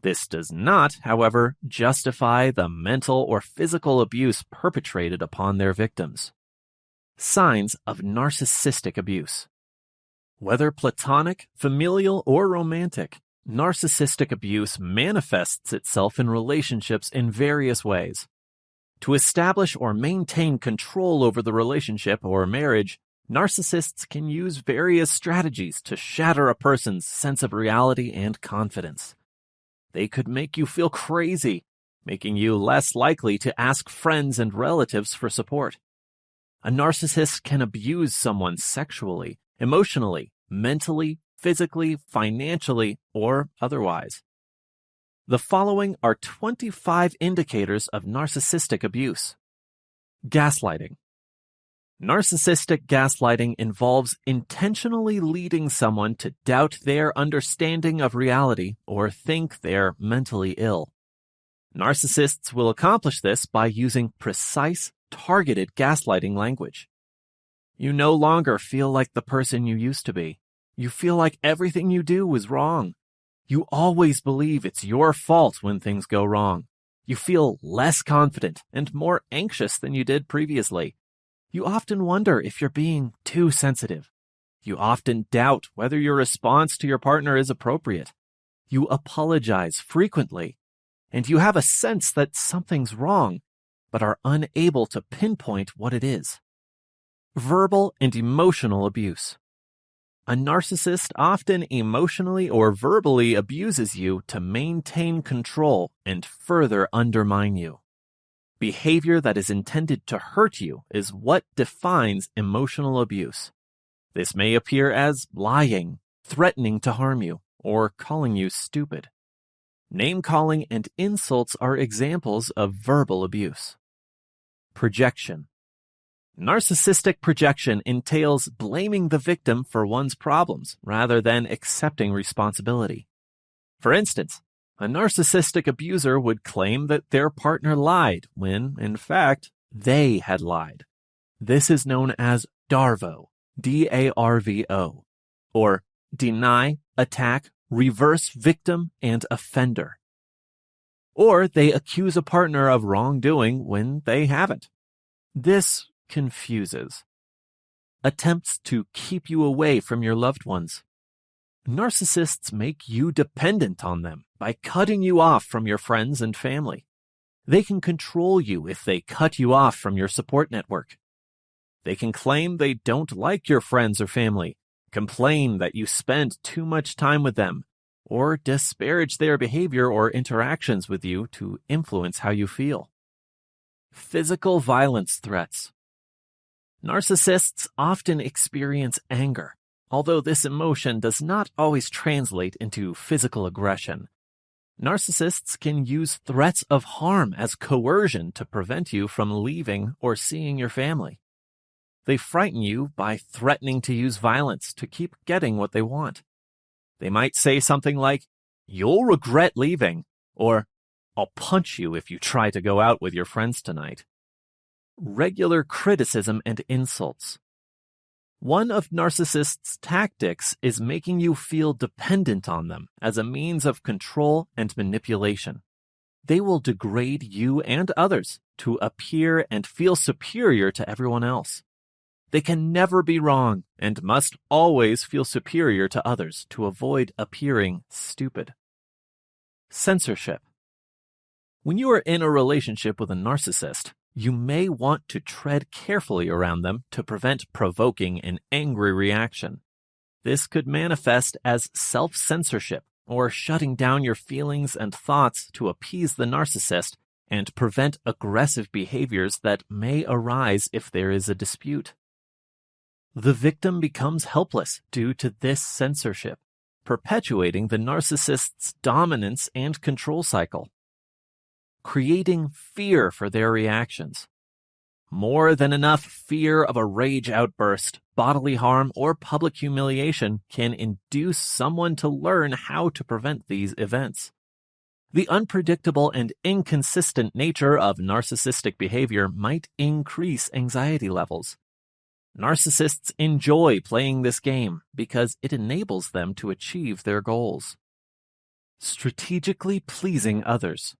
This does not, however, justify the mental or physical abuse perpetrated upon their victims. Signs of narcissistic abuse. Whether platonic, familial, or romantic, narcissistic abuse manifests itself in relationships in various ways. To establish or maintain control over the relationship or marriage, narcissists can use various strategies to shatter a person's sense of reality and confidence. They could make you feel crazy, making you less likely to ask friends and relatives for support. A narcissist can abuse someone sexually, emotionally, mentally, physically, financially, or otherwise. The following are 25 indicators of narcissistic abuse. Gaslighting. Narcissistic gaslighting involves intentionally leading someone to doubt their understanding of reality or think they're mentally ill. Narcissists will accomplish this by using precise, targeted gaslighting language. You no longer feel like the person you used to be. You feel like everything you do is wrong. You always believe it's your fault when things go wrong. You feel less confident and more anxious than you did previously. You often wonder if you're being too sensitive. You often doubt whether your response to your partner is appropriate. You apologize frequently, and you have a sense that something's wrong, but are unable to pinpoint what it is. Verbal and emotional abuse. A narcissist often emotionally or verbally abuses you to maintain control and further undermine you. Behavior that is intended to hurt you is what defines emotional abuse. This may appear as lying, threatening to harm you, or calling you stupid. Name-calling and insults are examples of verbal abuse. Projection. Narcissistic projection entails blaming the victim for one's problems rather than accepting responsibility. For instance, a narcissistic abuser would claim that their partner lied when, in fact, they had lied. This is known as DARVO, D-A-R-V-O, or deny, attack, reverse victim, and offender. Or they accuse a partner of wrongdoing when they haven't. This confuses. Attempts to keep you away from your loved ones. Narcissists make you dependent on them by cutting you off from your friends and family. They can control you if they cut you off from your support network. They can claim they don't like your friends or family, complain that you spend too much time with them, or disparage their behavior or interactions with you to influence how you feel. Physical violence threats. Narcissists often experience anger, although this emotion does not always translate into physical aggression. Narcissists can use threats of harm as coercion to prevent you from leaving or seeing your family. They frighten you by threatening to use violence to keep getting what they want. They might say something like, "You'll regret leaving," or "I'll punch you if you try to go out with your friends tonight." Regular criticism and insults. One of narcissists' tactics is making you feel dependent on them as a means of control and manipulation. They will degrade you and others to appear and feel superior to everyone else. They can never be wrong and must always feel superior to others to avoid appearing stupid. Censorship. When you are in a relationship with a narcissist, you may want to tread carefully around them to prevent provoking an angry reaction. This could manifest as self-censorship or shutting down your feelings and thoughts to appease the narcissist and prevent aggressive behaviors that may arise if there is a dispute. The victim becomes helpless due to this censorship, perpetuating the narcissist's dominance and control cycle. Creating fear for their reactions. More than enough fear of a rage outburst, bodily harm, or public humiliation can induce someone to learn how to prevent these events. The unpredictable and inconsistent nature of narcissistic behavior might increase anxiety levels. Narcissists enjoy playing this game because it enables them to achieve their goals. Strategically pleasing others.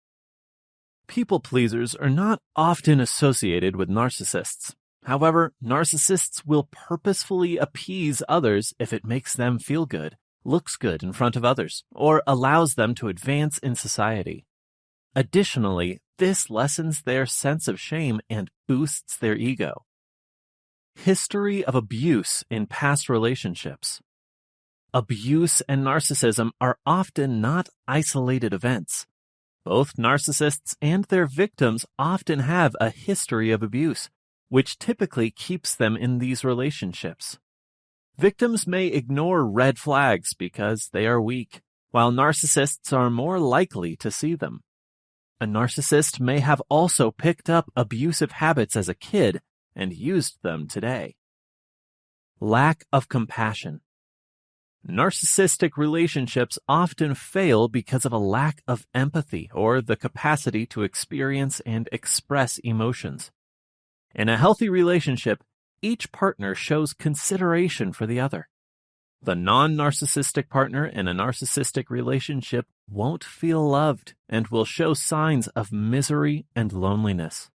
People pleasers are not often associated with narcissists. However, narcissists will purposefully appease others if it makes them feel good, looks good in front of others, or allows them to advance in society. Additionally, this lessens their sense of shame and boosts their ego. History of abuse in past relationships. Abuse and narcissism are often not isolated events. Both narcissists and their victims often have a history of abuse, which typically keeps them in these relationships. Victims may ignore red flags because they are weak, while narcissists are more likely to see them. A narcissist may have also picked up abusive habits as a kid and used them today. Lack of compassion. Narcissistic relationships often fail because of a lack of empathy or the capacity to experience and express emotions. In a healthy relationship, each partner shows consideration for the other. The non-narcissistic partner in a narcissistic relationship won't feel loved and will show signs of misery and loneliness.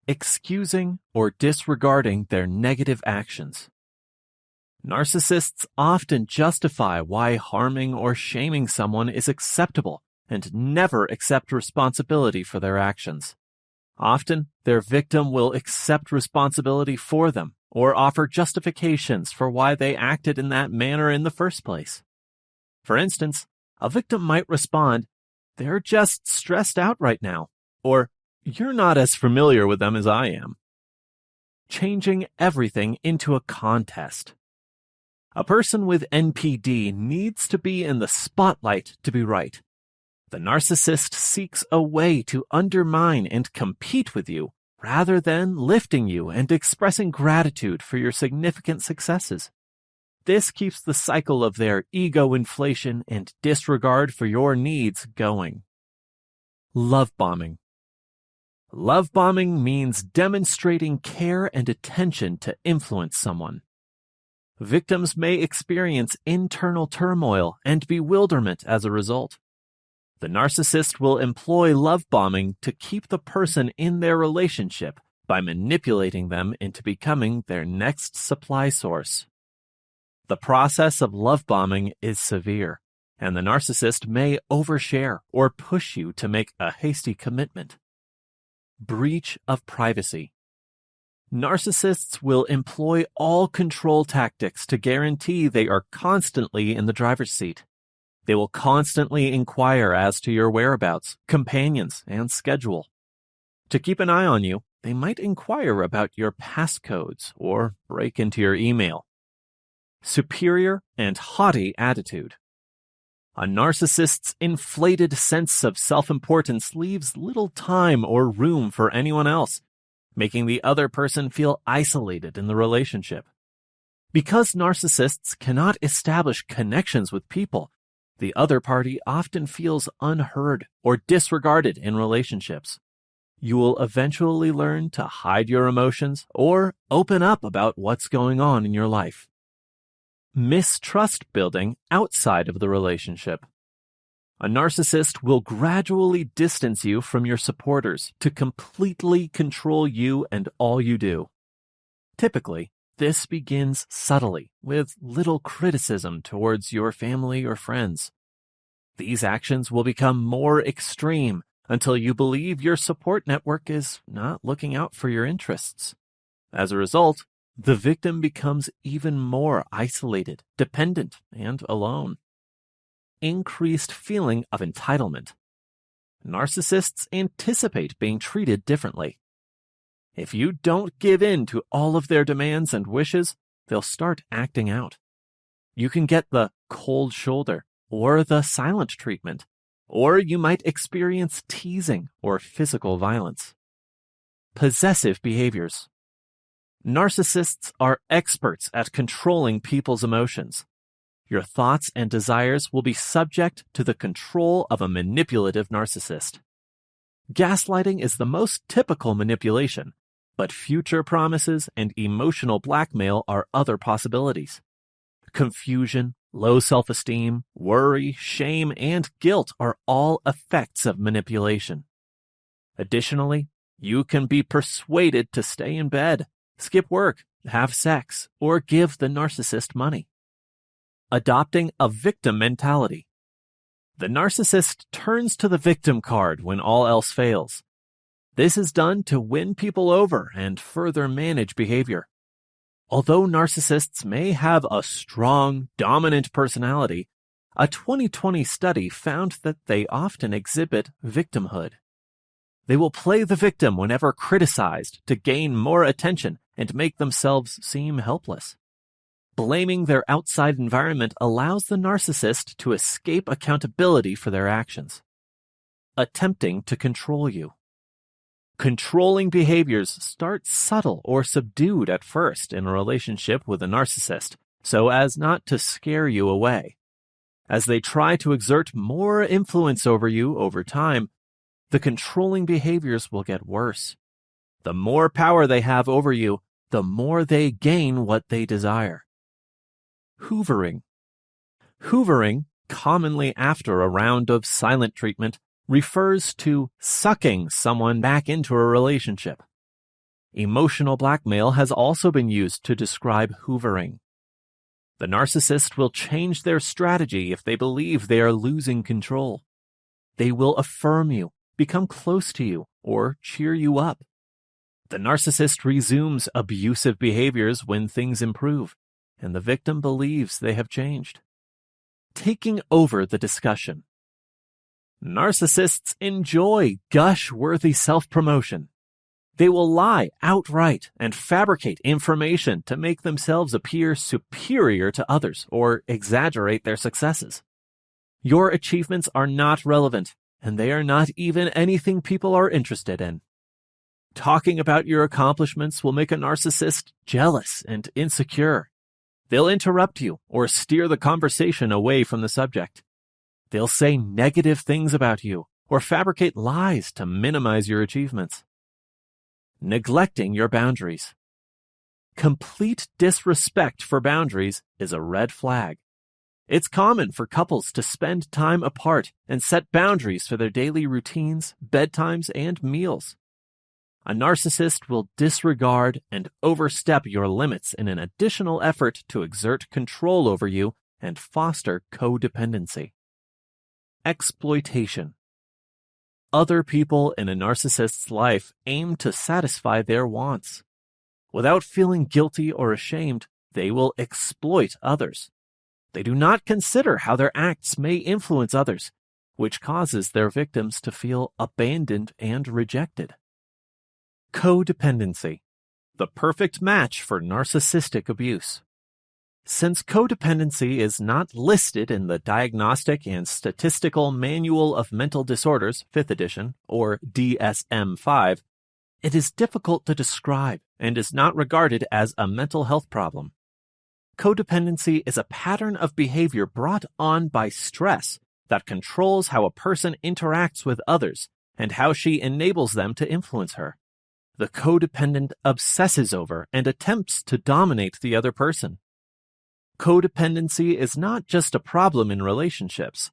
Excusing or disregarding their negative actions. Narcissists often justify why harming or shaming someone is acceptable and never accept responsibility for their actions. Often, their victim will accept responsibility for them or offer justifications for why they acted in that manner in the first place. For instance, a victim might respond, "They're just stressed out right now," or "You're not as familiar with them as I am." Changing everything into a contest. A person with NPD needs to be in the spotlight to be right. The narcissist seeks a way to undermine and compete with you rather than lifting you and expressing gratitude for your significant successes. This keeps the cycle of their ego inflation and disregard for your needs going. Love bombing. Love bombing means demonstrating care and attention to influence someone. Victims may experience internal turmoil and bewilderment as a result. The narcissist will employ love bombing to keep the person in their relationship by manipulating them into becoming their next supply source. The process of love bombing is severe, and the narcissist may overshare or push you to make a hasty commitment. Breach of privacy. Narcissists will employ all control tactics to guarantee they are constantly in the driver's seat. They will constantly inquire as to your whereabouts, companions, and schedule. To keep an eye on you, they might inquire about your passcodes or break into your email. Superior and haughty attitude. A narcissist's inflated sense of self-importance leaves little time or room for anyone else, making the other person feel isolated in the relationship. Because narcissists cannot establish connections with people, the other party often feels unheard or disregarded in relationships. You will eventually learn to hide your emotions or open up about what's going on in your life. Mistrust building outside of the relationship. A narcissist will gradually distance you from your supporters to completely control you and all you do. Typically, this begins subtly, with little criticism towards your family or friends. These actions will become more extreme until you believe your support network is not looking out for your interests. As a result, the victim becomes even more isolated, dependent, and alone. Increased feeling of entitlement. Narcissists anticipate being treated differently. If you don't give in to all of their demands and wishes, they'll start acting out. You can get the cold shoulder or the silent treatment, or you might experience teasing or physical violence. Possessive behaviors. Narcissists are experts at controlling people's emotions. Your thoughts and desires will be subject to the control of a manipulative narcissist. Gaslighting is the most typical manipulation, but future promises and emotional blackmail are other possibilities. Confusion, low self-esteem, worry, shame, and guilt are all effects of manipulation. Additionally, you can be persuaded to stay in bed skip work, have sex, or give the narcissist money. Adopting a victim mentality. The narcissist turns to the victim card when all else fails. This is done to win people over and further manage behavior. Although narcissists may have a strong, dominant personality, a 2020 study found that they often exhibit victimhood. They will play the victim whenever criticized to gain more attention and make themselves seem helpless. Blaming their outside environment allows the narcissist to escape accountability for their actions. Attempting to control you. Controlling behaviors start subtle or subdued at first in a relationship with a narcissist, so as not to scare you away. As they try to exert more influence over you over time, the controlling behaviors will get worse. The more power they have over you, the more they gain what they desire. Hoovering. Hoovering, commonly after a round of silent treatment, refers to sucking someone back into a relationship. Emotional blackmail has also been used to describe hoovering. The narcissist will change their strategy if they believe they are losing control. They will affirm you, become close to you, or cheer you up. The narcissist resumes abusive behaviors when things improve, and the victim believes they have changed. Taking over the discussion. Narcissists enjoy gush-worthy self-promotion. They will lie outright and fabricate information to make themselves appear superior to others or exaggerate their successes. Your achievements are not relevant, and they are not even anything people are interested in. Talking about your accomplishments will make a narcissist jealous and insecure. They'll interrupt you or steer the conversation away from the subject. They'll say negative things about you or fabricate lies to minimize your achievements. Neglecting your boundaries. Complete disrespect for boundaries is a red flag. It's common for couples to spend time apart and set boundaries for their daily routines, bedtimes, and meals. A narcissist will disregard and overstep your limits in an additional effort to exert control over you and foster codependency. Exploitation. Other people in a narcissist's life aim to satisfy their wants. Without feeling guilty or ashamed, they will exploit others. They do not consider how their acts may influence others, which causes their victims to feel abandoned and rejected. Codependency, the perfect match for narcissistic abuse. Since codependency is not listed in the Diagnostic and Statistical Manual of Mental Disorders, 5th edition, or DSM-5, it is difficult to describe and is not regarded as a mental health problem. Codependency is a pattern of behavior brought on by stress that controls how a person interacts with others and how she enables them to influence her. The codependent obsesses over and attempts to dominate the other person. Codependency is not just a problem in relationships.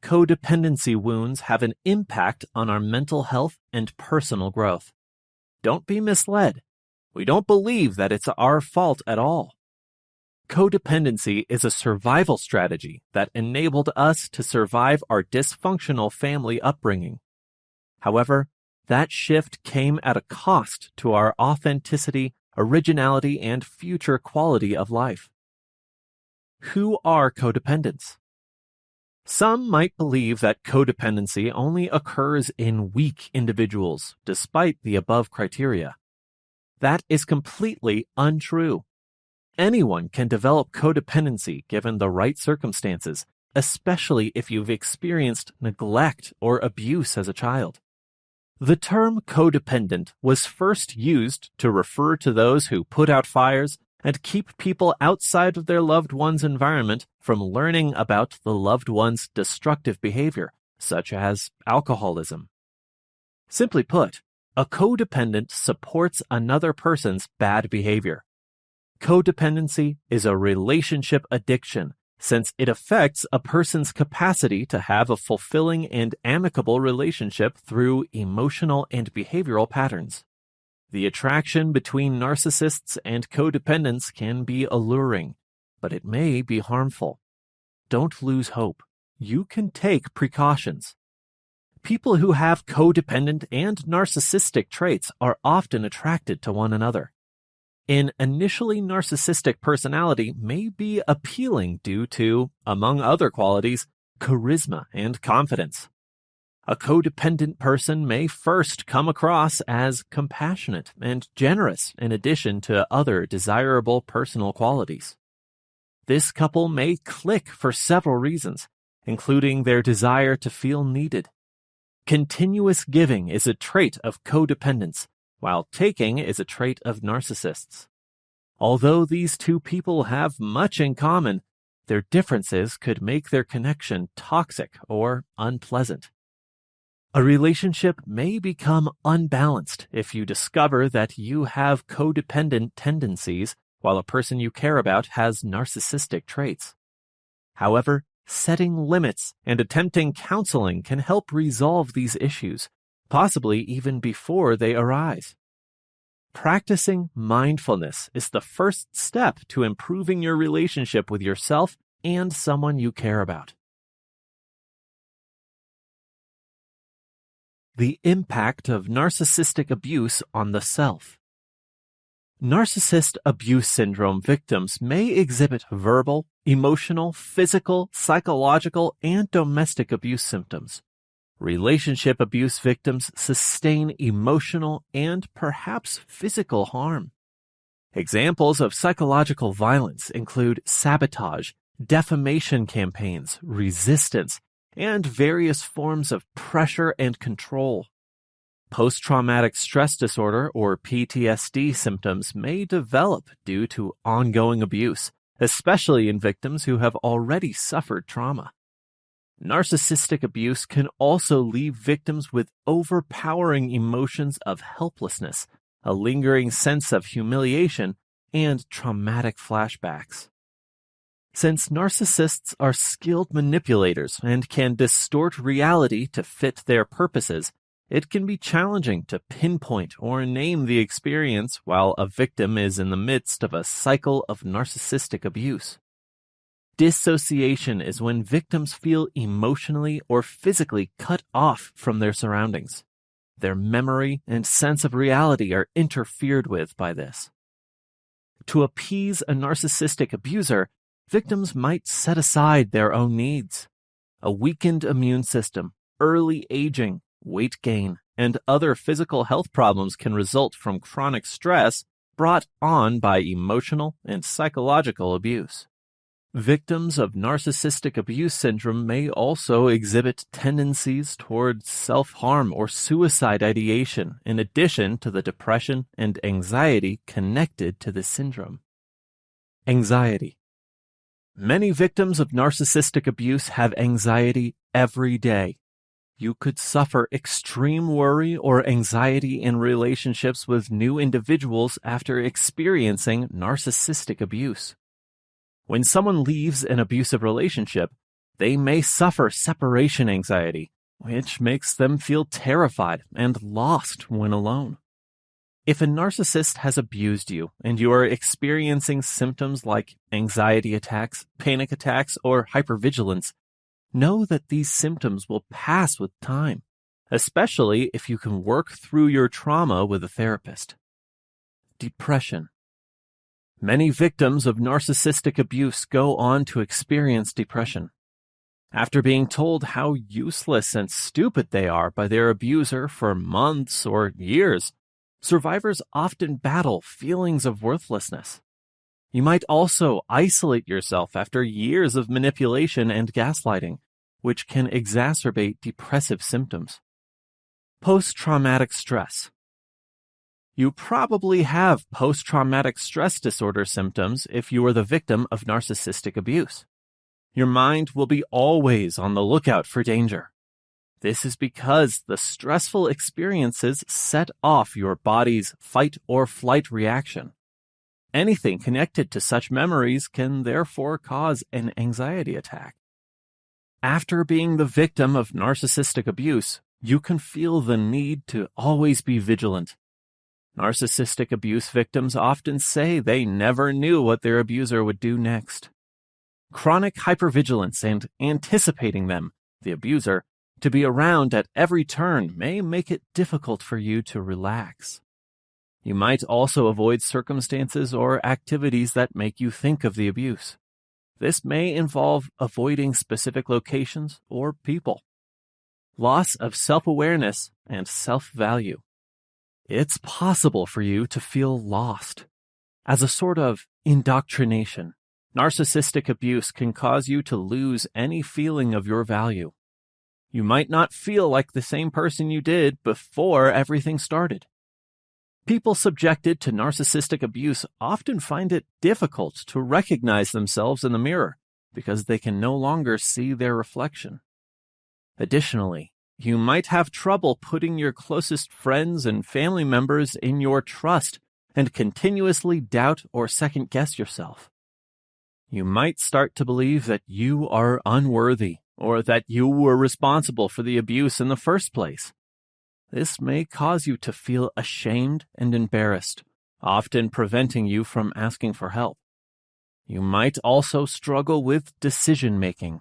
Codependency wounds have an impact on our mental health and personal growth. Don't be misled. We don't believe that it's our fault at all. Codependency is a survival strategy that enabled us to survive our dysfunctional family upbringing. However, that shift came at a cost to our authenticity, originality, and future quality of life. Who are codependents? Some might believe that codependency only occurs in weak individuals, despite the above criteria. That is completely untrue. Anyone can develop codependency given the right circumstances, especially if you've experienced neglect or abuse as a child. The term codependent was first used to refer to those who put out fires and keep people outside of their loved one's environment from learning about the loved one's destructive behavior, such as alcoholism. Simply put, a codependent supports another person's bad behavior. Codependency is a relationship addiction, since it affects a person's capacity to have a fulfilling and amicable relationship through emotional and behavioral patterns. The attraction between narcissists and codependents can be alluring, but it may be harmful. Don't lose hope. You can take precautions. People who have codependent and narcissistic traits are often attracted to one another. An initially narcissistic personality may be appealing due to, among other qualities, charisma and confidence. A codependent person may first come across as compassionate and generous in addition to other desirable personal qualities. This couple may click for several reasons, including their desire to feel needed. Continuous giving is a trait of codependence, while taking is a trait of narcissists. Although these two people have much in common, their differences could make their connection toxic or unpleasant. A relationship may become unbalanced if you discover that you have codependent tendencies while a person you care about has narcissistic traits. However, setting limits and attempting counseling can help resolve these issues, possibly even before they arise. Practicing mindfulness is the first step to improving your relationship with yourself and someone you care about. The impact of narcissistic abuse on the self. Narcissist abuse syndrome victims may exhibit verbal, emotional, physical, psychological, and domestic abuse symptoms. Relationship abuse victims sustain emotional and perhaps physical harm. Examples of psychological violence include sabotage, defamation campaigns, resistance, and various forms of pressure and control. Post-traumatic stress disorder or PTSD symptoms may develop due to ongoing abuse, especially in victims who have already suffered trauma. Narcissistic abuse can also leave victims with overpowering emotions of helplessness, a lingering sense of humiliation, and traumatic flashbacks. Since narcissists are skilled manipulators and can distort reality to fit their purposes, it can be challenging to pinpoint or name the experience while a victim is in the midst of a cycle of narcissistic abuse. Dissociation is when victims feel emotionally or physically cut off from their surroundings. Their memory and sense of reality are interfered with by this. To appease a narcissistic abuser, victims might set aside their own needs. A weakened immune system, early aging, weight gain, and other physical health problems can result from chronic stress brought on by emotional and psychological abuse. Victims of narcissistic abuse syndrome may also exhibit tendencies towards self-harm or suicide ideation in addition to the depression and anxiety connected to the syndrome. Anxiety. Many victims of narcissistic abuse have anxiety every day. You could suffer extreme worry or anxiety in relationships with new individuals after experiencing narcissistic abuse. When someone leaves an abusive relationship, they may suffer separation anxiety, which makes them feel terrified and lost when alone. If a narcissist has abused you and you are experiencing symptoms like anxiety attacks, panic attacks, or hypervigilance, know that these symptoms will pass with time, especially if you can work through your trauma with a therapist. Depression. Many victims of narcissistic abuse go on to experience depression. After being told how useless and stupid they are by their abuser for months or years, survivors often battle feelings of worthlessness. You might also isolate yourself after years of manipulation and gaslighting, which can exacerbate depressive symptoms. Post-traumatic stress. You probably have post-traumatic stress disorder symptoms if you are the victim of narcissistic abuse. Your mind will be always on the lookout for danger. This is because the stressful experiences set off your body's fight or flight reaction. Anything connected to such memories can therefore cause an anxiety attack. After being the victim of narcissistic abuse, you can feel the need to always be vigilant. Narcissistic abuse victims often say they never knew what their abuser would do next. Chronic hypervigilance and anticipating them, the abuser, to be around at every turn may make it difficult for you to relax. You might also avoid circumstances or activities that make you think of the abuse. This may involve avoiding specific locations or people. Loss of self-awareness and self-value. It's possible for you to feel lost. As a sort of indoctrination, narcissistic abuse can cause you to lose any feeling of your value. You might not feel like the same person you did before everything started. People subjected to narcissistic abuse often find it difficult to recognize themselves in the mirror because they can no longer see their reflection. Additionally, you might have trouble putting your closest friends and family members in your trust and continuously doubt or second-guess yourself. You might start to believe that you are unworthy or that you were responsible for the abuse in the first place. This may cause you to feel ashamed and embarrassed, often preventing you from asking for help. You might also struggle with decision-making.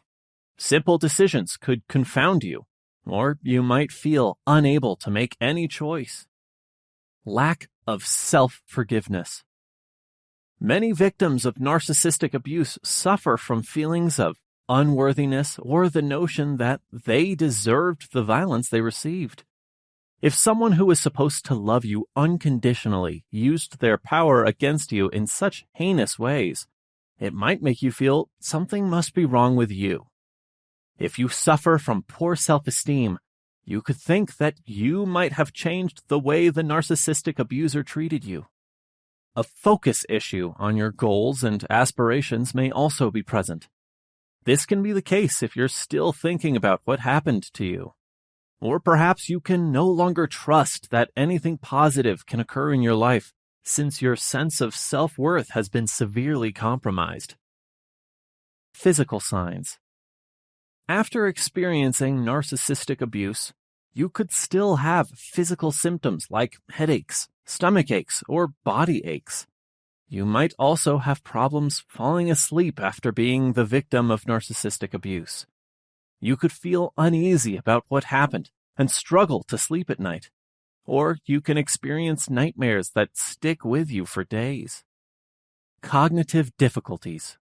Simple decisions could confound you, or you might feel unable to make any choice. Lack of self-forgiveness. Many victims of narcissistic abuse suffer from feelings of unworthiness or the notion that they deserved the violence they received. If someone who was supposed to love you unconditionally used their power against you in such heinous ways, it might make you feel something must be wrong with you. If you suffer from poor self-esteem, you could think that you might have changed the way the narcissistic abuser treated you. A focus issue on your goals and aspirations may also be present. This can be the case if you're still thinking about what happened to you. Or perhaps you can no longer trust that anything positive can occur in your life since your sense of self-worth has been severely compromised. Physical signs. After experiencing narcissistic abuse, you could still have physical symptoms like headaches, stomach aches, or body aches. You might also have problems falling asleep after being the victim of narcissistic abuse. You could feel uneasy about what happened and struggle to sleep at night. Or you can experience nightmares that stick with you for days. Cognitive difficulties.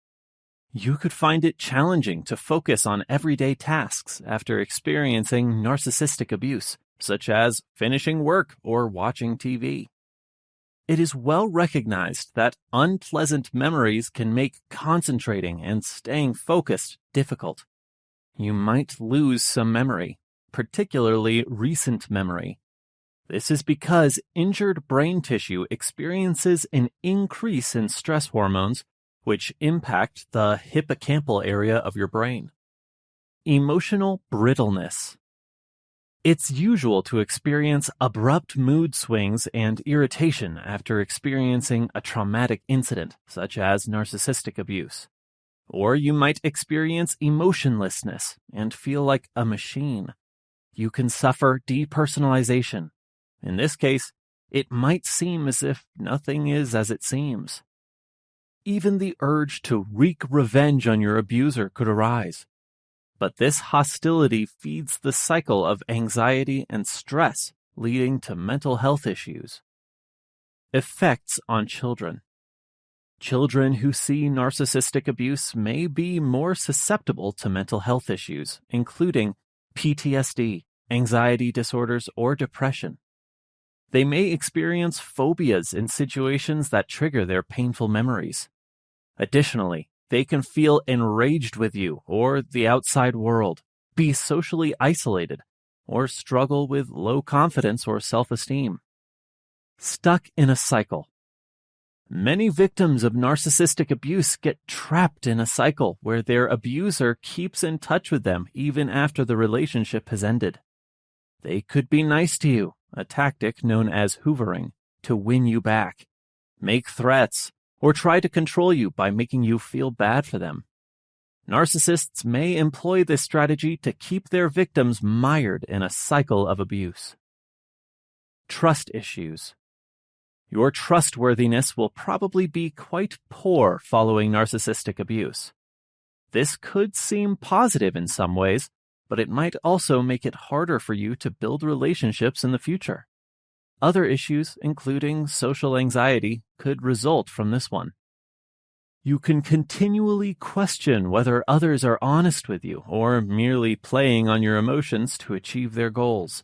You could find it challenging to focus on everyday tasks after experiencing narcissistic abuse, such as finishing work or watching TV. It is well recognized that unpleasant memories can make concentrating and staying focused difficult. You might lose some memory, particularly recent memory. This is because injured brain tissue experiences an increase in stress hormones, which impact the hippocampal area of your brain. Emotional brittleness. It's usual to experience abrupt mood swings and irritation after experiencing a traumatic incident, such as narcissistic abuse. Or you might experience emotionlessness and feel like a machine. You can suffer depersonalization. In this case, it might seem as if nothing is as it seems. Even the urge to wreak revenge on your abuser could arise. But this hostility feeds the cycle of anxiety and stress, leading to mental health issues. Effects on children. Children who see narcissistic abuse may be more susceptible to mental health issues, including PTSD, anxiety disorders, or depression. They may experience phobias in situations that trigger their painful memories. Additionally, they can feel enraged with you or the outside world, be socially isolated, or struggle with low confidence or self-esteem. Stuck in a cycle. Many victims of narcissistic abuse get trapped in a cycle where their abuser keeps in touch with them even after the relationship has ended. They could be nice to you, a tactic known as hoovering, to win you back, make threats, or try to control you by making you feel bad for them. Narcissists may employ this strategy to keep their victims mired in a cycle of abuse. Trust issues. Your trustworthiness will probably be quite poor following narcissistic abuse. This could seem positive in some ways, but it might also make it harder for you to build relationships in the future. Other issues, including social anxiety, could result from this one. You can continually question whether others are honest with you or merely playing on your emotions to achieve their goals.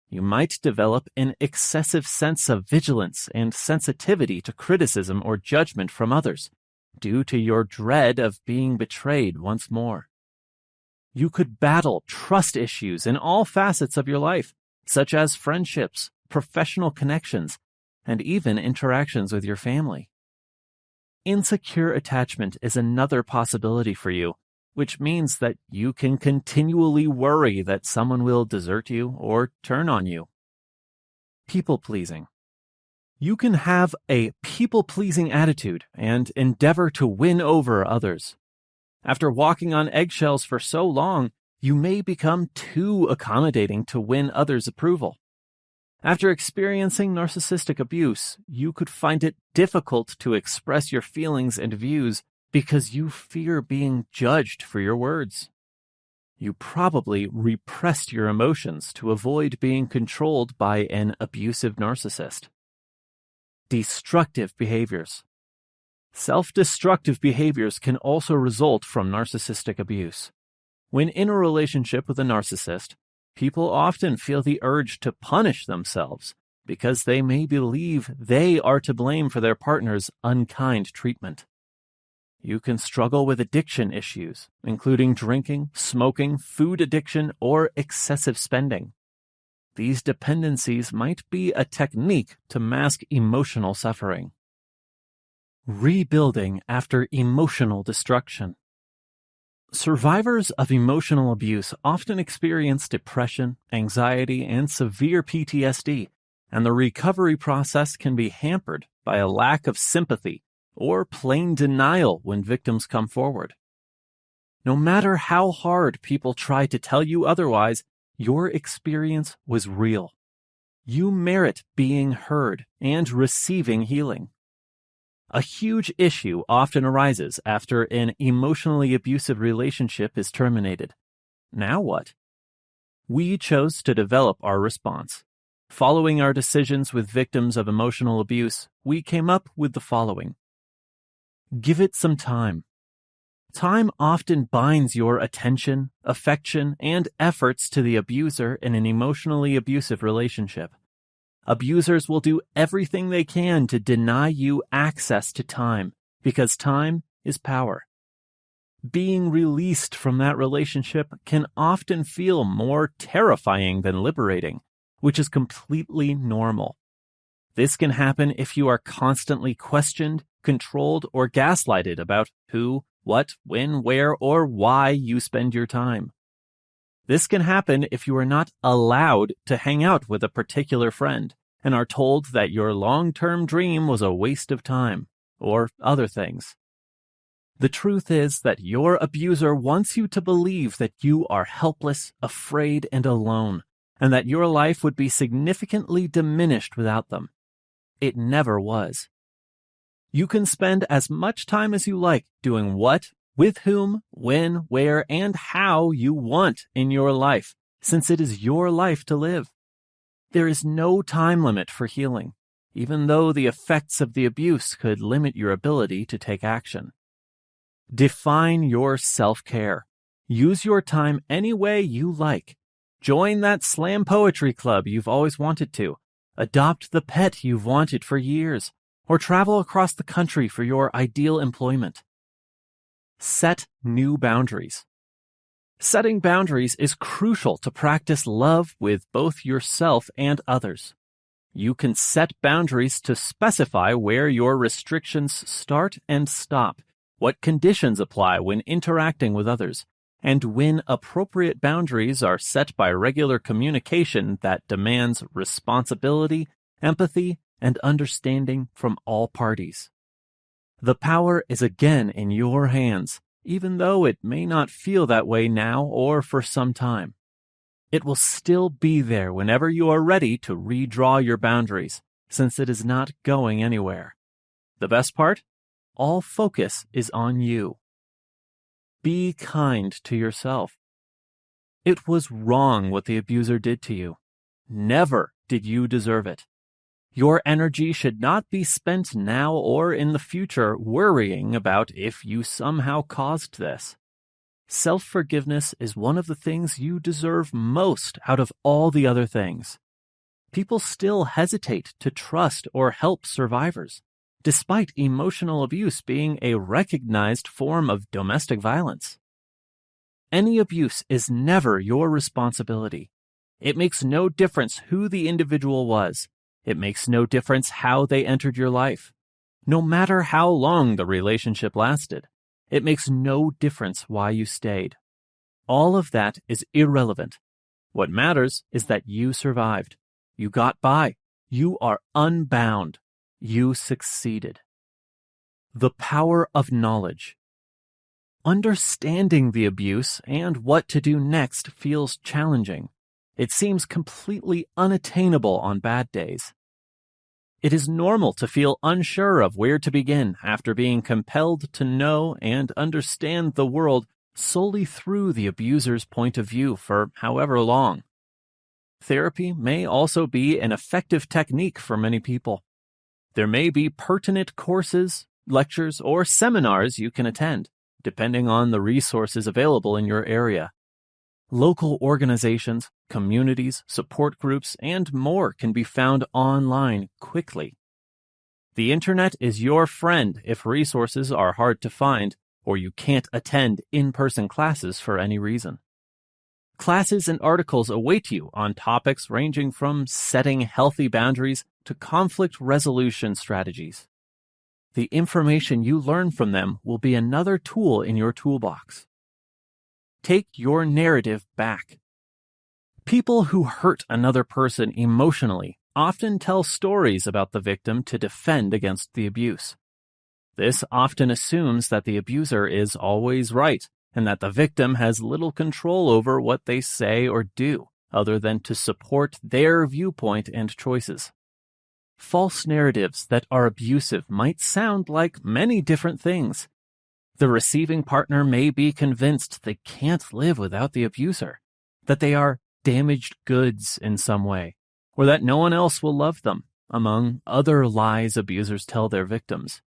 You might develop an excessive sense of vigilance and sensitivity to criticism or judgment from others, due to your dread of being betrayed once more. You could battle trust issues in all facets of your life, such as friendships, professional connections, and even interactions with your family. Insecure attachment is another possibility for you, which means that you can continually worry that someone will desert you or turn on you. People-pleasing. You can have a people-pleasing attitude and endeavor to win over others. After walking on eggshells for so long, you may become too accommodating to win others' approval. After experiencing narcissistic abuse, you could find it difficult to express your feelings and views because you fear being judged for your words. You probably repressed your emotions to avoid being controlled by an abusive narcissist. Destructive behaviors. Self-destructive behaviors can also result from narcissistic abuse. When in a relationship with a narcissist, people often feel the urge to punish themselves because they may believe they are to blame for their partner's unkind treatment. You can struggle with addiction issues, including drinking, smoking, food addiction, or excessive spending. These dependencies might be a technique to mask emotional suffering. Rebuilding after emotional destruction. Survivors of emotional abuse often experience depression, anxiety, and severe PTSD, and the recovery process can be hampered by a lack of sympathy or plain denial when victims come forward. No matter how hard people try to tell you otherwise, your experience was real. You merit being heard and receiving healing. A huge issue often arises after an emotionally abusive relationship is terminated. Now what? We chose to develop our response. Following our decisions with victims of emotional abuse, we came up with the following. Give it some time. Time often binds your attention, affection, and efforts to the abuser in an emotionally abusive relationship. Abusers will do everything they can to deny you access to time, because time is power. Being released from that relationship can often feel more terrifying than liberating, which is completely normal. This can happen if you are constantly questioned, controlled, or gaslighted about who, what, when, where, or why you spend your time. This can happen if you are not allowed to hang out with a particular friend and are told that your long-term dream was a waste of time, or other things. The truth is that your abuser wants you to believe that you are helpless, afraid, and alone, and that your life would be significantly diminished without them. It never was. You can spend as much time as you like doing what, with whom, when, where, and how you want in your life, since it is your life to live. There is no time limit for healing, even though the effects of the abuse could limit your ability to take action. Define your self-care. Use your time any way you like. Join that slam poetry club you've always wanted to. Adopt the pet you've wanted for years, or travel across the country for your ideal employment. Set new boundaries. Setting boundaries is crucial to practice love with both yourself and others. You can set boundaries to specify where your restrictions start and stop, what conditions apply when interacting with others, and when appropriate boundaries are set by regular communication that demands responsibility, empathy, and understanding from all parties. The power is again in your hands, even though it may not feel that way now or for some time. It will still be there whenever you are ready to redraw your boundaries, since it is not going anywhere. The best part? All focus is on you. Be kind to yourself. It was wrong what the abuser did to you. Never did you deserve it. Your energy should not be spent now or in the future worrying about if you somehow caused this. Self-forgiveness is one of the things you deserve most out of all the other things. People still hesitate to trust or help survivors, despite emotional abuse being a recognized form of domestic violence. Any abuse is never your responsibility. It makes no difference who the individual was. It makes no difference how they entered your life. No matter how long the relationship lasted, it makes no difference why you stayed. All of that is irrelevant. What matters is that you survived. You got by. You are unbound. You succeeded. The power of knowledge. Understanding the abuse and what to do next feels challenging. It seems completely unattainable on bad days. It is normal to feel unsure of where to begin after being compelled to know and understand the world solely through the abuser's point of view for however long. Therapy may also be an effective technique for many people. There may be pertinent courses, lectures, or seminars you can attend, depending on the resources available in your area. Local organizations, communities, support groups, and more can be found online quickly. The internet is your friend if resources are hard to find or you can't attend in-person classes for any reason. Classes and articles await you on topics ranging from setting healthy boundaries to conflict resolution strategies. The information you learn from them will be another tool in your toolbox. Take your narrative back. People who hurt another person emotionally often tell stories about the victim to defend against the abuse. This often assumes that the abuser is always right and that the victim has little control over what they say or do, other than to support their viewpoint and choices. False narratives that are abusive might sound like many different things. The receiving partner may be convinced they can't live without the abuser, that they are damaged goods in some way, or that no one else will love them, among other lies abusers tell their victims.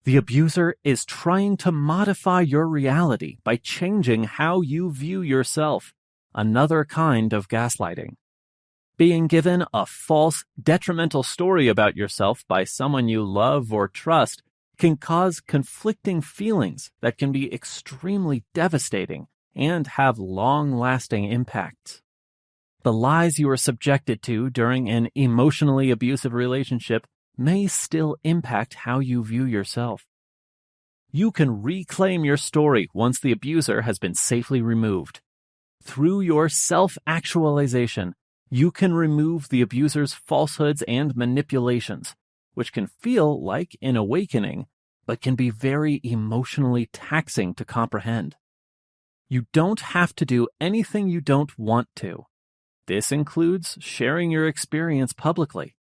The abuser is trying to modify your reality by changing how you view yourself, another kind of gaslighting. Being given a false, detrimental story about yourself by someone you love or trust can cause conflicting feelings that can be extremely devastating and have long-lasting impacts. The lies you are subjected to during an emotionally abusive relationship may still impact how you view yourself. You can reclaim your story once the abuser has been safely removed. Through your self-actualization, you can remove the abuser's falsehoods and manipulations, which can feel like an awakening, but can be very emotionally taxing to comprehend. You don't have to do anything you don't want to. This includes sharing your experience publicly.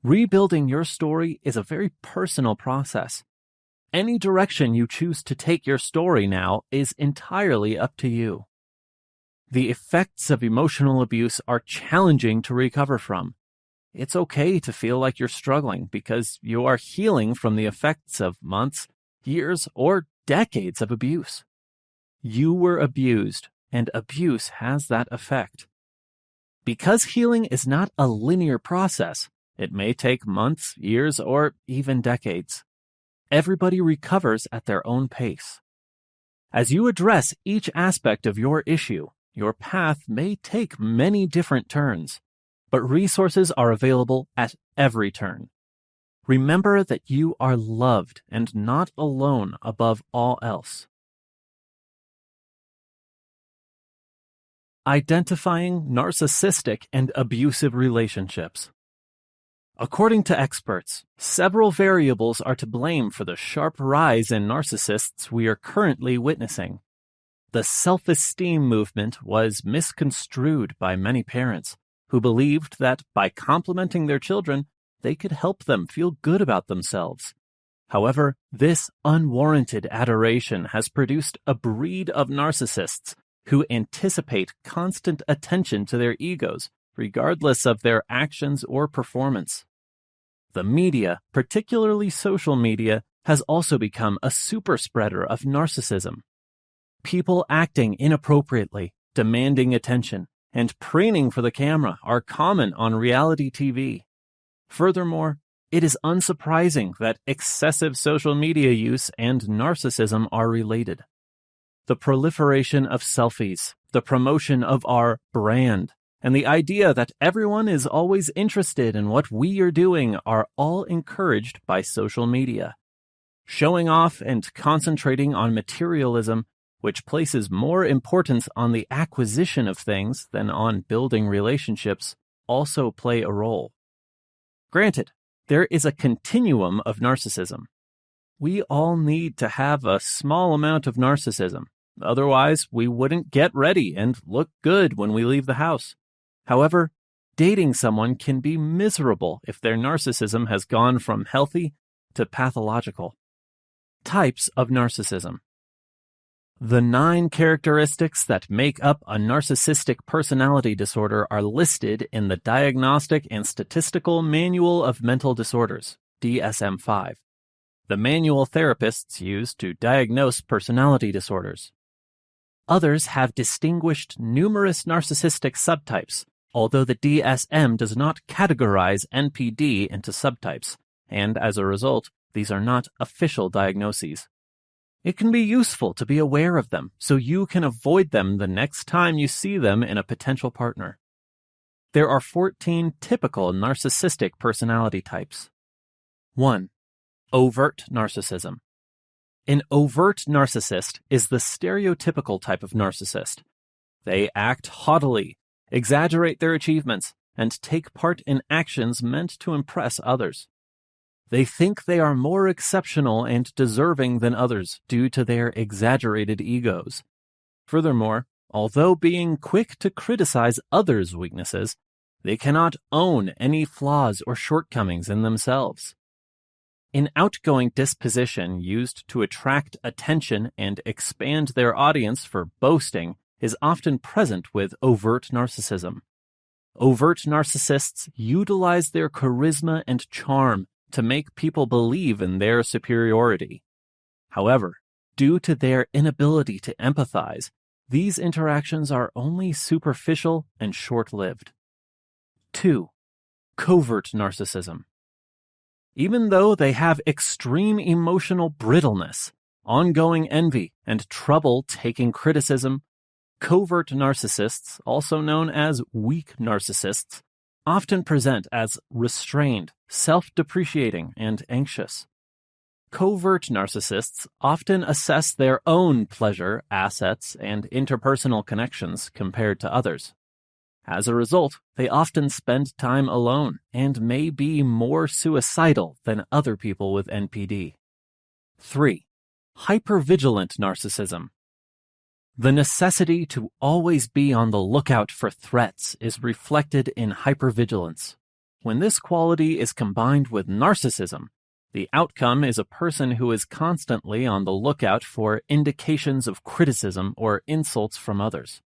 Rebuilding your story is a very personal process. Any direction you choose to take your story now is entirely up to you. The effects of emotional abuse are challenging to recover from. It's okay to feel like you're struggling because you are healing from the effects of months, years, or decades of abuse. You were abused, and abuse has that effect. Because healing is not a linear process, it may take months, years, or even decades. Everybody recovers at their own pace. As you address each aspect of your issue, your path may take many different turns, but resources are available at every turn. Remember that you are loved and not alone above all else. Identifying narcissistic and abusive relationships. According to experts, several variables are to blame for the sharp rise in narcissists we are currently witnessing. The self-esteem movement was misconstrued by many parents who believed that by complimenting their children, they could help them feel good about themselves. However, this unwarranted adoration has produced a breed of narcissists who anticipate constant attention to their egos, regardless of their actions or performance. The media, particularly social media, has also become a super spreader of narcissism. People acting inappropriately, demanding attention, and preening for the camera are common on reality TV. Furthermore, it is unsurprising that excessive social media use and narcissism are related. The proliferation of selfies, the promotion of our brand, and the idea that everyone is always interested in what we are doing are all encouraged by social media. Showing off and concentrating on materialism, which places more importance on the acquisition of things than on building relationships, also play a role. Granted, there is a continuum of narcissism. We all need to have a small amount of narcissism. Otherwise, we wouldn't get ready and look good when we leave the house. However, dating someone can be miserable if their narcissism has gone from healthy to pathological. Types of narcissism. The 9 characteristics that make up a narcissistic personality disorder are listed in the Diagnostic and Statistical Manual of Mental Disorders, DSM-5, the manual therapists use to diagnose personality disorders. Others have distinguished numerous narcissistic subtypes, although the DSM does not categorize NPD into subtypes, and as a result, these are not official diagnoses. It can be useful to be aware of them so you can avoid them the next time you see them in a potential partner. There are 14 typical narcissistic personality types. 1. Overt narcissism. An overt narcissist is the stereotypical type of narcissist. They act haughtily, exaggerate their achievements, and take part in actions meant to impress others. They think they are more exceptional and deserving than others due to their exaggerated egos. Furthermore, although being quick to criticize others' weaknesses, they cannot own any flaws or shortcomings in themselves. An outgoing disposition used to attract attention and expand their audience for boasting is often present with overt narcissism. Overt narcissists utilize their charisma and charm to make people believe in their superiority. However, due to their inability to empathize, these interactions are only superficial and short-lived. 2. Covert narcissism. Even though they have extreme emotional brittleness, ongoing envy, and trouble taking criticism, covert narcissists, also known as weak narcissists, often present as restrained, self-depreciating, and anxious. Covert narcissists often assess their own pleasure, assets, and interpersonal connections compared to others. As a result, they often spend time alone and may be more suicidal than other people with NPD. 3. Hypervigilant narcissism. The necessity to always be on the lookout for threats is reflected in hypervigilance. When this quality is combined with narcissism, the outcome is a person who is constantly on the lookout for indications of criticism or insults from others.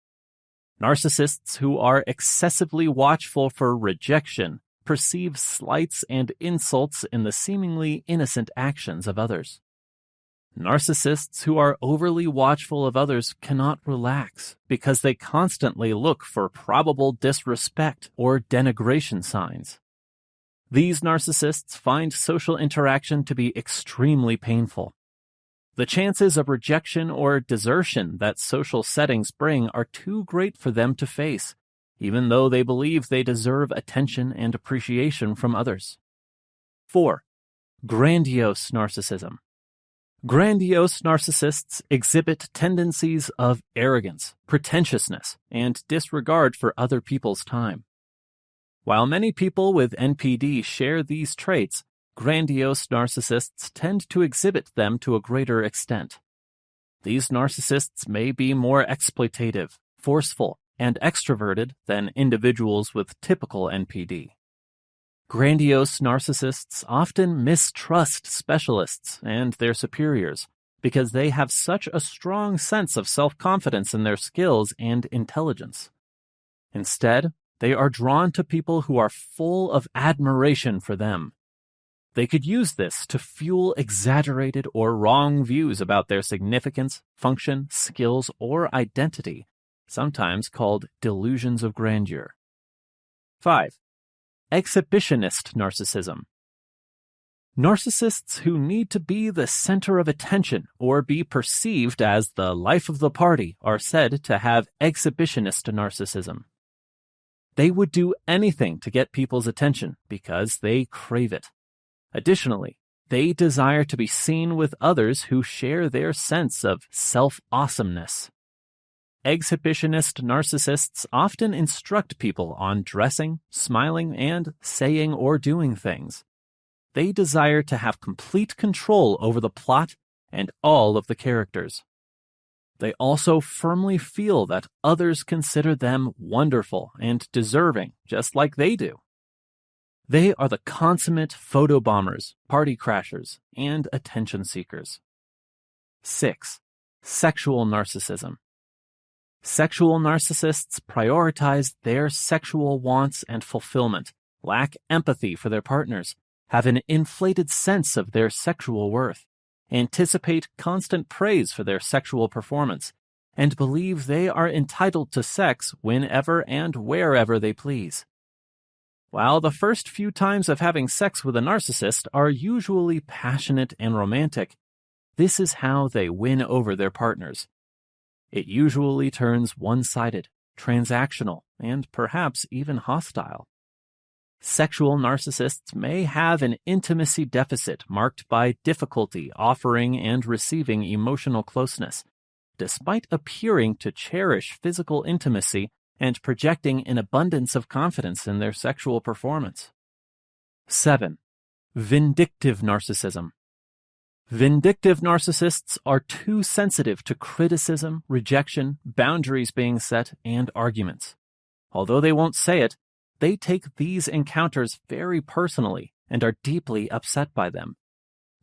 Narcissists who are excessively watchful for rejection perceive slights and insults in the seemingly innocent actions of others. Narcissists who are overly watchful of others cannot relax because they constantly look for probable disrespect or denigration signs. These narcissists find social interaction to be extremely painful. The chances of rejection or desertion that social settings bring are too great for them to face, even though they believe they deserve attention and appreciation from others. 4. Grandiose narcissism. Grandiose narcissists exhibit tendencies of arrogance, pretentiousness, and disregard for other people's time. While many people with NPD share these traits, grandiose narcissists tend to exhibit them to a greater extent. These narcissists may be more exploitative, forceful, and extroverted than individuals with typical NPD. Grandiose narcissists often mistrust specialists and their superiors because they have such a strong sense of self-confidence in their skills and intelligence. Instead, they are drawn to people who are full of admiration for them. They could use this to fuel exaggerated or wrong views about their significance, function, skills, or identity, sometimes called delusions of grandeur. 5. Exhibitionist narcissism. Narcissists who need to be the center of attention or be perceived as the life of the party are said to have exhibitionist narcissism. They would do anything to get people's attention because they crave it. Additionally, they desire to be seen with others who share their sense of self-awesomeness. Exhibitionist narcissists often instruct people on dressing, smiling, and saying or doing things. They desire to have complete control over the plot and all of the characters. They also firmly feel that others consider them wonderful and deserving, just like they do. They are the consummate photobombers, party crashers, and attention seekers. 6. Sexual narcissism. Sexual narcissists prioritize their sexual wants and fulfillment, lack empathy for their partners, have an inflated sense of their sexual worth, anticipate constant praise for their sexual performance, and believe they are entitled to sex whenever and wherever they please. While the first few times of having sex with a narcissist are usually passionate and romantic, this is how they win over their partners. It usually turns one-sided, transactional, and perhaps even hostile. Sexual narcissists may have an intimacy deficit marked by difficulty offering and receiving emotional closeness, despite appearing to cherish physical intimacy and projecting an abundance of confidence in their sexual performance. 7. Vindictive narcissism. Vindictive narcissists are too sensitive to criticism, rejection, boundaries being set, and arguments. Although they won't say it, they take these encounters very personally and are deeply upset by them.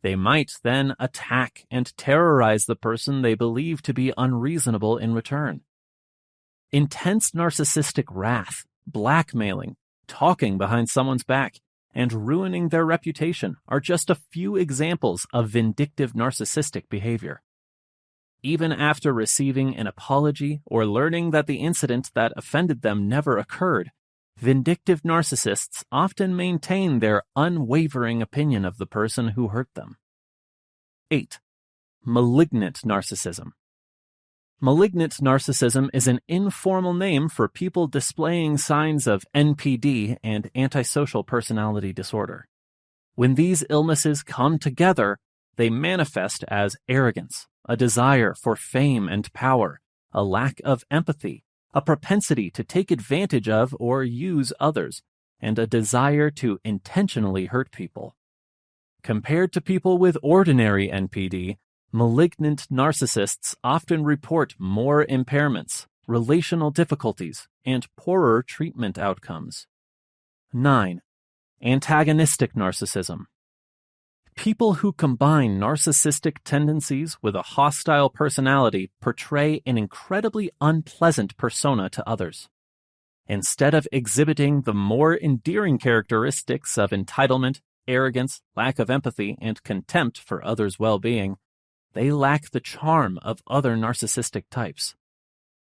They might then attack and terrorize the person they believe to be unreasonable in return. Intense narcissistic wrath, blackmailing, talking behind someone's back, and ruining their reputation are just a few examples of vindictive narcissistic behavior. Even after receiving an apology or learning that the incident that offended them never occurred, vindictive narcissists often maintain their unwavering opinion of the person who hurt them. 8. Malignant narcissism. Malignant narcissism is an informal name for people displaying signs of NPD and antisocial personality disorder. When these illnesses come together, they manifest as arrogance, a desire for fame and power, a lack of empathy, a propensity to take advantage of or use others, and a desire to intentionally hurt people. Compared to people with ordinary NPD, malignant narcissists often report more impairments, relational difficulties, and poorer treatment outcomes. 9. Antagonistic narcissism. People who combine narcissistic tendencies with a hostile personality portray an incredibly unpleasant persona to others. Instead of exhibiting the more endearing characteristics of entitlement, arrogance, lack of empathy, and contempt for others' well-being, they lack the charm of other narcissistic types.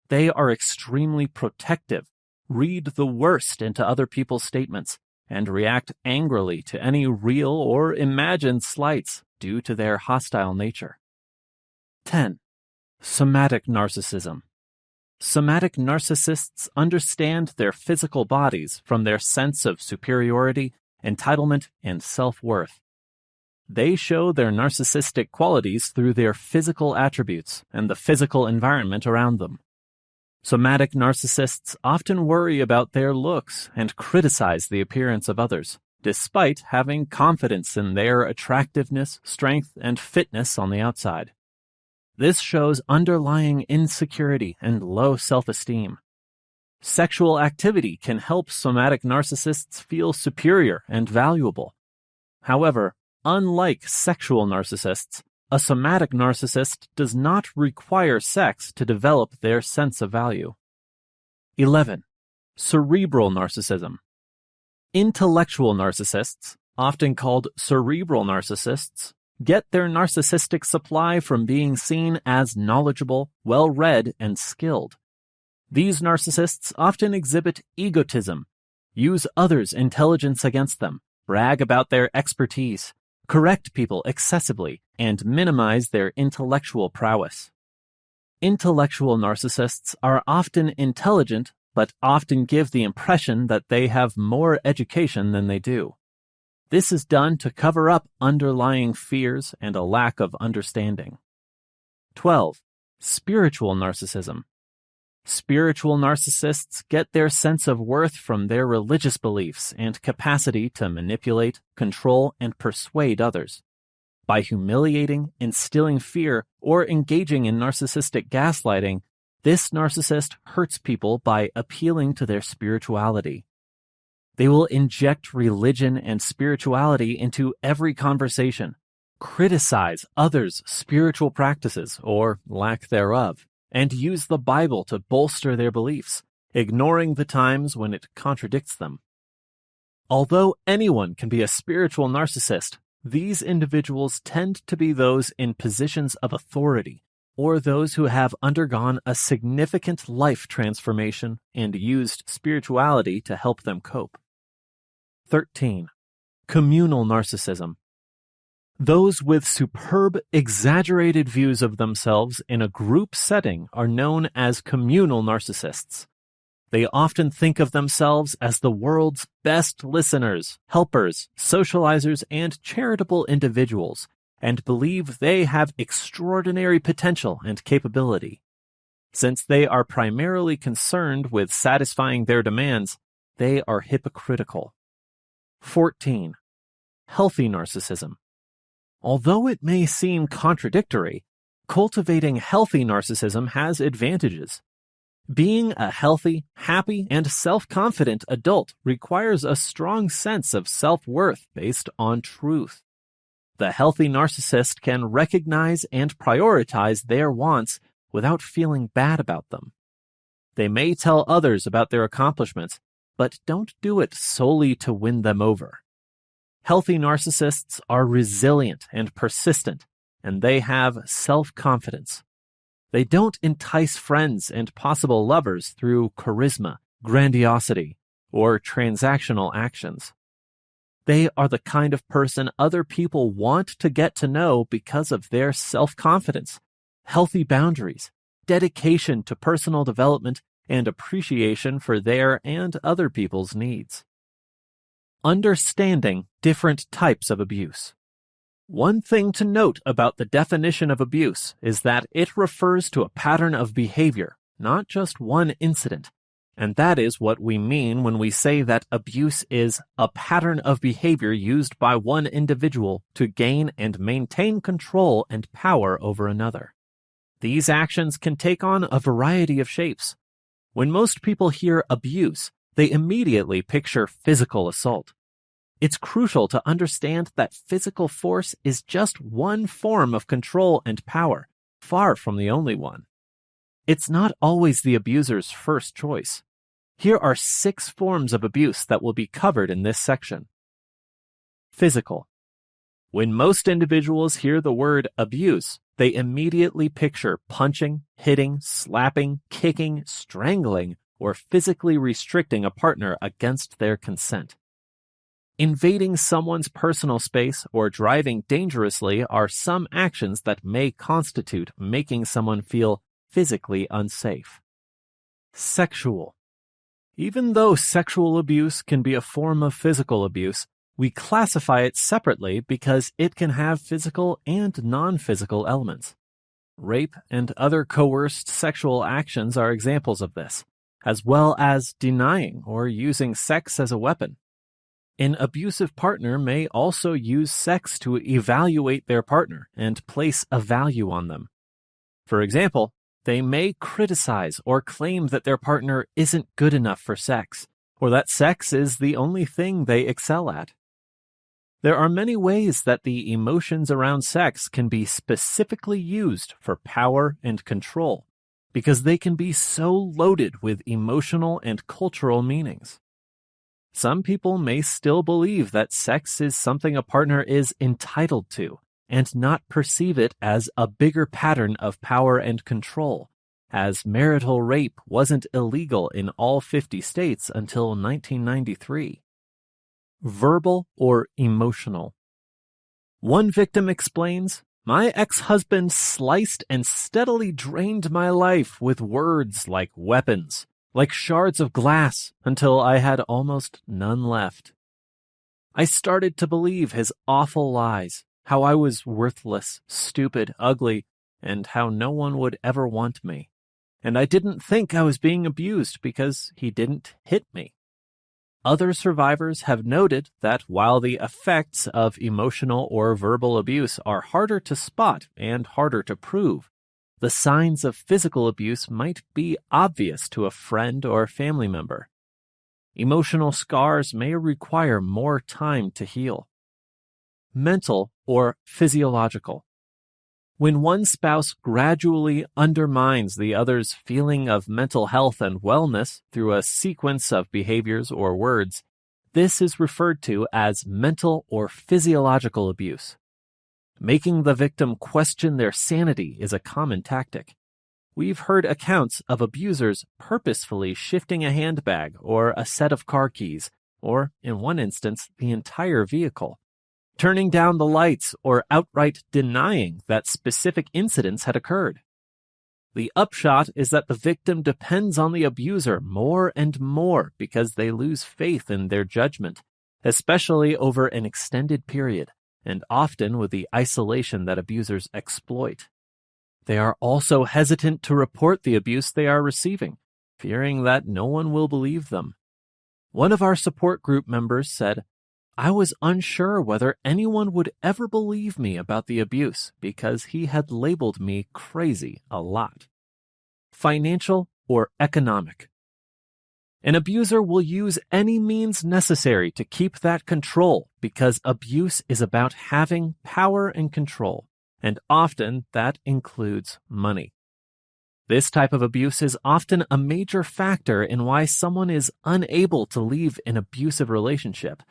They are extremely protective, read the worst into other people's statements, and react angrily to any real or imagined slights due to their hostile nature. 10. Somatic narcissism. Somatic narcissists understand their physical bodies from their sense of superiority, entitlement, and self-worth. They show their narcissistic qualities through their physical attributes and the physical environment around them. Somatic narcissists often worry about their looks and criticize the appearance of others, despite having confidence in their attractiveness, strength, and fitness on the outside. This shows underlying insecurity and low self-esteem. Sexual activity can help somatic narcissists feel superior and valuable. However, unlike sexual narcissists, a somatic narcissist does not require sex to develop their sense of value. 11. Cerebral narcissism. Intellectual narcissists, often called cerebral narcissists, get their narcissistic supply from being seen as knowledgeable, well-read, and skilled. These narcissists often exhibit egotism, use others' intelligence against them, brag about their expertise, correct people excessively, and minimize their intellectual prowess. Intellectual narcissists are often intelligent, but often give the impression that they have more education than they do. This is done to cover up underlying fears and a lack of understanding. 12. Spiritual narcissism. Spiritual narcissists get their sense of worth from their religious beliefs and capacity to manipulate, control, and persuade others. By humiliating, instilling fear, or engaging in narcissistic gaslighting, this narcissist hurts people by appealing to their spirituality. They will inject religion and spirituality into every conversation, criticize others' spiritual practices or lack thereof, and use the Bible to bolster their beliefs, ignoring the times when it contradicts them. Although anyone can be a spiritual narcissist, these individuals tend to be those in positions of authority, or those who have undergone a significant life transformation and used spirituality to help them cope. 13. Communal narcissism. Those with superb, exaggerated views of themselves in a group setting are known as communal narcissists. They often think of themselves as the world's best listeners, helpers, socializers, and charitable individuals, and believe they have extraordinary potential and capability. Since they are primarily concerned with satisfying their demands, they are hypocritical. 14. Healthy narcissism. Although it may seem contradictory, cultivating healthy narcissism has advantages. Being a healthy, happy, and self-confident adult requires a strong sense of self-worth based on truth. The healthy narcissist can recognize and prioritize their wants without feeling bad about them. They may tell others about their accomplishments, but don't do it solely to win them over. Healthy narcissists are resilient and persistent, and they have self-confidence. They don't entice friends and possible lovers through charisma, grandiosity, or transactional actions. They are the kind of person other people want to get to know because of their self-confidence, healthy boundaries, dedication to personal development, and appreciation for their and other people's needs. Understanding different types of abuse. One thing to note about the definition of abuse is that it refers to a pattern of behavior, not just one incident. And that is what we mean when we say that abuse is a pattern of behavior used by one individual to gain and maintain control and power over another. These actions can take on a variety of shapes. When most people hear abuse, they immediately picture physical assault. It's crucial to understand that physical force is just one form of control and power, far from the only one. It's not always the abuser's first choice. Here are 6 forms of abuse that will be covered in this section. Physical. When most individuals hear the word abuse, they immediately picture punching, hitting, slapping, kicking, strangling, or physically restricting a partner against their consent. Invading someone's personal space or driving dangerously are some actions that may constitute making someone feel physically unsafe. Sexual. Even though sexual abuse can be a form of physical abuse, we classify it separately because it can have physical and non-physical elements. Rape and other coerced sexual actions are examples of this, as well as denying or using sex as a weapon. An abusive partner may also use sex to evaluate their partner and place a value on them. For example, They may criticize or claim that their partner isn't good enough for sex, or that sex is the only thing they excel at. There are many ways that the emotions around sex can be specifically used for power and control, because they can be so loaded with emotional and cultural meanings. Some people may still believe that sex is something a partner is entitled to, and not perceive it as a bigger pattern of power and control, as marital rape wasn't illegal in all 50 states until 1993. Verbal or emotional. One victim explains, "My ex-husband sliced and steadily drained my life with words like weapons, like shards of glass, until I had almost none left. I started to believe his awful lies, how I was worthless, stupid, ugly, and how no one would ever want me. And I didn't think I was being abused because he didn't hit me." Other survivors have noted that while the effects of emotional or verbal abuse are harder to spot and harder to prove, the signs of physical abuse might be obvious to a friend or family member. Emotional scars may require more time to heal. Mental or physiological. When one spouse gradually undermines the other's feeling of mental health and wellness through a sequence of behaviors or words, this is referred to as mental or physiological abuse. Making the victim question their sanity is a common tactic. We've heard accounts of abusers purposefully shifting a handbag or a set of car keys, or, in one instance, the entire vehicle, turning down the lights or outright denying that specific incidents had occurred. The upshot is that the victim depends on the abuser more and more because they lose faith in their judgment, especially over an extended period, and often with the isolation that abusers exploit. They are also hesitant to report the abuse they are receiving, fearing that no one will believe them. One of our support group members said, "I was unsure whether anyone would ever believe me about the abuse because he had labeled me crazy a lot." Financial or economic. An abuser will use any means necessary to keep that control because abuse is about having power and control, and often that includes money. This type of abuse is often a major factor in why someone is unable to leave an abusive relationship,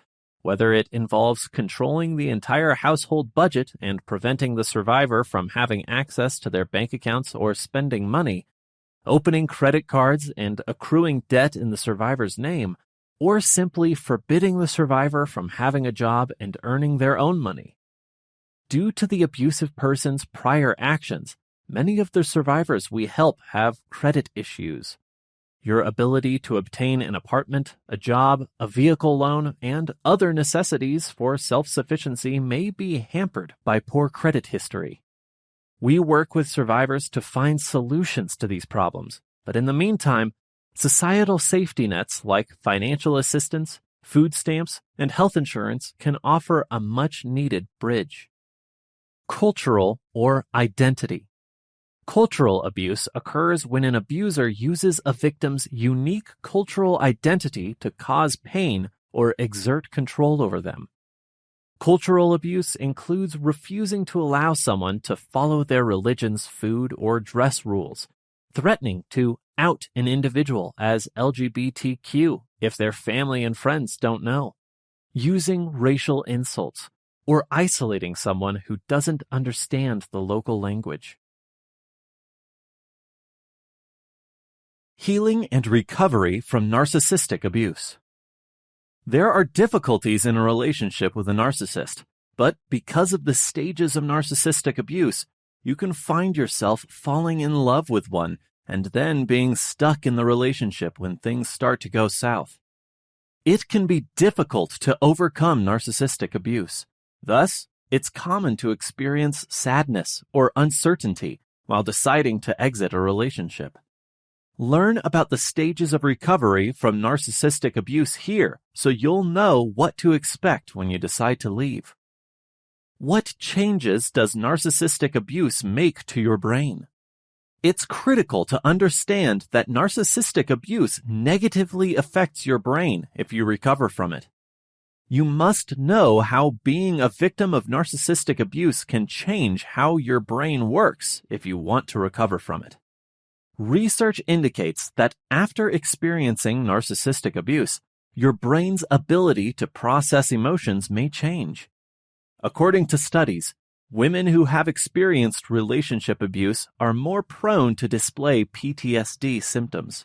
whether it involves controlling the entire household budget and preventing the survivor from having access to their bank accounts or spending money, opening credit cards and accruing debt in the survivor's name, or simply forbidding the survivor from having a job and earning their own money. Due to the abusive person's prior actions, many of the survivors we help have credit issues. Your ability to obtain an apartment, a job, a vehicle loan, and other necessities for self-sufficiency may be hampered by poor credit history. We work with survivors to find solutions to these problems, but in the meantime, societal safety nets like financial assistance, food stamps, and health insurance can offer a much-needed bridge. Cultural or identity. Cultural abuse occurs when an abuser uses a victim's unique cultural identity to cause pain or exert control over them. Cultural abuse includes refusing to allow someone to follow their religion's food or dress rules, threatening to out an individual as LGBTQ if their family and friends don't know, using racial insults, or isolating someone who doesn't understand the local language. Healing and recovery from narcissistic abuse. There are difficulties in a relationship with a narcissist, but because of the stages of narcissistic abuse, you can find yourself falling in love with one and then being stuck in the relationship when things start to go south. It can be difficult to overcome narcissistic abuse. Thus, it's common to experience sadness or uncertainty while deciding to exit a relationship. Learn about the stages of recovery from narcissistic abuse here so you'll know what to expect when you decide to leave. What changes does narcissistic abuse make to your brain? It's critical to understand that narcissistic abuse negatively affects your brain if you recover from it. You must know how being a victim of narcissistic abuse can change how your brain works if you want to recover from it. Research indicates that after experiencing narcissistic abuse, your brain's ability to process emotions may change. According to studies, women who have experienced relationship abuse are more prone to display PTSD symptoms.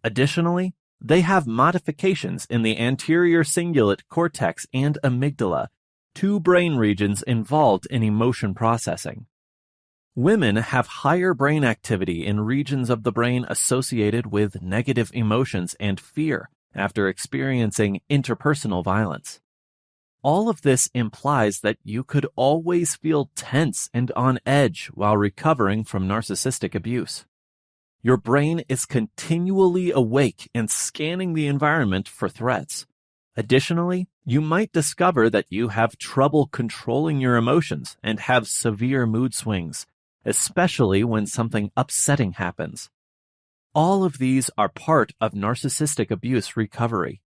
Additionally, they have modifications in the anterior cingulate cortex and amygdala, two brain regions involved in emotion processing. Women have higher brain activity in regions of the brain associated with negative emotions and fear after experiencing interpersonal violence. All of this implies that you could always feel tense and on edge while recovering from narcissistic abuse. Your brain is continually awake and scanning the environment for threats. Additionally, you might discover that you have trouble controlling your emotions and have severe mood swings, especially when something upsetting happens. All of these are part of narcissistic abuse recovery.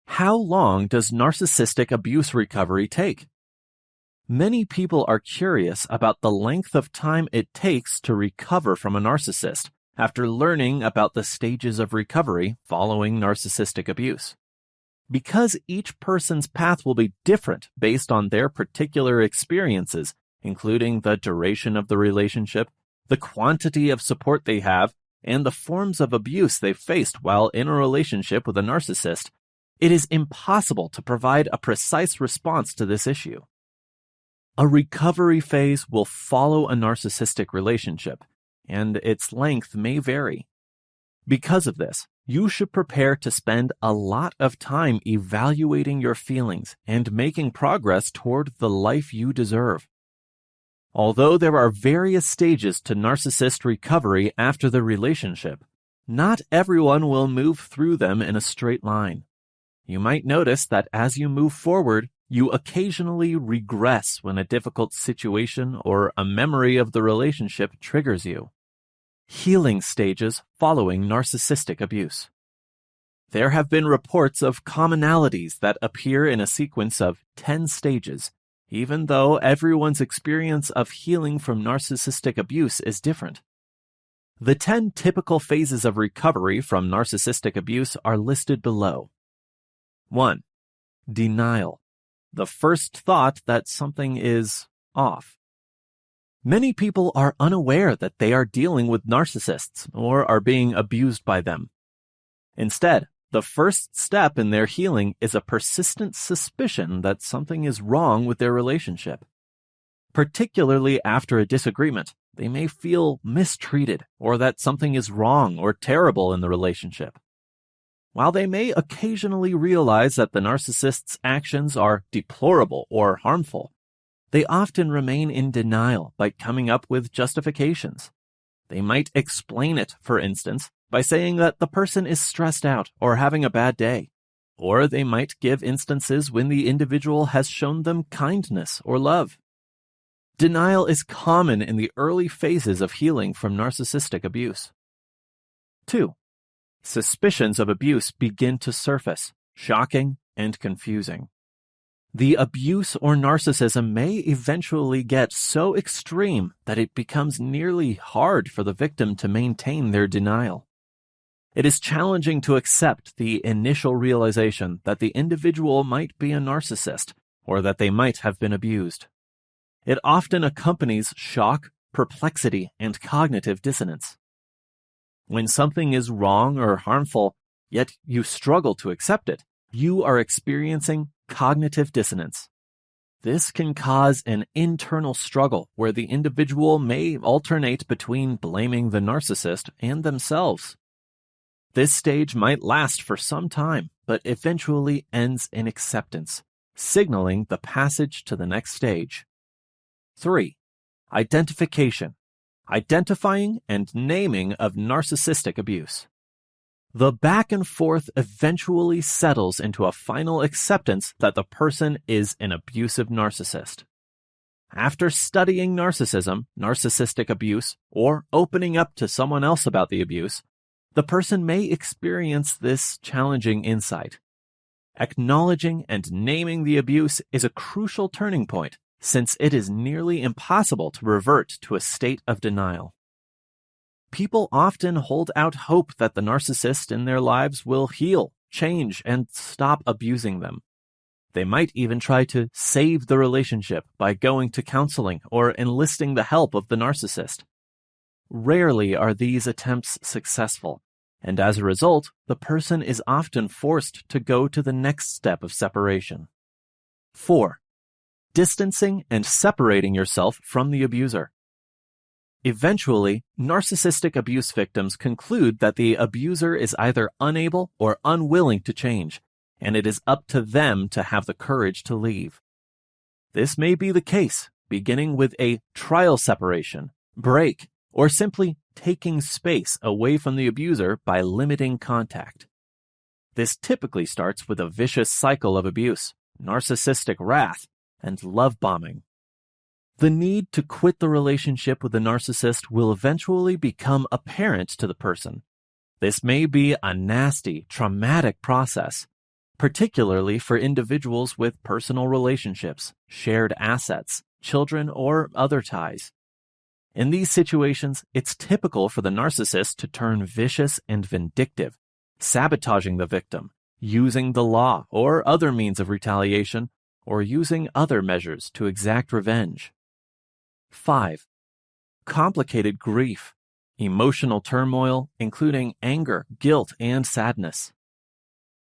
How long does narcissistic abuse recovery take? Many people are curious about the length of time it takes to recover from a narcissist after learning about the stages of recovery following narcissistic abuse. Because each person's path will be different based on their particular experiences, including the duration of the relationship, the quantity of support they have, and the forms of abuse they've faced while in a relationship with a narcissist, it is impossible to provide a precise response to this issue. A recovery phase will follow a narcissistic relationship, and its length may vary. Because of this, you should prepare to spend a lot of time evaluating your feelings and making progress toward the life you deserve. Although there are various stages to narcissist recovery after the relationship, not everyone will move through them in a straight line. You might notice that as you move forward, you occasionally regress when a difficult situation or a memory of the relationship triggers you. Healing stages following narcissistic abuse. There have been reports of commonalities that appear in a sequence of 10 stages, even though everyone's experience of healing from narcissistic abuse is different. The 10 typical phases of recovery from narcissistic abuse are listed below. 1. Denial. The first thought that something is off. Many people are unaware that they are dealing with narcissists or are being abused by them. Instead, the first step in their healing is a persistent suspicion that something is wrong with their relationship. Particularly after a disagreement, they may feel mistreated or that something is wrong or terrible in the relationship. While they may occasionally realize that the narcissist's actions are deplorable or harmful, they often remain in denial by coming up with justifications. They might explain it, for instance, by saying that the person is stressed out or having a bad day, or they might give instances when the individual has shown them kindness or love. Denial is common in the early phases of healing from narcissistic abuse. 2. Suspicions of abuse begin to surface, shocking and confusing. The abuse or narcissism may eventually get so extreme that it becomes nearly hard for the victim to maintain their denial. It is challenging to accept the initial realization that the individual might be a narcissist or that they might have been abused. It often accompanies shock, perplexity, and cognitive dissonance. When something is wrong or harmful, yet you struggle to accept it, you are experiencing cognitive dissonance. This can cause an internal struggle where the individual may alternate between blaming the narcissist and themselves. This stage might last for some time, but eventually ends in acceptance, signaling the passage to the next stage. 3. Identification. Identifying and naming of narcissistic abuse. The back and forth eventually settles into a final acceptance that the person is an abusive narcissist. After studying narcissism, narcissistic abuse, or opening up to someone else about the abuse, the person may experience this challenging insight. Acknowledging and naming the abuse is a crucial turning point, since it is nearly impossible to revert to a state of denial. People often hold out hope that the narcissist in their lives will heal, change, and stop abusing them. They might even try to save the relationship by going to counseling or enlisting the help of the narcissist. Rarely are these attempts successful, and as a result, the person is often forced to go to the next step of separation. 4. Distancing and separating yourself from the abuser. Eventually, narcissistic abuse victims conclude that the abuser is either unable or unwilling to change, and it is up to them to have the courage to leave. This may be the case, beginning with a trial separation, break, or simply taking space away from the abuser by limiting contact. This typically starts with a vicious cycle of abuse, narcissistic wrath, and love bombing. The need to quit the relationship with the narcissist will eventually become apparent to the person. This may be a nasty, traumatic process, particularly for individuals with personal relationships, shared assets, children, or other ties. In these situations, it's typical for the narcissist to turn vicious and vindictive, sabotaging the victim, using the law or other means of retaliation, or using other measures to exact revenge. 5. Complicated grief, emotional turmoil, including anger, guilt, and sadness.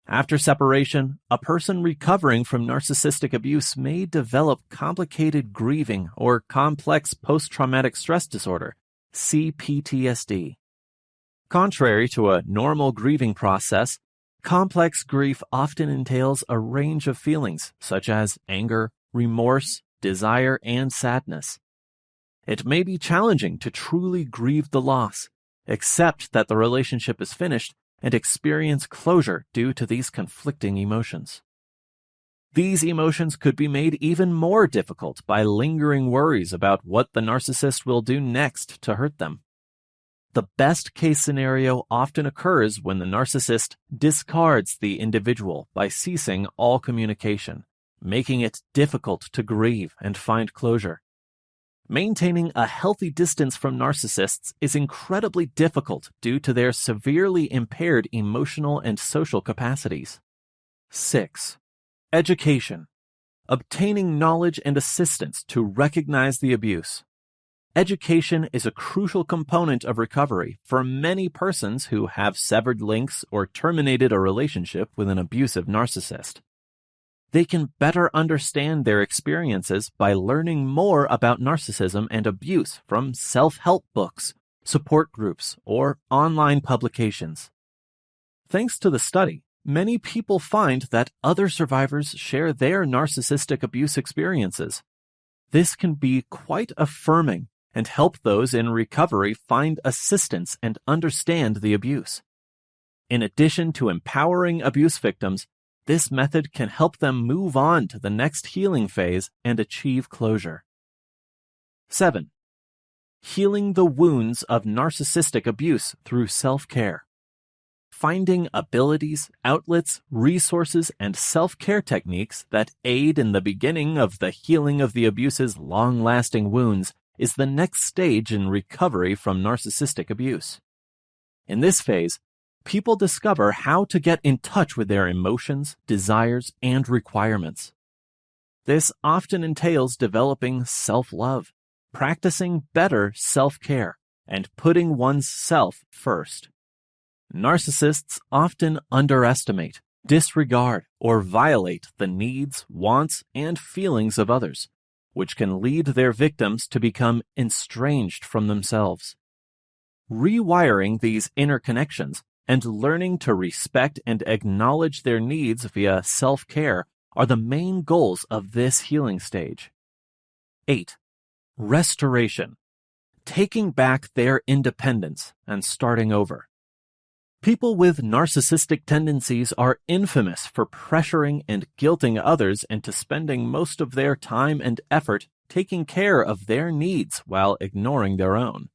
After separation, a person recovering from narcissistic abuse may develop complicated grieving or complex post-traumatic stress disorder, CPTSD. Contrary to a normal grieving process, complex grief often entails a range of feelings such as anger, remorse, desire, and sadness. It may be challenging to truly grieve the loss, accept that the relationship is finished, and experience closure due to these conflicting emotions. These emotions could be made even more difficult by lingering worries about what the narcissist will do next to hurt them. The best-case scenario often occurs when the narcissist discards the individual by ceasing all communication, making it difficult to grieve and find closure. Maintaining a healthy distance from narcissists is incredibly difficult due to their severely impaired emotional and social capacities. 6. Education. Obtaining knowledge and assistance to recognize the abuse. Education is a crucial component of recovery for many persons who have severed links or terminated a relationship with an abusive narcissist. They can better understand their experiences by learning more about narcissism and abuse from self-help books, support groups, or online publications. Thanks to the study, many people find that other survivors share their narcissistic abuse experiences. This can be quite affirming and help those in recovery find assistance and understand the abuse. In addition to empowering abuse victims, this method can help them move on to the next healing phase and achieve closure. 7. Healing the wounds of narcissistic abuse through self-care. Finding abilities, outlets, resources, and self-care techniques that aid in the beginning of the healing of the abuse's long-lasting wounds is the next stage in recovery from narcissistic abuse. In this phase, people discover how to get in touch with their emotions, desires, and requirements. This often entails developing self-love, practicing better self-care, and putting one's self first. Narcissists often underestimate, disregard, or violate the needs, wants, and feelings of others, which can lead their victims to become estranged from themselves. Rewiring these inner connections and learning to respect and acknowledge their needs via self-care are the main goals of this healing stage. 8. Restoration. Taking back their independence and starting over. People with narcissistic tendencies are infamous for pressuring and guilting others into spending most of their time and effort taking care of their needs while ignoring their own.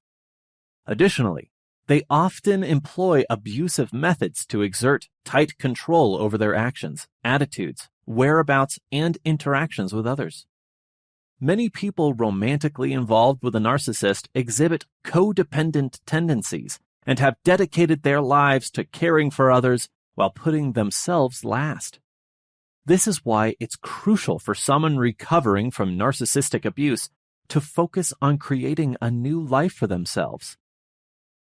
Additionally, they often employ abusive methods to exert tight control over their actions, attitudes, whereabouts, and interactions with others. Many people romantically involved with a narcissist exhibit codependent tendencies and have dedicated their lives to caring for others while putting themselves last. This is why it's crucial for someone recovering from narcissistic abuse to focus on creating a new life for themselves.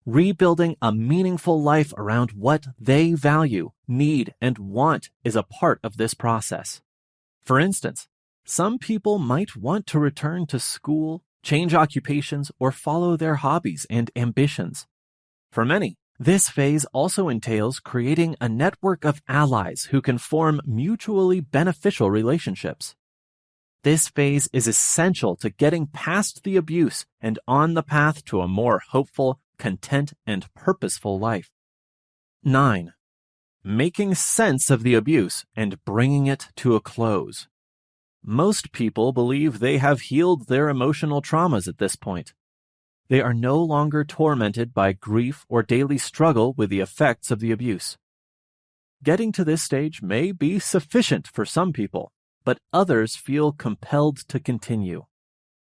Rebuilding a meaningful life around what they value, need, and want is a part of this process. For instance, some people might want to return to school, change occupations, or follow their hobbies and ambitions. For many, this phase also entails creating a network of allies who can form mutually beneficial relationships. This phase is essential to getting past the abuse and on the path to a more hopeful, content, and purposeful life. 9. Making sense of the abuse and bringing it to a close. Most people believe they have healed their emotional traumas at this point. They are no longer tormented by grief or daily struggle with the effects of the abuse. Getting to this stage may be sufficient for some people, but others feel compelled to continue.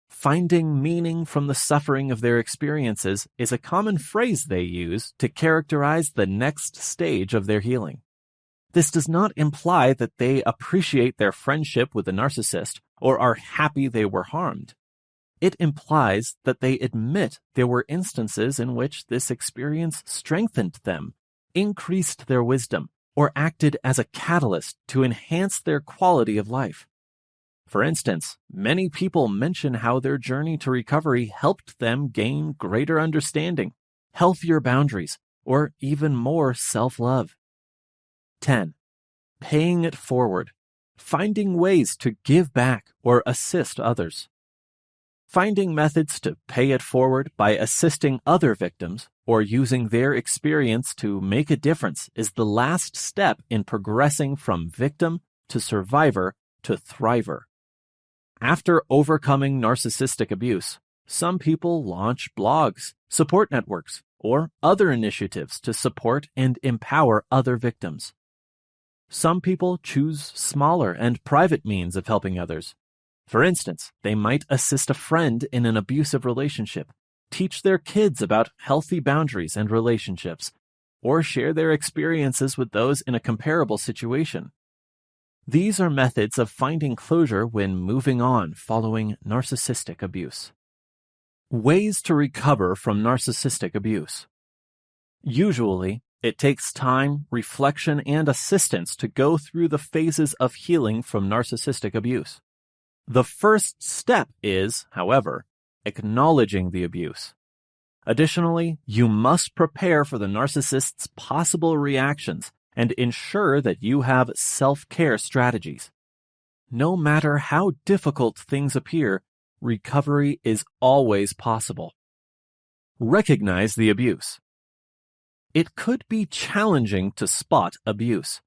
Finding meaning from the suffering of their experiences is a common phrase they use to characterize the next stage of their healing. This does not imply that they appreciate their friendship with the narcissist or are happy they were harmed. It implies that they admit there were instances in which this experience strengthened them, increased their wisdom, or acted as a catalyst to enhance their quality of life. For instance, many people mention how their journey to recovery helped them gain greater understanding, healthier boundaries, or even more self-love. 10. Paying it forward. Finding ways to give back or assist others. Finding methods to pay it forward by assisting other victims or using their experience to make a difference is the last step in progressing from victim to survivor to thriver. After overcoming narcissistic abuse, some people launch blogs, support networks, or other initiatives to support and empower other victims. Some people choose smaller and private means of helping others. For instance, they might assist a friend in an abusive relationship, teach their kids about healthy boundaries and relationships, or share their experiences with those in a comparable situation. These are methods of finding closure when moving on following narcissistic abuse. Ways to recover from narcissistic abuse. Usually, it takes time, reflection, and assistance to go through the phases of healing from narcissistic abuse. The first step is, however, acknowledging the abuse. Additionally, you must prepare for the narcissist's possible reactions and ensure that you have self-care strategies. No matter how difficult things appear, recovery is always possible. Recognize the abuse. It could be challenging to spot abuse,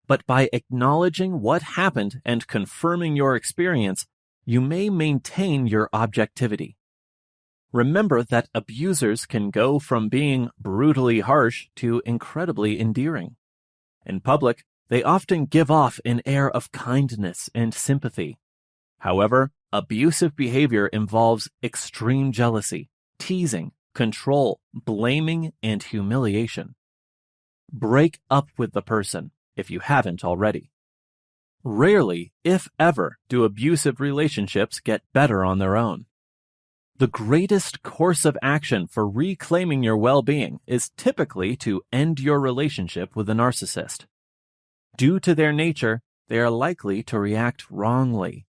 but by acknowledging what happened and confirming your experience, you may maintain your objectivity. Remember that abusers can go from being brutally harsh to incredibly endearing. In public, they often give off an air of kindness and sympathy. However, abusive behavior involves extreme jealousy, teasing, control, blaming, and humiliation. Break up with the person if you haven't already. Rarely, if ever, do abusive relationships get better on their own. The greatest course of action for reclaiming your well-being is typically to end your relationship with a narcissist. Due to their nature, they are likely to react wrongly.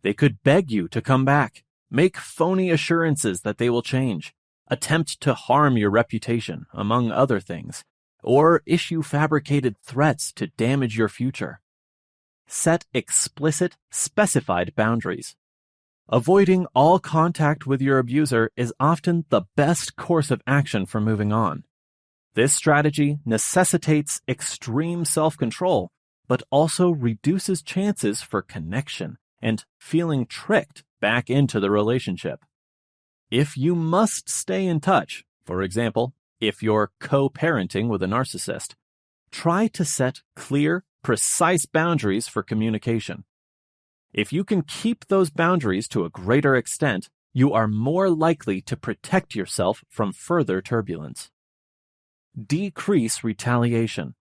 They could beg you to come back, make phony assurances that they will change, attempt to harm your reputation, among other things, or issue fabricated threats to damage your future. Set explicit, specified boundaries. Avoiding all contact with your abuser is often the best course of action for moving on. This strategy necessitates extreme self-control, but also reduces chances for connection and feeling tricked back into the relationship. If you must stay in touch, for example, if you're co-parenting with a narcissist, try to set clear, precise boundaries for communication. If you can keep those boundaries to a greater extent, you are more likely to protect yourself from further turbulence. Decrease retaliation.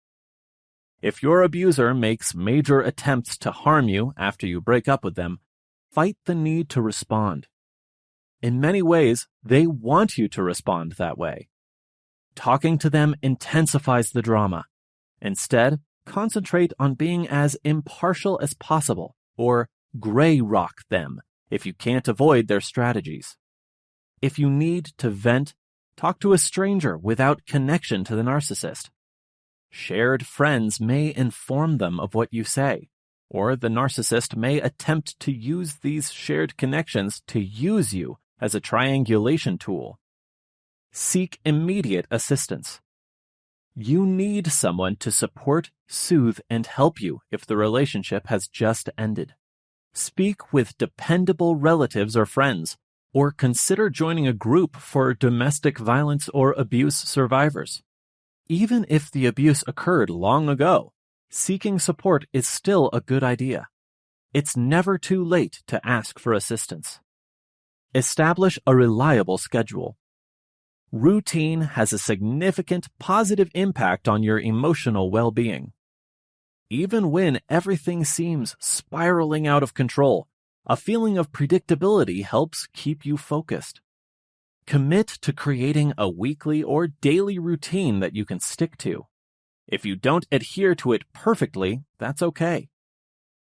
If your abuser makes major attempts to harm you after you break up with them, fight the need to respond. In many ways, they want you to respond that way. Talking to them intensifies the drama. Instead, concentrate on being as impartial as possible, or gray rock them if you can't avoid their strategies. If you need to vent, talk to a stranger without connection to the narcissist. Shared friends may inform them of what you say, or the narcissist may attempt to use these shared connections to use you as a triangulation tool. Seek immediate assistance. You need someone to support, soothe, and help you if the relationship has just ended. Speak with dependable relatives or friends, or consider joining a group for domestic violence or abuse survivors. Even if the abuse occurred long ago, seeking support is still a good idea. It's never too late to ask for assistance. Establish a reliable schedule. Routine has a significant positive impact on your emotional well-being. Even when everything seems spiraling out of control, a feeling of predictability helps keep you focused. Commit to creating a weekly or daily routine that you can stick to. If you don't adhere to it perfectly, that's okay.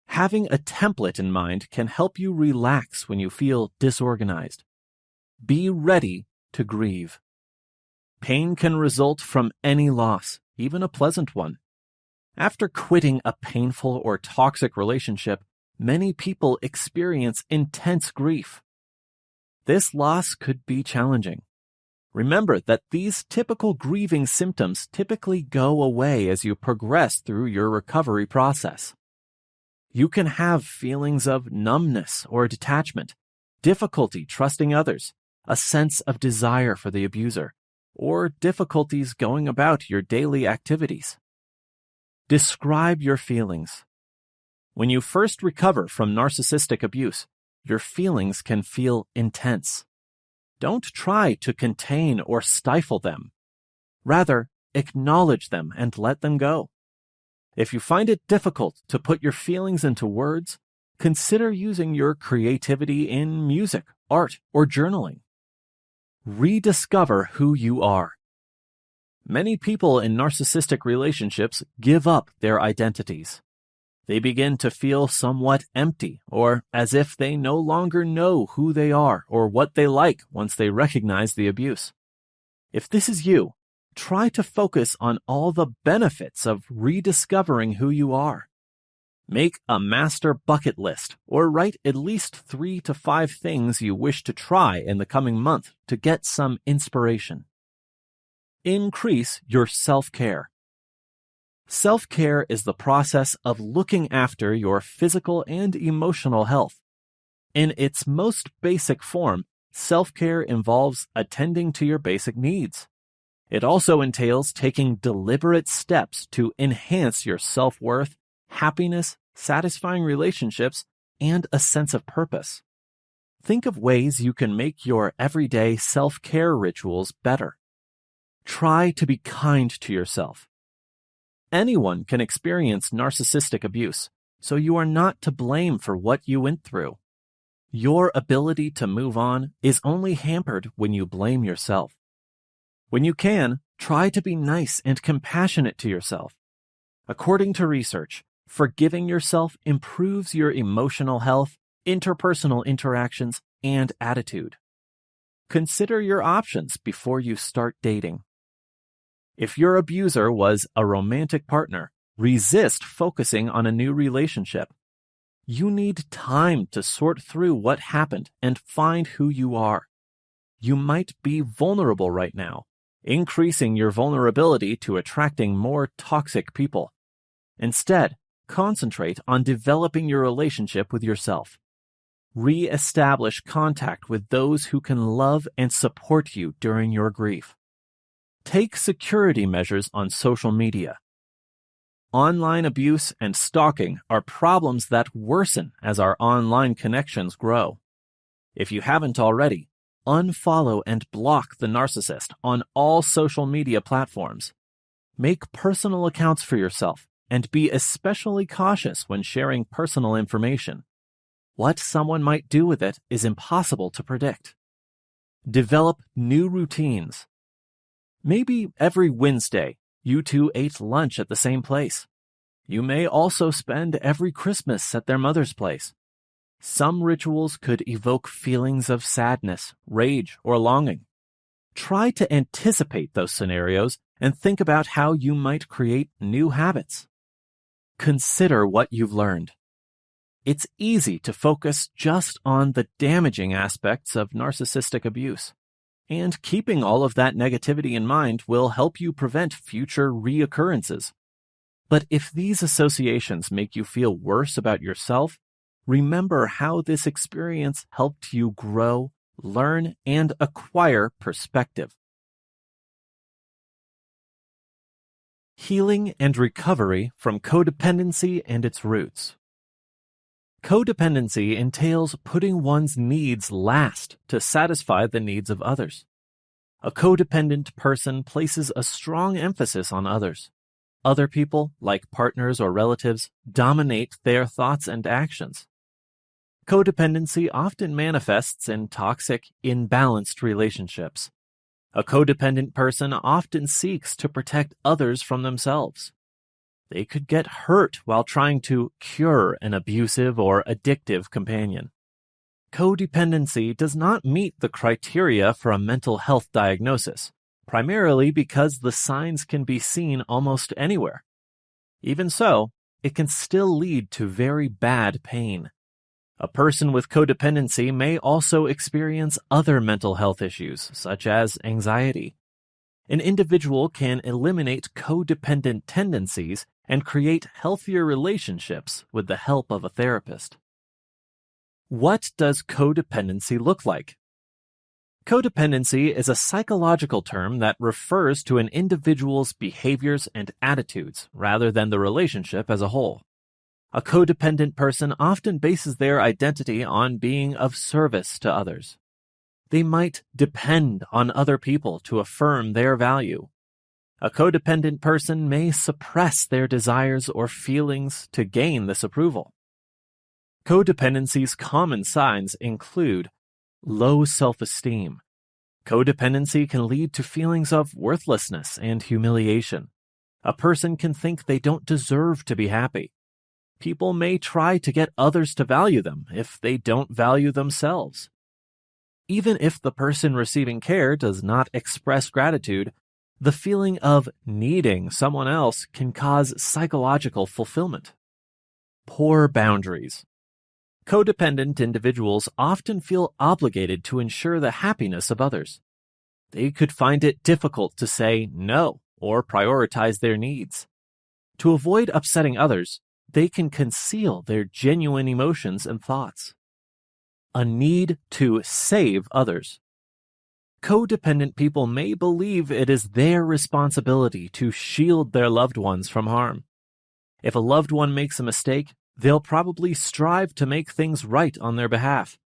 Having a template in mind can help you relax when you feel disorganized. Be ready to grieve. Pain can result from any loss, even a pleasant one. After quitting a painful or toxic relationship, many people experience intense grief. This loss could be challenging. Remember that these typical grieving symptoms typically go away as you progress through your recovery process. You can have feelings of numbness or detachment, difficulty trusting others, a sense of desire for the abuser, or difficulties going about your daily activities. Describe your feelings. When you first recover from narcissistic abuse, your feelings can feel intense. Don't try to contain or stifle them. Rather, acknowledge them and let them go. If you find it difficult to put your feelings into words, consider using your creativity in music, art, or journaling. Rediscover who you are. Many people in narcissistic relationships give up their identities. They begin to feel somewhat empty, or as if they no longer know who they are or what they like once they recognize the abuse. If this is you, try to focus on all the benefits of rediscovering who you are. Make a master bucket list, or write at least 3 to 5 things you wish to try in the coming month to get some inspiration. Increase your self-care. Self-care is the process of looking after your physical and emotional health. In its most basic form, self-care involves attending to your basic needs. It also entails taking deliberate steps to enhance your self-worth, happiness, satisfying relationships, and a sense of purpose. Think of ways you can make your everyday self-care rituals better. Try to be kind to yourself. Anyone can experience narcissistic abuse, so you are not to blame for what you went through. Your ability to move on is only hampered when you blame yourself. When you can, try to be nice and compassionate to yourself. According to research, forgiving yourself improves your emotional health, interpersonal interactions, and attitude. Consider your options before you start dating. If your abuser was a romantic partner, resist focusing on a new relationship. You need time to sort through what happened and find who you are. You might be vulnerable right now, increasing your vulnerability to attracting more toxic people. Instead, concentrate on developing your relationship with yourself. Re-establish contact with those who can love and support you during your grief. Take security measures on social media. Online abuse and stalking are problems that worsen as our online connections grow. If you haven't already, unfollow and block the narcissist on all social media platforms. Make personal accounts for yourself and be especially cautious when sharing personal information. What someone might do with it is impossible to predict. Develop new routines. Maybe every Wednesday, you two ate lunch at the same place. You may also spend every Christmas at their mother's place. Some rituals could evoke feelings of sadness, rage, or longing. Try to anticipate those scenarios and think about how you might create new habits. Consider what you've learned. It's easy to focus just on the damaging aspects of narcissistic abuse, and keeping all of that negativity in mind will help you prevent future reoccurrences. But if these associations make you feel worse about yourself, remember how this experience helped you grow, learn, and acquire perspective. Healing and recovery from codependency and its roots. Codependency entails putting one's needs last to satisfy the needs of others. A codependent person places a strong emphasis on others. Other people, like partners or relatives, dominate their thoughts and actions. Codependency often manifests in toxic, imbalanced relationships. A codependent person often seeks to protect others from themselves. They could get hurt while trying to cure an abusive or addictive companion. Codependency does not meet the criteria for a mental health diagnosis, primarily because the signs can be seen almost anywhere. Even so, it can still lead to very bad pain. A person with codependency may also experience other mental health issues, such as anxiety. An individual can eliminate codependent tendencies and create healthier relationships with the help of a therapist. What does codependency look like? Codependency is a psychological term that refers to an individual's behaviors and attitudes rather than the relationship as a whole. A codependent person often bases their identity on being of service to others. They might depend on other people to affirm their value. A codependent person may suppress their desires or feelings to gain this approval. Codependency's common signs include low self-esteem. Codependency can lead to feelings of worthlessness and humiliation. A person can think they don't deserve to be happy. People may try to get others to value them if they don't value themselves. Even if the person receiving care does not express gratitude, the feeling of needing someone else can cause psychological fulfillment. Poor boundaries. Codependent individuals often feel obligated to ensure the happiness of others. They could find it difficult to say no or prioritize their needs. To avoid upsetting others, they can conceal their genuine emotions and thoughts. A need to save others. Codependent people may believe it is their responsibility to shield their loved ones from harm. If a loved one makes a mistake, they'll probably strive to make things right on their behalf.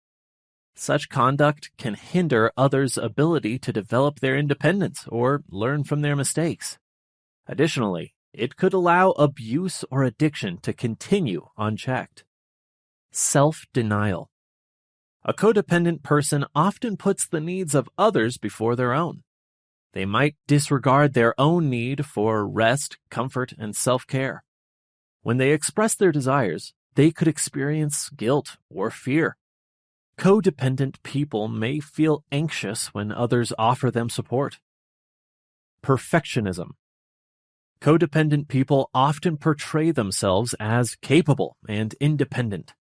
Such conduct can hinder others' ability to develop their independence or learn from their mistakes. Additionally, it could allow abuse or addiction to continue unchecked. Self-denial. A codependent person often puts the needs of others before their own. They might disregard their own need for rest, comfort, and self-care. When they express their desires, they could experience guilt or fear. Codependent people may feel anxious when others offer them support. Perfectionism. Codependent people often portray themselves as capable and independent.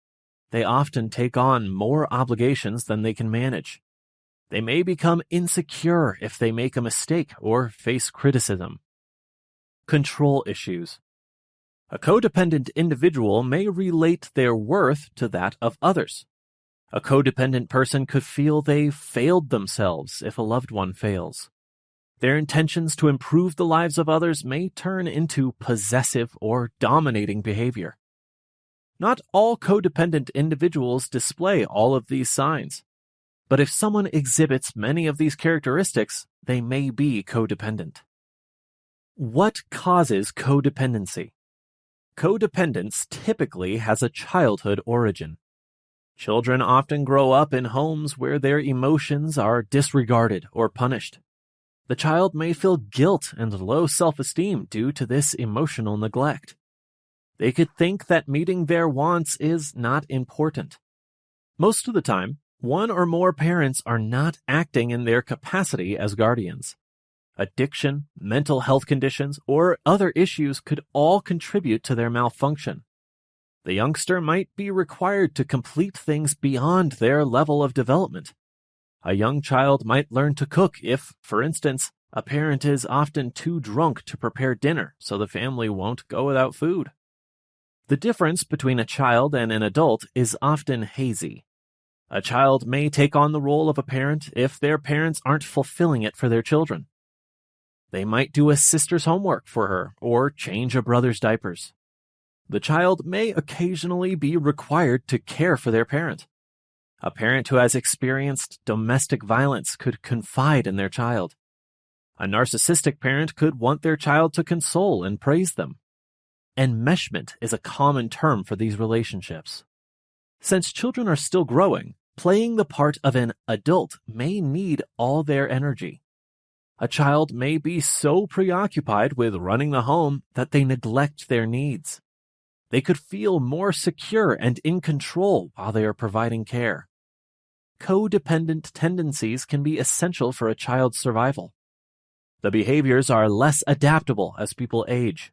They often take on more obligations than they can manage. They may become insecure if they make a mistake or face criticism. Control issues. A codependent individual may relate their worth to that of others. A codependent person could feel they failed themselves if a loved one fails. Their intentions to improve the lives of others may turn into possessive or dominating behavior. Not all codependent individuals display all of these signs, but if someone exhibits many of these characteristics, they may be codependent. What causes codependency? Codependence typically has a childhood origin. Children often grow up in homes where their emotions are disregarded or punished. The child may feel guilt and low self-esteem due to this emotional neglect. They could think that meeting their wants is not important. Most of the time, one or more parents are not acting in their capacity as guardians. Addiction, mental health conditions, or other issues could all contribute to their malfunction. The youngster might be required to complete things beyond their level of development. A young child might learn to cook if, for instance, a parent is often too drunk to prepare dinner so the family won't go without food. The difference between a child and an adult is often hazy. A child may take on the role of a parent if their parents aren't fulfilling it for their children. They might do a sister's homework for her or change a brother's diapers. The child may occasionally be required to care for their parent. A parent who has experienced domestic violence could confide in their child. A narcissistic parent could want their child to console and praise them. Enmeshment is a common term for these relationships. Since children are still growing, playing the part of an adult may need all their energy. A child may be so preoccupied with running the home that they neglect their needs. They could feel more secure and in control while they are providing care. Codependent tendencies can be essential for a child's survival. The behaviors are less adaptable as people age.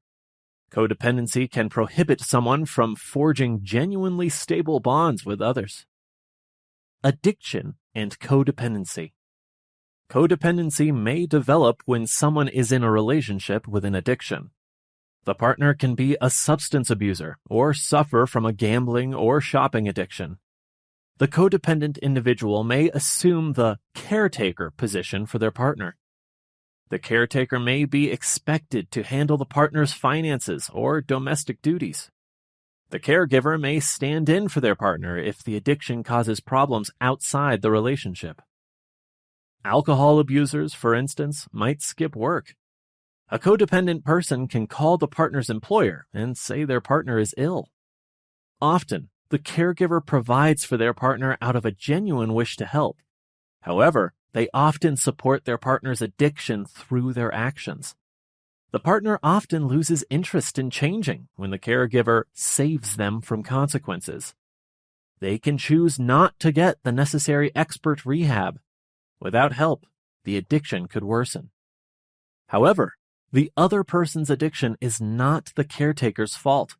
Codependency can prohibit someone from forging genuinely stable bonds with others. Addiction and codependency. Codependency may develop when someone is in a relationship with an addiction. The partner can be a substance abuser or suffer from a gambling or shopping addiction. The codependent individual may assume the caretaker position for their partner. The caretaker may be expected to handle the partner's finances or domestic duties. The caregiver may stand in for their partner if the addiction causes problems outside the relationship. Alcohol abusers, for instance, might skip work. A codependent person can call the partner's employer and say their partner is ill. Often, the caregiver provides for their partner out of a genuine wish to help. However, they often support their partner's addiction through their actions. The partner often loses interest in changing when the caregiver saves them from consequences. They can choose not to get the necessary expert rehab. Without help, the addiction could worsen. However, the other person's addiction is not the caretaker's fault.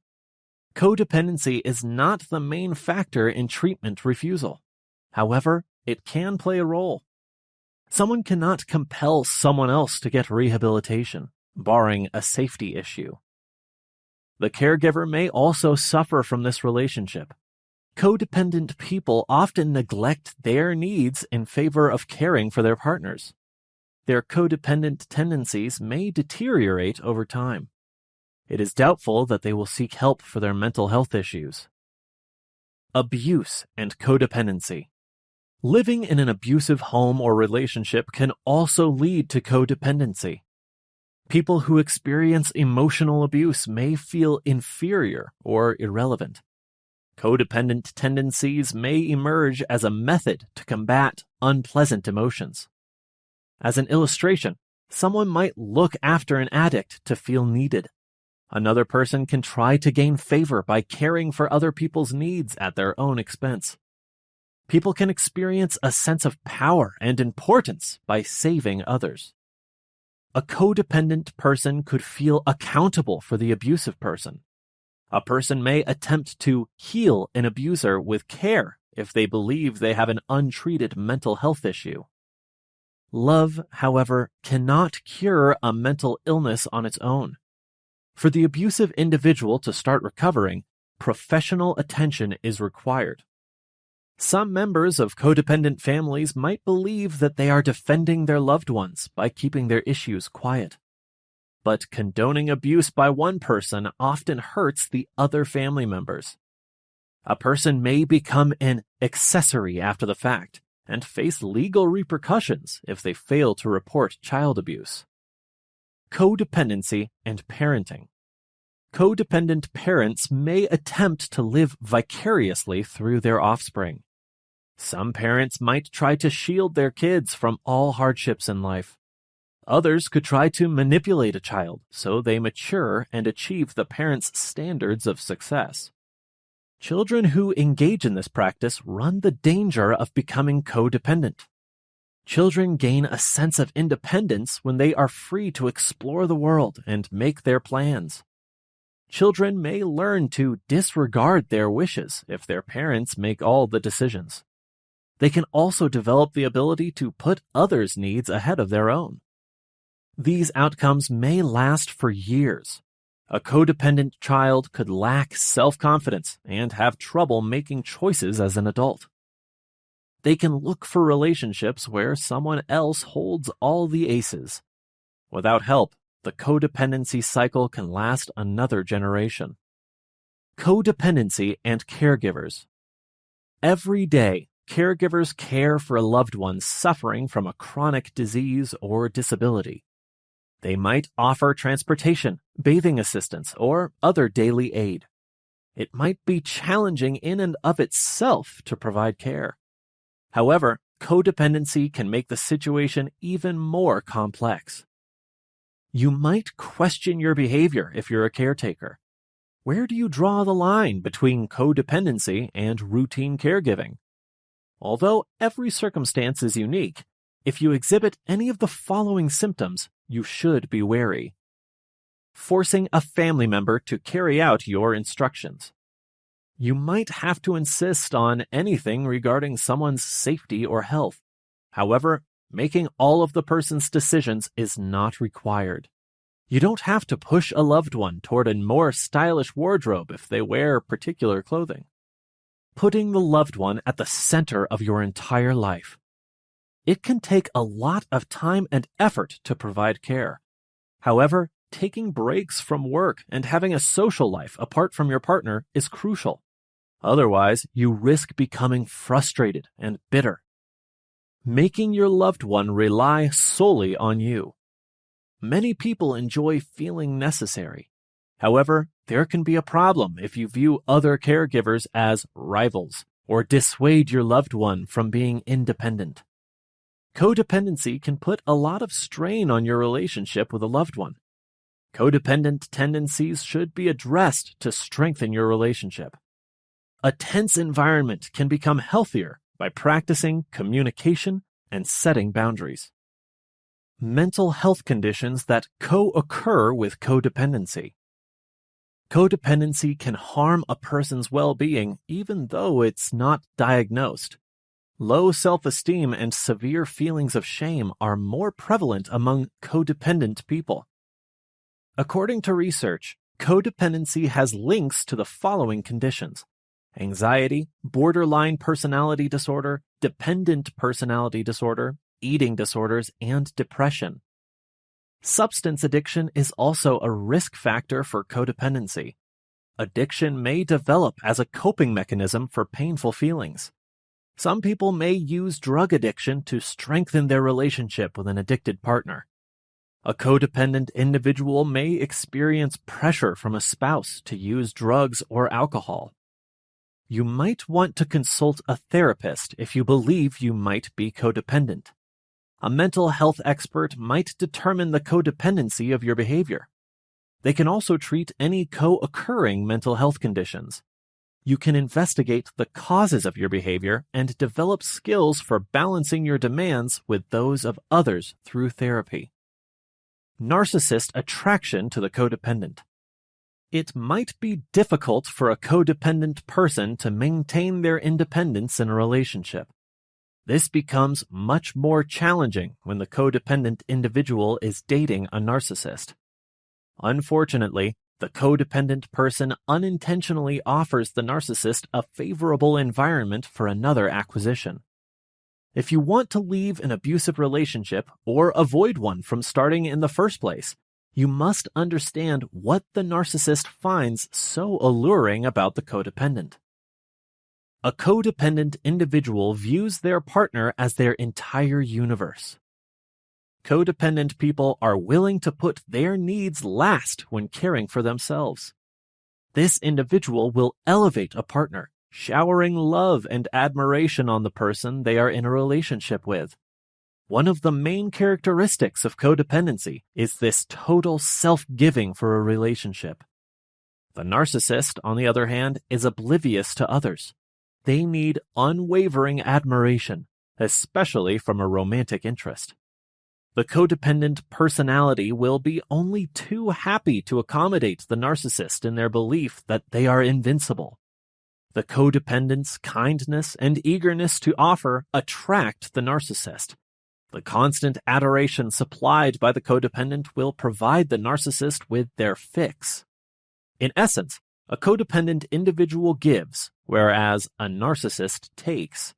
Codependency is not the main factor in treatment refusal. However, it can play a role. Someone cannot compel someone else to get rehabilitation, barring a safety issue. The caregiver may also suffer from this relationship. Codependent people often neglect their needs in favor of caring for their partners. Their codependent tendencies may deteriorate over time. It is doubtful that they will seek help for their mental health issues. Abuse and codependency. Living in an abusive home or relationship can also lead to codependency. People who experience emotional abuse may feel inferior or irrelevant. Codependent tendencies may emerge as a method to combat unpleasant emotions. As an illustration, someone might look after an addict to feel needed. Another person can try to gain favor by caring for other people's needs at their own expense. People can experience a sense of power and importance by saving others. A codependent person could feel accountable for the abusive person. A person may attempt to heal an abuser with care if they believe they have an untreated mental health issue. Love, however, cannot cure a mental illness on its own. For the abusive individual to start recovering, professional attention is required. Some members of codependent families might believe that they are defending their loved ones by keeping their issues quiet. But condoning abuse by one person often hurts the other family members. A person may become an accessory after the fact and face legal repercussions if they fail to report child abuse. Codependency and parenting. Codependent parents may attempt to live vicariously through their offspring. Some parents might try to shield their kids from all hardships in life. Others could try to manipulate a child so they mature and achieve the parent's standards of success. Children who engage in this practice run the danger of becoming codependent. Children gain a sense of independence when they are free to explore the world and make their plans. Children may learn to disregard their wishes if their parents make all the decisions. They can also develop the ability to put others' needs ahead of their own. These outcomes may last for years. A codependent child could lack self-confidence and have trouble making choices as an adult. They can look for relationships where someone else holds all the aces. Without help, the codependency cycle can last another generation. Codependency and caregivers. Every day, caregivers care for a loved one suffering from a chronic disease or disability. They might offer transportation, bathing assistance, or other daily aid. It might be challenging in and of itself to provide care. However, codependency can make the situation even more complex. You might question your behavior if you're a caretaker. Where do you draw the line between codependency and routine caregiving? Although every circumstance is unique, if you exhibit any of the following symptoms, you should be wary. Forcing a family member to carry out your instructions. You might have to insist on anything regarding someone's safety or health. However, making all of the person's decisions is not required. You don't have to push a loved one toward a more stylish wardrobe if they wear particular clothing. Putting the loved one at the center of your entire life. It can take a lot of time and effort to provide care. However, taking breaks from work and having a social life apart from your partner is crucial. Otherwise, you risk becoming frustrated and bitter. Making your loved one rely solely on you. Many people enjoy feeling necessary. However, there can be a problem if you view other caregivers as rivals or dissuade your loved one from being independent. Codependency can put a lot of strain on your relationship with a loved one. Codependent tendencies should be addressed to strengthen your relationship. A tense environment can become healthier by practicing communication and setting boundaries. Mental health conditions that co-occur with codependency. Codependency can harm a person's well-being even though it's not diagnosed. Low self-esteem and severe feelings of shame are more prevalent among codependent people. According to research, codependency has links to the following conditions: anxiety, borderline personality disorder, dependent personality disorder, eating disorders, and depression. Substance addiction is also a risk factor for codependency. Addiction may develop as a coping mechanism for painful feelings. Some people may use drug addiction to strengthen their relationship with an addicted partner. A codependent individual may experience pressure from a spouse to use drugs or alcohol. You might want to consult a therapist if you believe you might be codependent. A mental health expert might determine the codependency of your behavior. They can also treat any co-occurring mental health conditions. You can investigate the causes of your behavior and develop skills for balancing your demands with those of others through therapy. Narcissist attraction to the codependent. It might be difficult for a codependent person to maintain their independence in a relationship. This becomes much more challenging when the codependent individual is dating a narcissist. Unfortunately, The codependent person unintentionally offers the narcissist a favorable environment for another acquisition. If you want to leave an abusive relationship or avoid one from starting in the first place, you must understand what the narcissist finds so alluring about the codependent. A codependent individual views their partner as their entire universe. Codependent people are willing to put their needs last when caring for themselves. This individual will elevate a partner, showering love and admiration on the person they are in a relationship with. One of the main characteristics of codependency is this total self-giving for a relationship. The narcissist, on the other hand, is oblivious to others. They need unwavering admiration, especially from a romantic interest. The codependent personality will be only too happy to accommodate the narcissist in their belief that they are invincible. The codependent's kindness and eagerness to offer attract the narcissist. The constant adoration supplied by the codependent will provide the narcissist with their fix. In essence, a codependent individual gives, whereas a narcissist takes.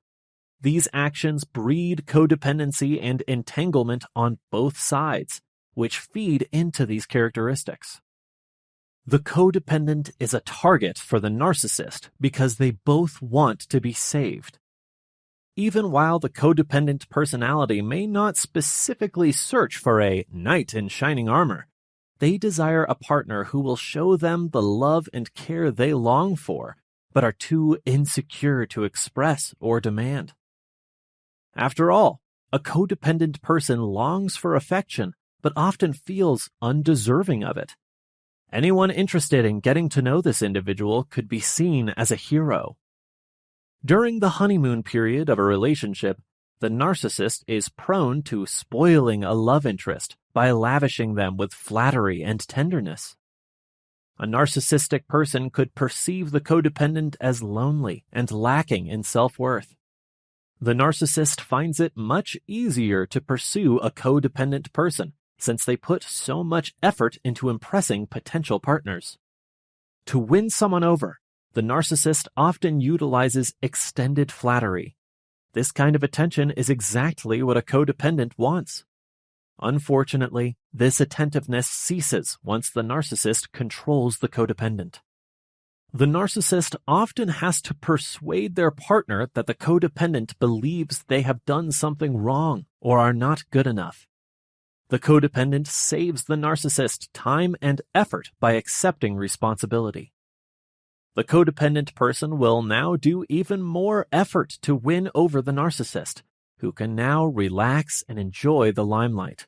These actions breed codependency and entanglement on both sides, which feed into these characteristics. The codependent is a target for the narcissist because they both want to be saved. Even while the codependent personality may not specifically search for a knight in shining armor, they desire a partner who will show them the love and care they long for, but are too insecure to express or demand. After all, a codependent person longs for affection, but often feels undeserving of it. Anyone interested in getting to know this individual could be seen as a hero. During the honeymoon period of a relationship, the narcissist is prone to spoiling a love interest by lavishing them with flattery and tenderness. A narcissistic person could perceive the codependent as lonely and lacking in self-worth. The narcissist finds it much easier to pursue a codependent person since they put so much effort into impressing potential partners. To win someone over, the narcissist often utilizes extended flattery. This kind of attention is exactly what a codependent wants. Unfortunately, this attentiveness ceases once the narcissist controls the codependent. The narcissist often has to persuade their partner that the codependent believes they have done something wrong or are not good enough. The codependent saves the narcissist time and effort by accepting responsibility. The codependent person will now do even more effort to win over the narcissist, who can now relax and enjoy the limelight.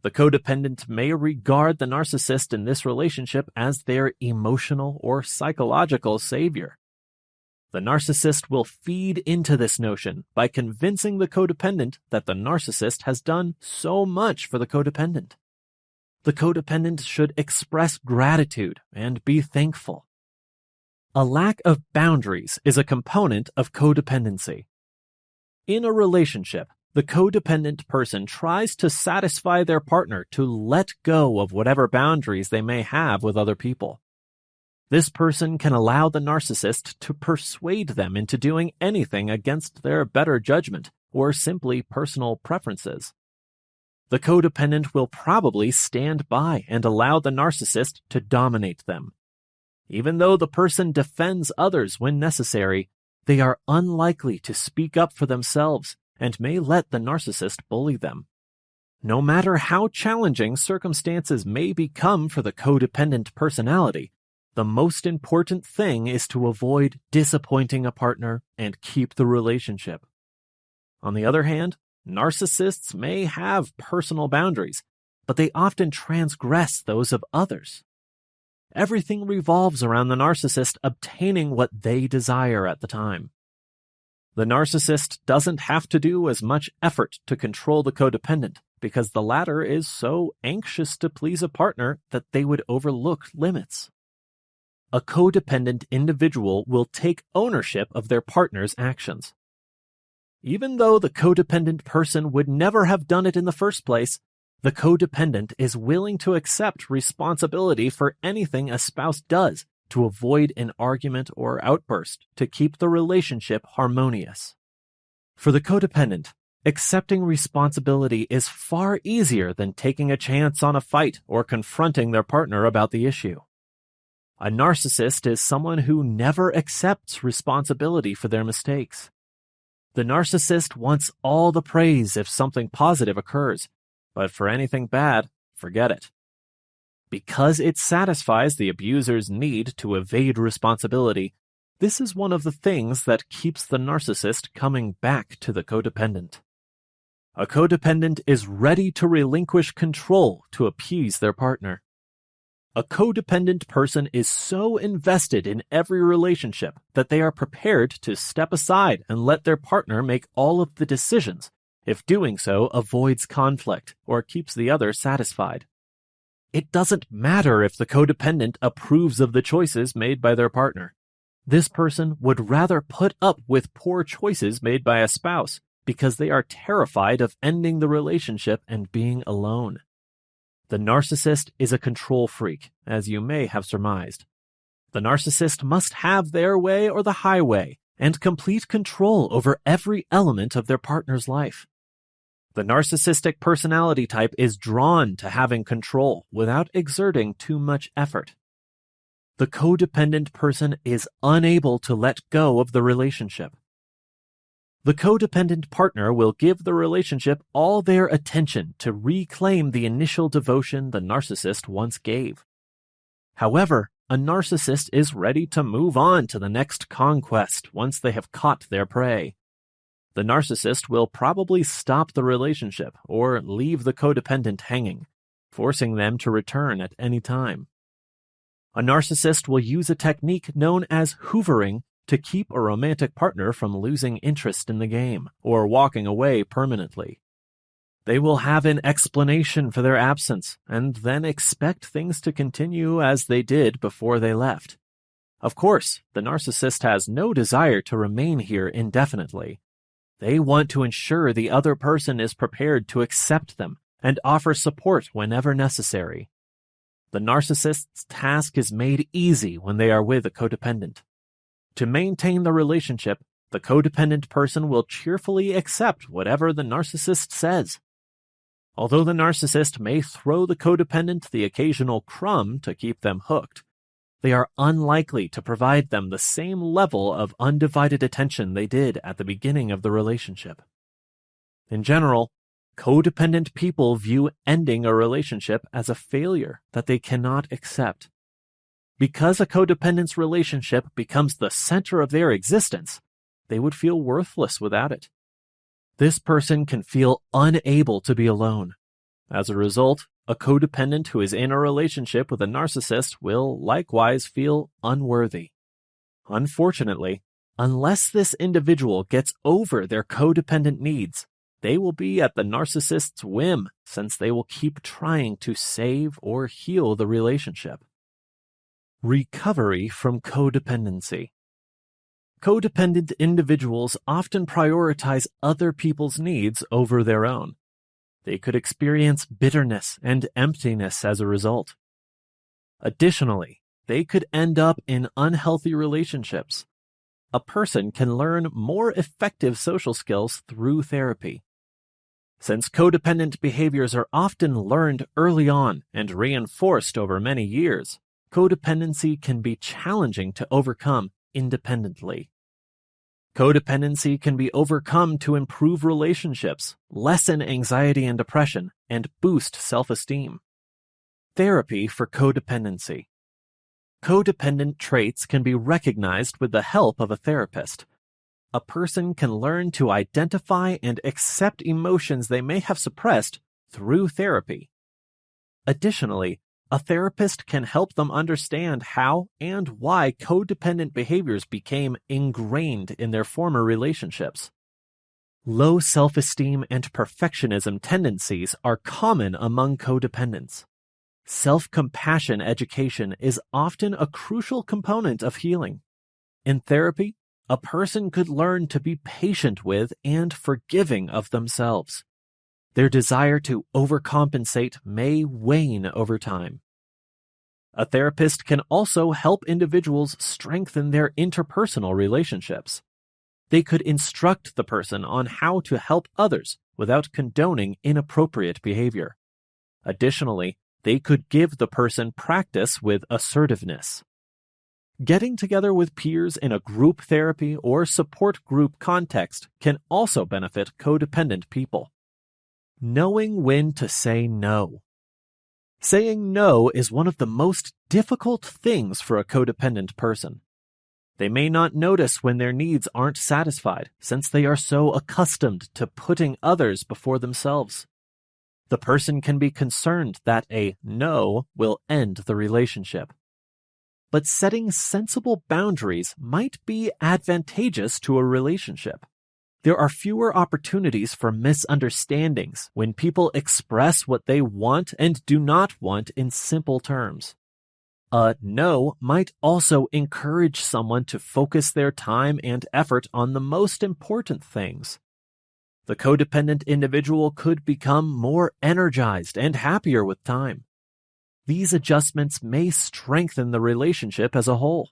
The codependent may regard the narcissist in this relationship as their emotional or psychological savior. The narcissist will feed into this notion by convincing the codependent that the narcissist has done so much for the codependent. The codependent should express gratitude and be thankful. A lack of boundaries is a component of codependency. In a relationship, the codependent person tries to satisfy their partner to let go of whatever boundaries they may have with other people. This person can allow the narcissist to persuade them into doing anything against their better judgment or simply personal preferences. The codependent will probably stand by and allow the narcissist to dominate them. Even though the person defends others when necessary, they are unlikely to speak up for themselves and may let the narcissist bully them. No matter how challenging circumstances may become for the codependent personality, the most important thing is to avoid disappointing a partner and keep the relationship. On the other hand, narcissists may have personal boundaries, but they often transgress those of others. Everything revolves around the narcissist obtaining what they desire at the time. The narcissist doesn't have to do as much effort to control the codependent because the latter is so anxious to please a partner that they would overlook limits. A codependent individual will take ownership of their partner's actions. Even though the codependent person would never have done it in the first place, The codependent is willing to accept responsibility for anything a spouse does to avoid an argument or outburst to keep the relationship harmonious. For the codependent, accepting responsibility is far easier than taking a chance on a fight or confronting their partner about the issue. A narcissist is someone who never accepts responsibility for their mistakes. The narcissist wants all the praise if something positive occurs, but for anything bad, forget it. Because it satisfies the abuser's need to evade responsibility, this is one of the things that keeps the narcissist coming back to the codependent. A codependent is ready to relinquish control to appease their partner. A codependent person is so invested in every relationship that they are prepared to step aside and let their partner make all of the decisions, if doing so avoids conflict or keeps the other satisfied. It doesn't matter if the codependent approves of the choices made by their partner. This person would rather put up with poor choices made by a spouse because they are terrified of ending the relationship and being alone. The narcissist is a control freak, as you may have surmised. The narcissist must have their way or the highway and complete control over every element of their partner's life. The narcissistic personality type is drawn to having control without exerting too much effort. The codependent person is unable to let go of the relationship. The codependent partner will give the relationship all their attention to reclaim the initial devotion the narcissist once gave. However, a narcissist is ready to move on to the next conquest once they have caught their prey. The narcissist will probably stop the relationship or leave the codependent hanging, forcing them to return at any time. A narcissist will use a technique known as hoovering to keep a romantic partner from losing interest in the game or walking away permanently. They will have an explanation for their absence and then expect things to continue as they did before they left. Of course, the narcissist has no desire to remain here indefinitely. They want to ensure the other person is prepared to accept them and offer support whenever necessary. The narcissist's task is made easy when they are with a codependent. To maintain the relationship, the codependent person will cheerfully accept whatever the narcissist says. Although the narcissist may throw the codependent the occasional crumb to keep them hooked, they are unlikely to provide them the same level of undivided attention they did at the beginning of the relationship. In general, codependent people view ending a relationship as a failure that they cannot accept. Because a codependent's relationship becomes the center of their existence, they would feel worthless without it. This person can feel unable to be alone. As a result, a codependent who is in a relationship with a narcissist will likewise feel unworthy. Unfortunately, unless this individual gets over their codependent needs, they will be at the narcissist's whim, since they will keep trying to save or heal the relationship. Recovery from codependency. Codependent individuals often prioritize other people's needs over their own. They could experience bitterness and emptiness as a result. Additionally, they could end up in unhealthy relationships. A person can learn more effective social skills through therapy. Since codependent behaviors are often learned early on and reinforced over many years, codependency can be challenging to overcome independently. Codependency can be overcome to improve relationships, lessen anxiety and depression, and boost self-esteem. Therapy for codependency. Codependent traits can be recognized with the help of a therapist. A person can learn to identify and accept emotions they may have suppressed through therapy. Additionally, a therapist can help them understand how and why codependent behaviors became ingrained in their former relationships. Low self-esteem and perfectionism tendencies are common among codependents. Self-compassion education is often a crucial component of healing. In therapy, a person could learn to be patient with and forgiving of themselves. Their desire to overcompensate may wane over time. A therapist can also help individuals strengthen their interpersonal relationships. They could instruct the person on how to help others without condoning inappropriate behavior. Additionally, they could give the person practice with assertiveness. Getting together with peers in a group therapy or support group context can also benefit codependent people. Knowing when to say no. Saying no is one of the most difficult things for a codependent person. They may not notice when their needs aren't satisfied, since they are so accustomed to putting others before themselves. The person can be concerned that a no will end the relationship. But setting sensible boundaries might be advantageous to a relationship. There are fewer opportunities for misunderstandings when people express what they want and do not want in simple terms. A no might also encourage someone to focus their time and effort on the most important things. The codependent individual could become more energized and happier with time. These adjustments may strengthen the relationship as a whole.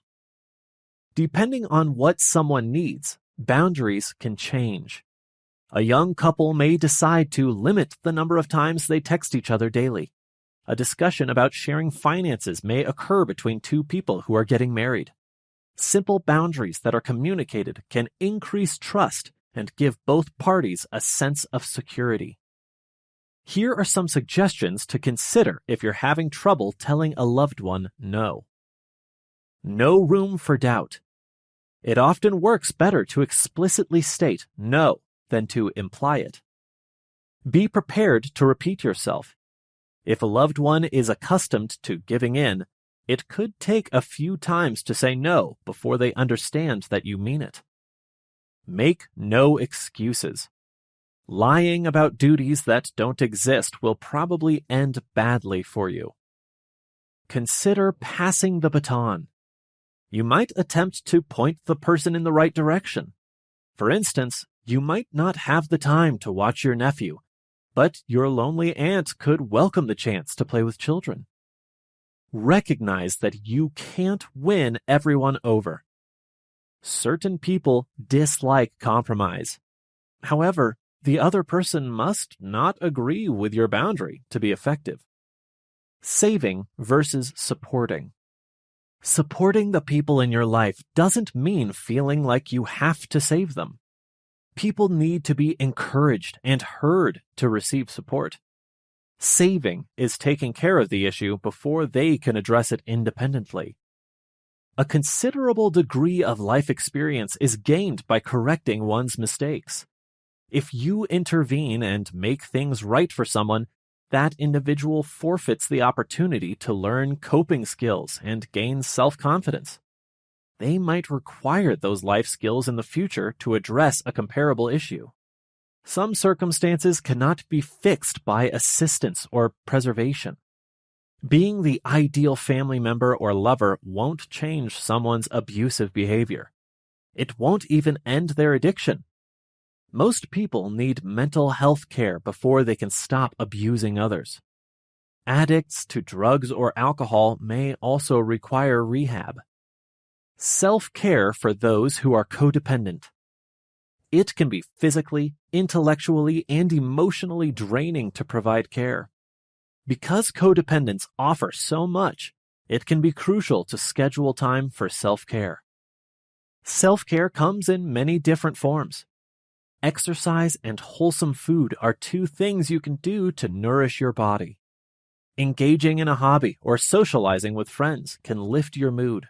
Depending on what someone needs, boundaries can change. A young couple may decide to limit the number of times they text each other daily. A discussion about sharing finances may occur between two people who are getting married. Simple boundaries that are communicated can increase trust and give both parties a sense of security. Here are some suggestions to consider if you're having trouble telling a loved one no. No room for doubt. It often works better to explicitly state no than to imply it. Be prepared to repeat yourself. If a loved one is accustomed to giving in, it could take a few times to say no before they understand that you mean it. Make no excuses. Lying about duties that don't exist will probably end badly for you. Consider passing the baton. You might attempt to point the person in the right direction. For instance, you might not have the time to watch your nephew, but your lonely aunt could welcome the chance to play with children. Recognize that you can't win everyone over. Certain people dislike compromise. However, the other person must not agree with your boundary to be effective. Saving versus supporting. Supporting the people in your life doesn't mean feeling like you have to save them. People need to be encouraged and heard to receive support. Saving is taking care of the issue before they can address it independently. A considerable degree of life experience is gained by correcting one's mistakes. If you intervene and make things right for someone, that individual forfeits the opportunity to learn coping skills and gain self-confidence. They might require those life skills in the future to address a comparable issue. Some circumstances cannot be fixed by assistance or preservation. Being the ideal family member or lover won't change someone's abusive behavior. It won't even end their addiction. Most people need mental health care before they can stop abusing others. Addicts to drugs or alcohol may also require rehab. Self-care for those who are codependent. It can be physically, intellectually, and emotionally draining to provide care. Because codependents offer so much, it can be crucial to schedule time for self-care. Self-care comes in many different forms. Exercise and wholesome food are two things you can do to nourish your body. Engaging in a hobby or socializing with friends can lift your mood.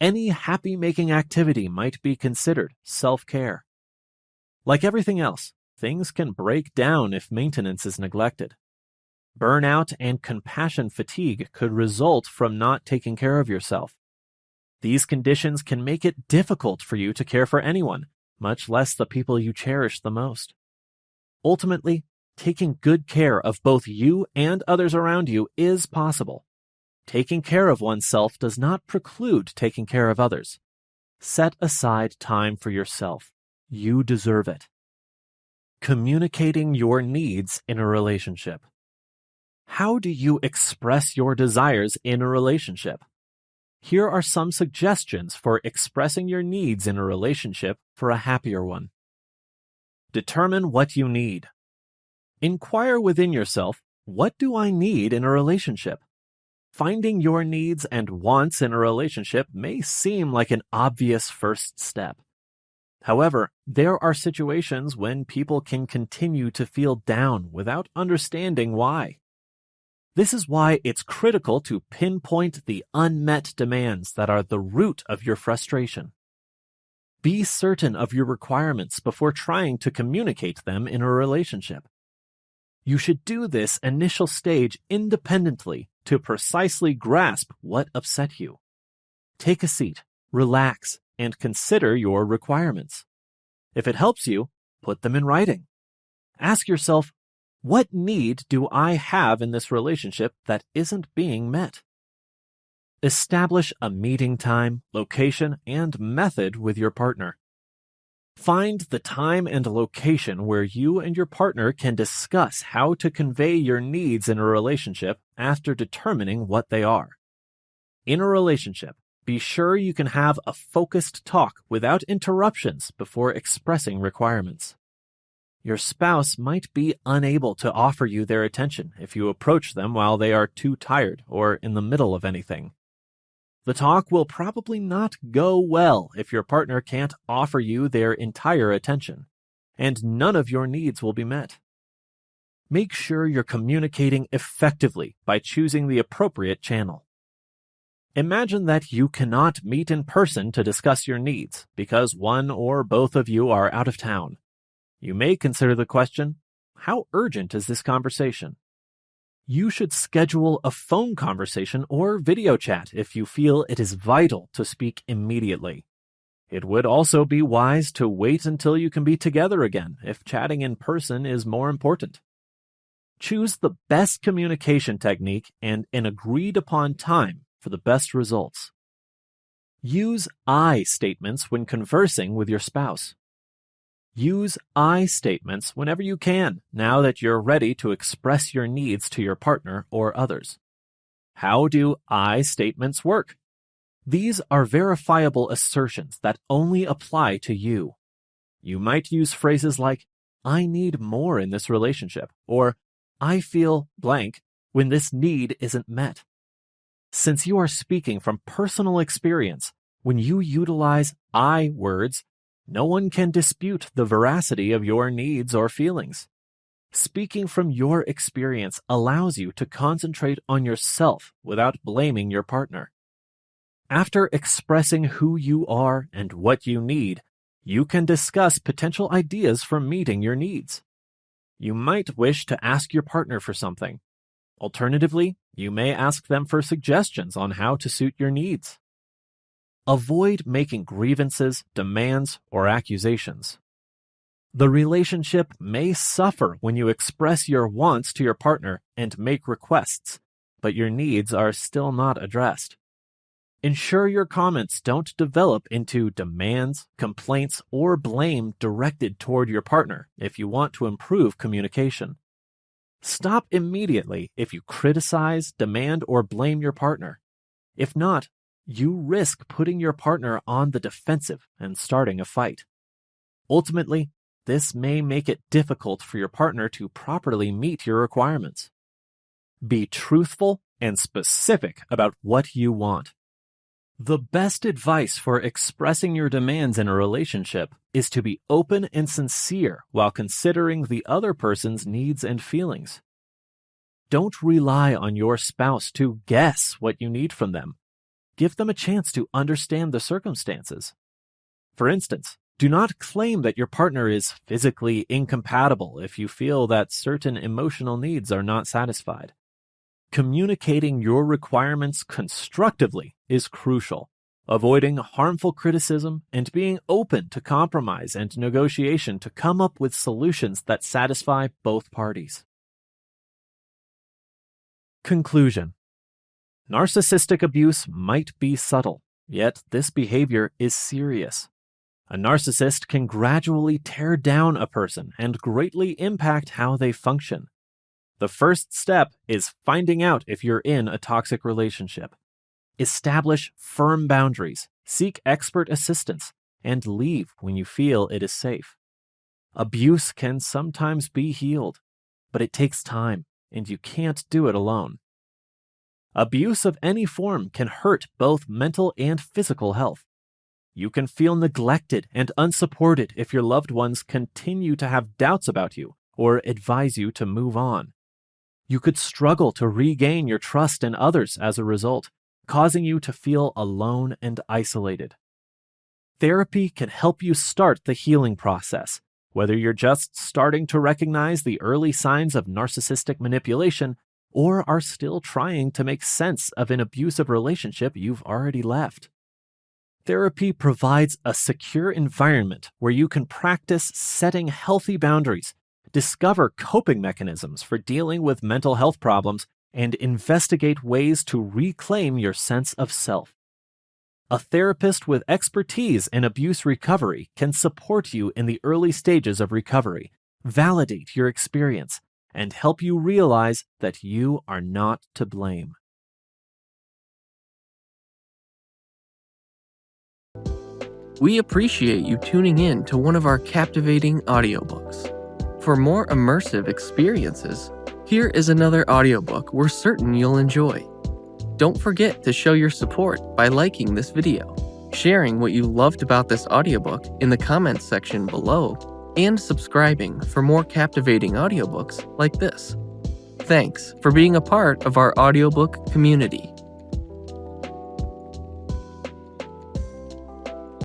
Any happy-making activity might be considered self-care. Like everything else, things can break down if maintenance is neglected. Burnout and compassion fatigue could result from not taking care of yourself. These conditions can make it difficult for you to care for anyone, much less the people you cherish the most. Ultimately, taking good care of both you and others around you is possible. Taking care of oneself does not preclude taking care of others. Set aside time for yourself. You deserve it. Communicating your needs in a relationship. How do you express your desires in a relationship? Here are some suggestions for expressing your needs in a relationship for a happier one. Determine what you need. Inquire within yourself, what do I need in a relationship? Finding your needs and wants in a relationship may seem like an obvious first step. However, there are situations when people can continue to feel down without understanding why. This is why it's critical to pinpoint the unmet demands that are the root of your frustration. Be certain of your requirements before trying to communicate them in a relationship. You should do this initial stage independently to precisely grasp what upset you. Take a seat, relax, and consider your requirements. If it helps you, put them in writing. Ask yourself, what need do I have in this relationship that isn't being met? Establish a meeting time, location, and method with your partner. Find the time and location where you and your partner can discuss how to convey your needs in a relationship after determining what they are. In a relationship, be sure you can have a focused talk without interruptions before expressing requirements. Your spouse might be unable to offer you their attention if you approach them while they are too tired or in the middle of anything. The talk will probably not go well if your partner can't offer you their entire attention, and none of your needs will be met. Make sure you're communicating effectively by choosing the appropriate channel. Imagine that you cannot meet in person to discuss your needs because one or both of you are out of town. You may consider the question, how urgent is this conversation? You should schedule a phone conversation or video chat if you feel it is vital to speak immediately. It would also be wise to wait until you can be together again if chatting in person is more important. Choose the best communication technique and an agreed-upon time for the best results. Use I statements when conversing with your spouse. Use I statements whenever you can, now that you're ready to express your needs to your partner or others. How do I statements work? These are verifiable assertions that only apply to you. You might use phrases like, I need more in this relationship, or I feel blank when this need isn't met. Since you are speaking from personal experience, when you utilize I words, no one can dispute the veracity of your needs or feelings. Speaking from your experience allows you to concentrate on yourself without blaming your partner. After expressing who you are and what you need, you can discuss potential ideas for meeting your needs. You might wish to ask your partner for something. Alternatively, you may ask them for suggestions on how to suit your needs. Avoid making grievances, demands, or accusations. The relationship may suffer when you express your wants to your partner and make requests, but your needs are still not addressed. Ensure your comments don't develop into demands, complaints, or blame directed toward your partner if you want to improve communication. Stop immediately if you criticize, demand, or blame your partner. If not, you risk putting your partner on the defensive and starting a fight. Ultimately, this may make it difficult for your partner to properly meet your requirements. Be truthful and specific about what you want. The best advice for expressing your demands in a relationship is to be open and sincere while considering the other person's needs and feelings. Don't rely on your spouse to guess what you need from them. Give them a chance to understand the circumstances. For instance, do not claim that your partner is physically incompatible if you feel that certain emotional needs are not satisfied. Communicating your requirements constructively is crucial. Avoiding harmful criticism and being open to compromise and negotiation to come up with solutions that satisfy both parties. Conclusion. Narcissistic abuse might be subtle, yet this behavior is serious. A narcissist can gradually tear down a person and greatly impact how they function. The first step is finding out if you're in a toxic relationship. Establish firm boundaries, seek expert assistance, and leave when you feel it is safe. Abuse can sometimes be healed, but it takes time, and you can't do it alone. Abuse of any form can hurt both mental and physical health. You can feel neglected and unsupported if your loved ones continue to have doubts about you or advise you to move on. You could struggle to regain your trust in others as a result, causing you to feel alone and isolated. Therapy can help you start the healing process, whether you're just starting to recognize the early signs of narcissistic manipulation or are still trying to make sense of an abusive relationship you've already left. Therapy provides a secure environment where you can practice setting healthy boundaries, discover coping mechanisms for dealing with mental health problems, and investigate ways to reclaim your sense of self. A therapist with expertise in abuse recovery can support you in the early stages of recovery, validate your experience, and help you realize that you are not to blame. We appreciate you tuning in to one of our captivating audiobooks. For more immersive experiences, here is another audiobook we're certain you'll enjoy. Don't forget to show your support by liking this video, sharing what you loved about this audiobook in the comments section below, and subscribing for more captivating audiobooks like this. Thanks for being a part of our audiobook community.